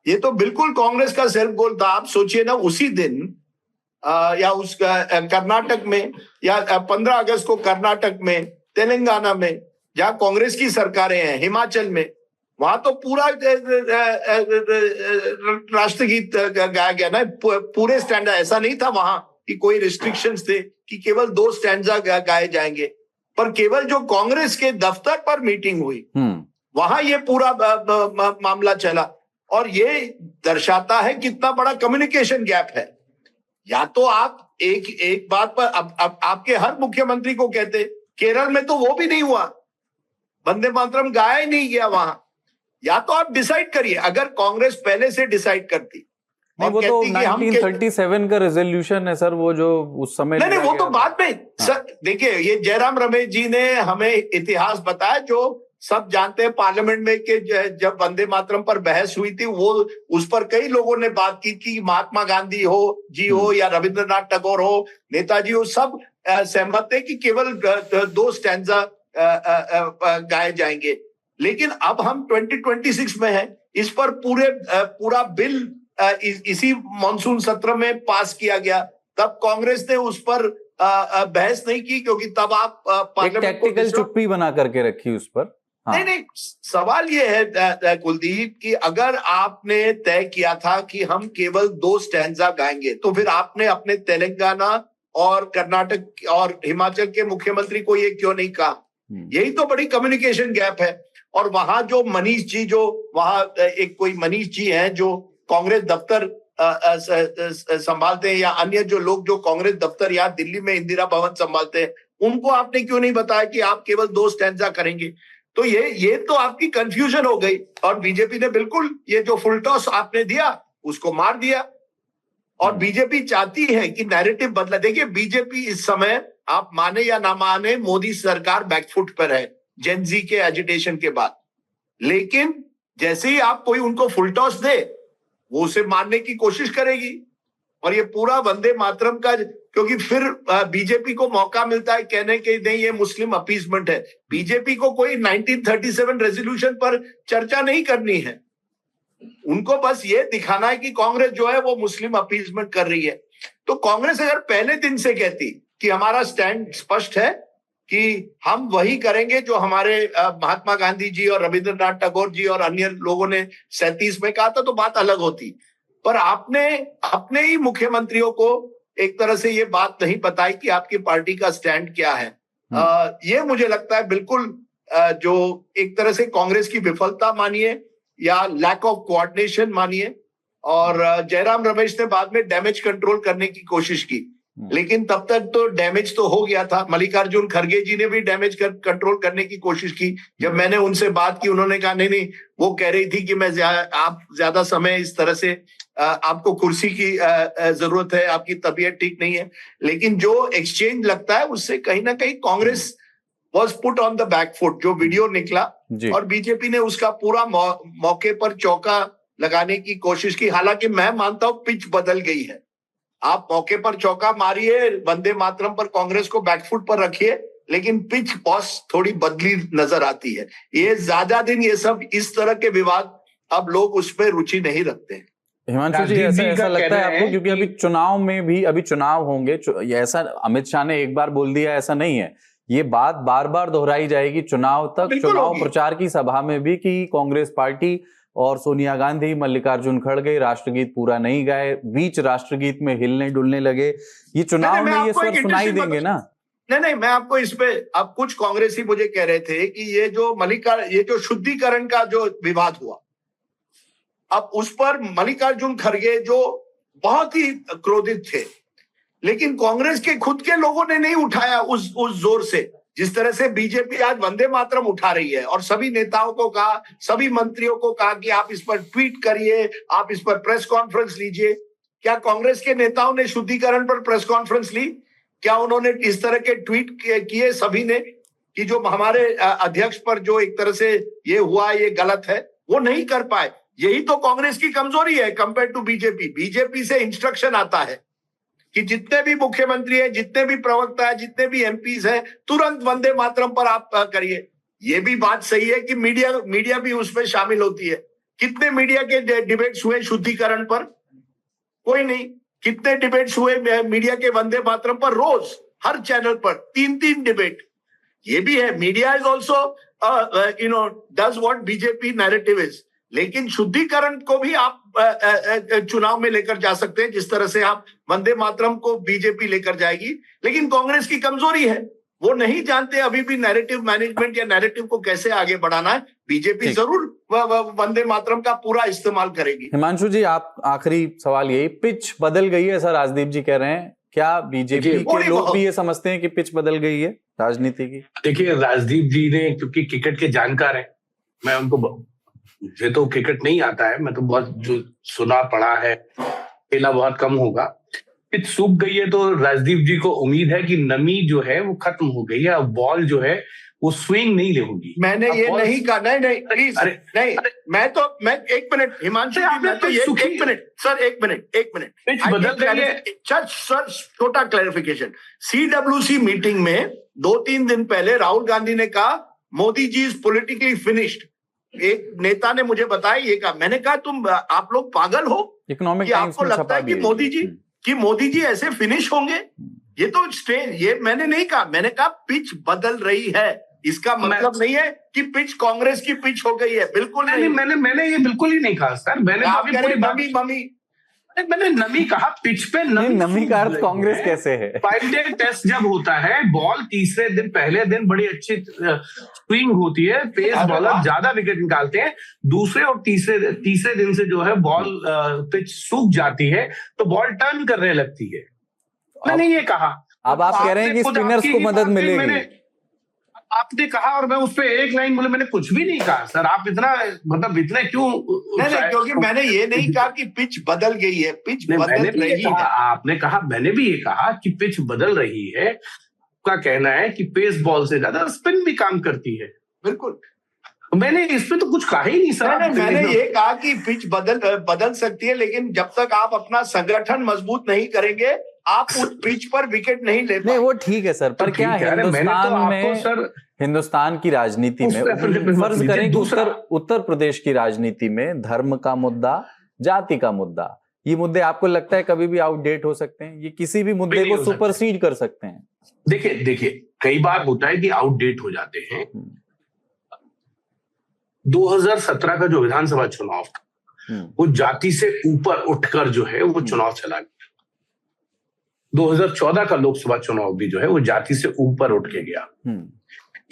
ये तो बिल्कुल कांग्रेस का सेल्फ गोल था। आप सोचिए ना, उसी दिन या उस कर्नाटक में, या 15 अगस्त को कर्नाटक में, तेलंगाना में, जहां कांग्रेस की सरकारें हैं, हिमाचल में, वहां तो पूरा राष्ट्रगीत गाया गया ना, पूरे स्टैंडर्ड। ऐसा नहीं था वहां कि कोई रिस्ट्रिक्शंस थे कि केवल 2 स्टैंडर्ड गाए जाएंगे, पर केवल जो कांग्रेस के दफ्तर पर मीटिंग हुई वहां ये पूरा मामला चला। और ये दर्शाता है कितना बड़ा कम्युनिकेशन गैप है। या तो आप एक बात पर, अब आपके हर मुख्यमंत्री को कहते, केरल में तो वो भी नहीं हुआ, वंदे मातरम गाया ही नहीं गया वहां। या तो आप डिसाइड करिए, अगर कांग्रेस पहले से डिसाइड करती, नहीं, वो तो 1937 का रेजोल्यूशन है सर, वो जो उस समय नहीं वो तो बाद में। सर देखिए, ये जयराम रमेश जी ने हमें इतिहास बताया, जो सब जानते हैं। पार्लियामेंट में कि जब वंदे मातरम पर बहस हुई थी, वो उस पर कई लोगों ने बात की कि महात्मा गांधी हो या रविंद्रनाथ टैगोर हो, नेताजी हो, सब सहमत थे कि केवल 2 स्टैंजा गाए जाएंगे। लेकिन अब हम 2026 में हैं, इस पर पूरा बिल इसी मॉनसून सत्र में पास किया गया। तब कांग्रेस ने उस पर बहस नहीं की, क्योंकि तब आप पार्लियामेंट को चुप्पी बना करके रखी उस पर। हाँ। नहीं, सवाल ये है कुलदीप कि अगर आपने तय किया था कि हम केवल 2 स्टैंजा गाएंगे, तो फिर आपने अपने तेलंगाना और कर्नाटक और हिमाचल के मुख्यमंत्री को ये क्यों नहीं कहा? यही तो बड़ी कम्युनिकेशन गैप है। और वहां जो मनीष जी, जो वहां एक कोई मनीष जी हैं जो कांग्रेस दफ्तर संभालते हैं, या अन्य जो लोग जो कांग्रेस दफ्तर यहाँ दिल्ली में इंदिरा भवन संभालते हैं, उनको आपने क्यों नहीं बताया कि आप केवल 2 स्टैंजा करेंगे? तो ये तो आपकी कंफ्यूजन हो गई। और बीजेपी ने बिल्कुल ये जो फुल टॉस आपने दिया उसको मार दिया। और बीजेपी चाहती है कि नैरेटिव बदला। देखिए, बीजेपी इस समय, आप माने या ना माने, मोदी सरकार बैकफुट पर है जेन जी के एजिटेशन के बाद। लेकिन जैसे ही आप कोई उनको फुल टॉस दे, वो उसे मारने की कोशिश करेगी। और ये पूरा वंदे मातरम का, क्योंकि फिर बीजेपी को मौका मिलता है कहने के नहीं ये मुस्लिम अपीसमेंट है। बीजेपी को कोई 1937 रेजोल्यूशन पर चर्चा नहीं करनी है, उनको बस ये दिखाना है कि कांग्रेस जो है वो मुस्लिम अपीसमेंट कर रही है। तो कांग्रेस अगर पहले दिन से कहती कि हमारा स्टैंड स्पष्ट है, कि हम वही करेंगे जो हमारे महात्मा गांधी जी और रविंद्रनाथ टैगोर जी और अन्य लोगों ने 37 में कहा था, तो बात अलग होती। पर आपने अपने ही मुख्यमंत्रियों को एक तरह से ये बात नहीं बताई कि आपकी पार्टी का स्टैंड क्या है। ये मुझे लगता है बिल्कुल जो एक तरह से कांग्रेस की विफलता मानिए या लैक ऑफ कोऑर्डिनेशन मानिए। और जयराम रमेश ने बाद में डैमेज कंट्रोल करने की कोशिश की, लेकिन तब तक तो डैमेज तो हो गया था। मल्लिकार्जुन खड़गे जी ने भी डैमेज कंट्रोल करने की कोशिश की। जब मैंने उनसे बात की, उन्होंने कहा नहीं, वो कह रही थी कि आप ज्यादा समय इस तरह से आपको कुर्सी की जरूरत है, आपकी तबीयत ठीक नहीं है। लेकिन जो एक्सचेंज लगता है उससे कहीं ना कहीं Congress was put on the back foot. जो वीडियो निकला और बीजेपी ने उसका पूरा मौके पर चौका लगाने की कोशिश की। हालांकि मैं मानता हूं पिच बदल गई है। आप मौके पर चौका मारिए, वंदे मातरम पर कांग्रेस को बैकफुट पर रखिए, लेकिन पिच बॉस थोड़ी बदली नजर आती है। ये ज्यादा दिन ये सब इस तरह के विवाद अब लोग उसमें रुचि नहीं रखते हैं। हिमांशु जी, ऐसा लगता है आपको, क्योंकि अभी चुनाव में भी अभी चुनाव होंगे, ऐसा अमित शाह ने एक बार बोल दिया ऐसा नहीं है, ये बात बार बार दोहराई जाएगी चुनाव तक, चुनाव प्रचार की सभा में भी, कि कांग्रेस पार्टी और सोनिया गांधी, मल्लिकार्जुन खड़गे राष्ट्रगीत पूरा नहीं गाए, बीच राष्ट्रगीत में हिलने डुलने लगे। ये चुनाव में ये स्वर सुनाई देंगे ना? नहीं, मैं आपको इस पे, अब कुछ कांग्रेसी मुझे कह रहे थे कि ये जो शुद्धिकरण का जो विवाद हुआ, अब उस पर मल्लिकार्जुन खड़गे जो बहुत ही क्रोधित थे, लेकिन कांग्रेस के खुद के लोगों ने नहीं उठाया उस जोर से जिस तरह से बीजेपी आज वंदे मातरम उठा रही है। और सभी नेताओं को कहा, सभी मंत्रियों को कहा कि आप इस पर ट्वीट करिए, आप इस पर प्रेस कॉन्फ्रेंस लीजिए। क्या कांग्रेस के नेताओं ने शुद्धिकरण पर प्रेस कॉन्फ्रेंस ली? क्या उन्होंने इस तरह के ट्वीट किए सभी ने कि जो हमारे अध्यक्ष पर जो एक तरह से ये हुआ, ये गलत है? वो नहीं कर पाए। यही तो कांग्रेस की कमजोरी है कंपेयर टू बीजेपी। बीजेपी से इंस्ट्रक्शन आता है कि जितने भी मुख्यमंत्री हैं, जितने भी प्रवक्ता है, जितने भी एमपीज हैं, तुरंत वंदे मातरम पर आप करिए। ये भी बात सही है कि मीडिया भी उसमें शामिल होती है। कितने मीडिया के डिबेट्स हुए शुद्धिकरण पर? कोई नहीं। कितने डिबेट्स हुए मीडिया के वंदे मातरम पर? रोज हर चैनल पर 3 डिबेट। ये भी है, media is also does what BJP narrative is. लेकिन शुद्धिकरण को भी आप चुनाव में लेकर जा सकते हैं, जिस तरह से आप वंदे मातरम को बीजेपी लेकर जाएगी। लेकिन कांग्रेस की कमजोरी है, वो नहीं जानते अभी भी नैरेटिव मैनेजमेंट या नैरेटिव को कैसे आगे बढ़ाना है। बीजेपी जरूर वंदे मातरम का पूरा इस्तेमाल करेगी। हिमांशु जी, आप आखिरी सवाल यही, पिच बदल गई है ऐसा राजदीप जी कह रहे हैं, क्या बीजेपी के लोग भी ये समझते हैं कि पिच बदल गई है राजनीति की? देखिए, राजदीप जी ने, क्योंकि क्रिकेट के जानकार है, मैं उनको, मुझे तो क्रिकेट नहीं आता है, मैं तो बहुत जो सुना पढ़ा है, खेला बहुत कम होगा। पिच सूख गई है तो राजदीप जी को उम्मीद है कि नमी जो है वो खत्म हो गई है, अब बॉल जो है वो स्विंग नहीं होगी। मैंने ये नहीं कहा, नहीं प्लीज, नहीं, मैं एक मिनट हिमांशु जी, मैं तो ये एक मिनट पिच बदल रही है सर, छोटा क्लैरिफिकेशन। CWC मीटिंग में 2-3 दिन पहले राहुल गांधी ने कहा Modi ji is politically finished. एक नेता ने मुझे बताया ये कहा। मैंने कहा आप लोग पागल हो? इकोनॉमिक कि आपको लगता है कि मोदी जी ऐसे फिनिश होंगे? ये तो स्टेज, ये मैंने नहीं कहा। मैंने कहा पिच बदल रही है। इसका मतलब नहीं है कि पिच कांग्रेस की पिच हो गई है, बिल्कुल नहीं। मैंने ये बिल्कुल ही नहीं कहा सर। मैंने नमी कहा, पिच पे नमी का अर्थ कांग्रेस कैसे है? 5-डे टेस्ट जब होता है, बॉल तीसरे दिन, पहले दिन बड़ी अच्छी स्विंग होती है, पेस बॉलर ज्यादा विकेट निकालते हैं। दूसरे और तीसरे दिन से जो है बॉल पिच सूख जाती है तो बॉल टर्न करने लगती है। मैंने ये कहा। अब आप कह रहे हैं कि स्पिनर्स को मदद मिलेगी। आपने कहा और मैं उस पर एक लाइन बोले, मैंने कुछ भी नहीं कहा सर। आप इतना इतने क्यों? नहीं, क्योंकि मैंने ये नहीं कहा कि पिच बदल गई है, पिच बदल रही है। आपने कहा, मैंने भी ये कहा कि पिच बदल रही है। आपका कहना है कि पेस बॉल से ज्यादा स्पिन भी काम करती है। बिल्कुल, मैंने इस पे तो कुछ कहा ही नहीं सर। मैंने ये कहा कि पिच बदल सकती है, लेकिन जब तक आप अपना संगठन मजबूत नहीं करेंगे, आप उस पिच पर विकेट नहीं ले पाएंगे। नहीं, वो ठीक है सर, पर क्या हिंदुस्तान की राजनीति में, फर्ज करें कि उत्तर प्रदेश की राजनीति में धर्म का मुद्दा, जाति का मुद्दा, ये मुद्दे आपको लगता है कभी भी आउटडेट हो सकते हैं? ये किसी भी मुद्दे को सुपरसीड कर सकते हैं? देखिए कई बार होता है कि आउटडेट हो जाते हैं। 2017 का जो विधानसभा चुनाव था वो जाति से ऊपर उठकर जो है वो चुनाव चला गया। 2014 का लोकसभा चुनाव भी जो है वो जाति से ऊपर उठ के गया।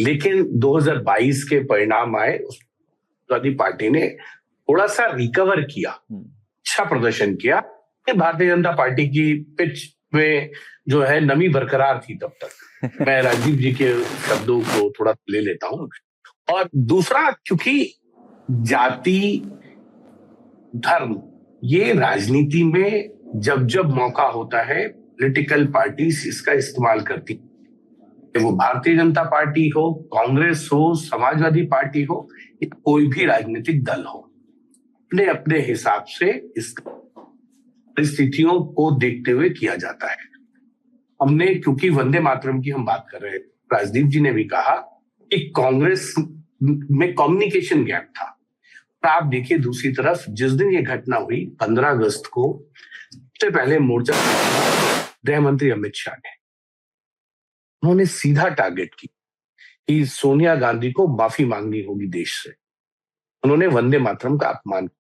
लेकिन 2022 के परिणाम आए, समाजवादी पार्टी ने थोड़ा सा रिकवर किया, अच्छा प्रदर्शन किया। भारतीय जनता पार्टी की पिच में जो है नमी बरकरार थी तब तक। मैं राजीव जी के शब्दों को थोड़ा ले लेता हूं। और दूसरा, क्योंकि जाति धर्म ये राजनीति में जब जब मौका होता है पॉलिटिकल पार्टीज इसका इस्तेमाल करती, वो भारतीय जनता पार्टी हो, कांग्रेस हो, समाजवादी पार्टी हो, कोई भी राजनीतिक दल हो, अपने अपने हिसाब से इस परिस्थितियों को देखते हुए किया जाता है। हमने, क्योंकि वंदे मातरम की हम बात कर रहे हैं, राजदीप जी ने भी कहा कि कांग्रेस में कम्युनिकेशन गैप था। और आप देखिए दूसरी तरफ जिस दिन ये घटना हुई 15 अगस्त को, सबसे पहले मोर्चा गृह मंत्री अमित शाह ने, उन्होंने सीधा टारगेट की कि सोनिया गांधी को माफी मांगनी होगी देश से। उन्होंने वंदे मातरम का अपमान।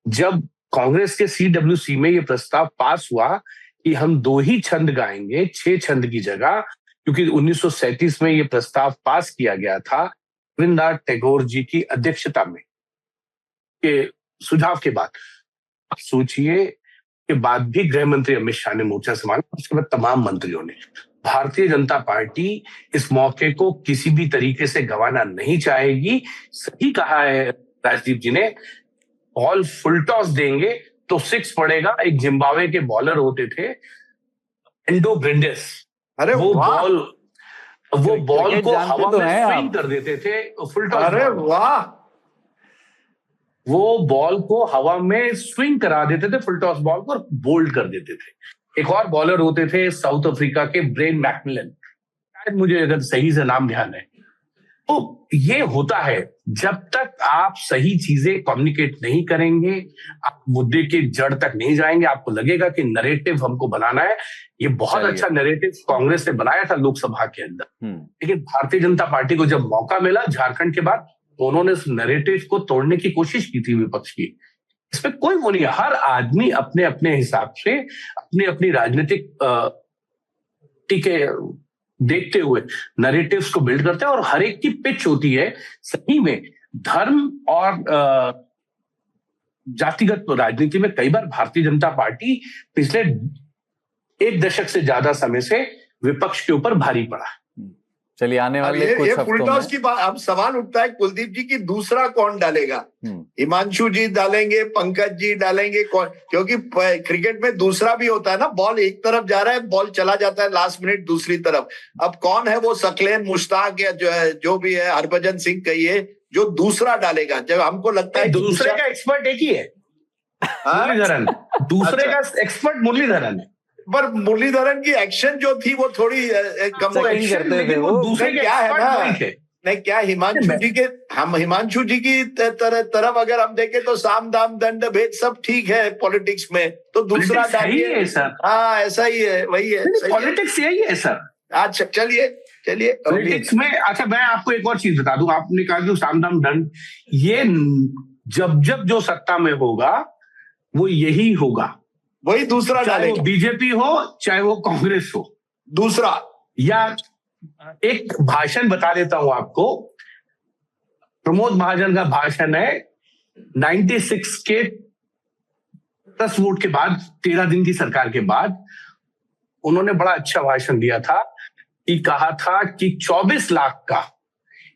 जब कांग्रेस के CWC में ये प्रस्ताव पास हुआ कि हम 2 ही छंद गाएंगे 6 छंद की जगह, क्योंकि 1937 में ये प्रस्ताव पास किया गया था रविन्द्रनाथ टैगोर जी की अध्यक्षता में के सुझाव के बाद। आप सोचिए के बाद भी गृह मंत्री अमित शाह ने मोर्चा संभाला, उसके बाद तमाम मंत्रियों ने। भारतीय जनता पार्टी इस मौके को किसी भी तरीके से गंवाना नहीं चाहेगी। सही कहा है राजदीप जी ने, बॉल फुल टॉस देंगे तो 6 पड़ेगा। एक जिम्बाब्वे के बॉलर होते थे एंडो ब्रिंडेस, अरे वो बॉल को हवा तो में स्विंग कर देते थे फुल टॉस। अरे वाह, वो बॉल को हवा में स्विंग करा देते थे फुल टॉस बॉल को और बोल्ड कर देते थे। एक और बॉलर होते थे साउथ अफ्रीका के ब्रेन मैकमिलन, शायद मुझे अगर सही से नाम ध्यान है। तो ये होता है, जब तक आप सही चीजें कम्युनिकेट नहीं करेंगे, आप मुद्दे के जड़ तक नहीं जाएंगे, आपको लगेगा कि नैरेटिव हमको बनाना है। ये बहुत अच्छा नैरेटिव कांग्रेस ने बनाया था लोकसभा के अंदर, लेकिन भारतीय जनता पार्टी को जब मौका मिला झारखंड के बाद, उन्होंने उस नैरेटिव को तोड़ने की कोशिश की थी विपक्ष की। इसमें कोई वो नहीं है, हर आदमी अपने अपने हिसाब से अपनी अपनी राजनीतिक टीके देखते हुए नैरेटिव्स को बिल्ड करते हैं, और हर एक की पिच होती है। सही में धर्म और जातिगत राजनीति में कई बार भारतीय जनता पार्टी पिछले 1 दशक से ज्यादा समय से विपक्ष के ऊपर भारी पड़ा है। चलिए आने वाले कुछ ये हफ्तों फुल टॉस में की बात, अब सवाल उठता है कुलदीप जी की दूसरा कौन डालेगा? हिमांशु जी डालेंगे, पंकज जी डालेंगे, कौन? क्योंकि क्रिकेट में दूसरा भी होता है ना, बॉल एक तरफ जा रहा है, बॉल चला जाता है लास्ट मिनट दूसरी तरफ। अब कौन है वो सकलेन, मुश्ताक या जो भी है, हरभजन सिंह कहिए, जो दूसरा डालेगा? जब हमको लगता है दूसरे का एक्सपर्ट एक ही है, मुरलीधरन। दूसरे का एक्सपर्ट मुरलीधरन है, पर मुरलीधरन की एक्शन जो थी वो थोड़ी कम करते थे वो। दूसरे क्या है ना, नहीं क्या हिमांशु जी की तरफ अगर हम देखें तो साम दाम दंड भेद सब ठीक है पॉलिटिक्स में, तो दूसरा है सर। हाँ ऐसा ही है, वही है, पॉलिटिक्स यही है सर। अच्छा चलिए पॉलिटिक्स में। अच्छा मैं आपको एक और चीज बता दूं, आपने कहा कि साम दाम दंड, ये जब जो सत्ता में होगा वो यही होगा, वही दूसरा चाहे वो बीजेपी हो चाहे वो कांग्रेस हो, दूसरा। या एक भाषण बता देता हूं आपको, प्रमोद महाजन का भाषण है 96 के 10 वोट के बाद, 13 दिन की सरकार के बाद। उन्होंने बड़ा अच्छा भाषण दिया था कि कहा था कि 24 लाख का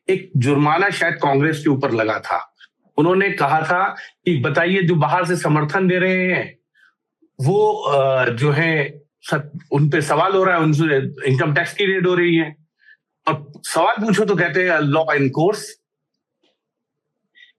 एक जुर्माना शायद कांग्रेस के ऊपर लगा था। उन्होंने कहा था कि बताइए जो बाहर से समर्थन दे रहे हैं वो जो है उन पे सवाल हो रहा है, उनसे इनकम टैक्स की रेड हो रही है, और सवाल पूछो तो कहते हैं लॉ एंड कोर्स।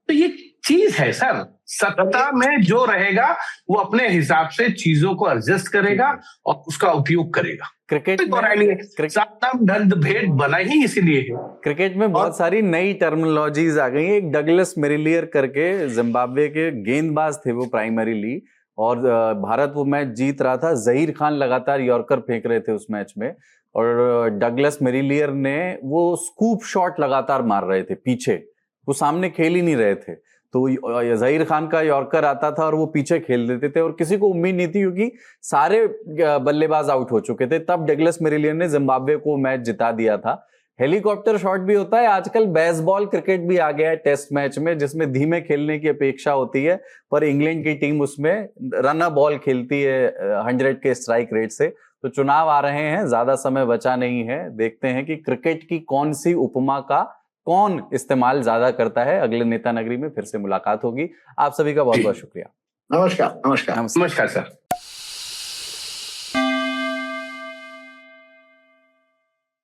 तो ये चीज है सर, सत्ता में जो रहेगा वो अपने हिसाब से चीजों को एडजस्ट करेगा और उसका उपयोग करेगा। क्रिकेट दंड भेद बना ही इसीलिए है। क्रिकेट में बहुत सारी नई टर्मिनोलॉजीज आ गई। एक डगलस मेरिलियर करके जिम्बाब्वे के गेंदबाज थे वो प्राइमरीली, और भारत वो मैच जीत रहा था। जहीर खान लगातार यॉर्कर फेंक रहे थे उस मैच में, और डगलस मेरिलियर ने वो स्कूप शॉट लगातार मार रहे थे पीछे, वो सामने खेल ही नहीं रहे थे। तो जहीर खान का यॉर्कर आता था और वो पीछे खेल देते थे और किसी को उम्मीद नहीं थी क्योंकि सारे बल्लेबाज आउट हो चुके थे। तब डगलस मेरिलियर ने जिम्बाब्वे को मैच जिता दिया था। हेलीकॉप्टर शॉट भी होता है आजकल, बेसबॉल क्रिकेट भी आ गया है टेस्ट मैच में, जिसमें धीमे खेलने की अपेक्षा होती है, पर इंग्लैंड की टीम उसमें रन बॉल खेलती है 100 के स्ट्राइक रेट से। तो चुनाव आ रहे हैं, ज्यादा समय बचा नहीं है, देखते हैं कि क्रिकेट की कौन सी उपमा का कौन इस्तेमाल ज्यादा करता है। अगले नेता नगरी में फिर से मुलाकात होगी। आप सभी का बहुत बहुत शुक्रिया। नमस्कार। नमस्कार सर।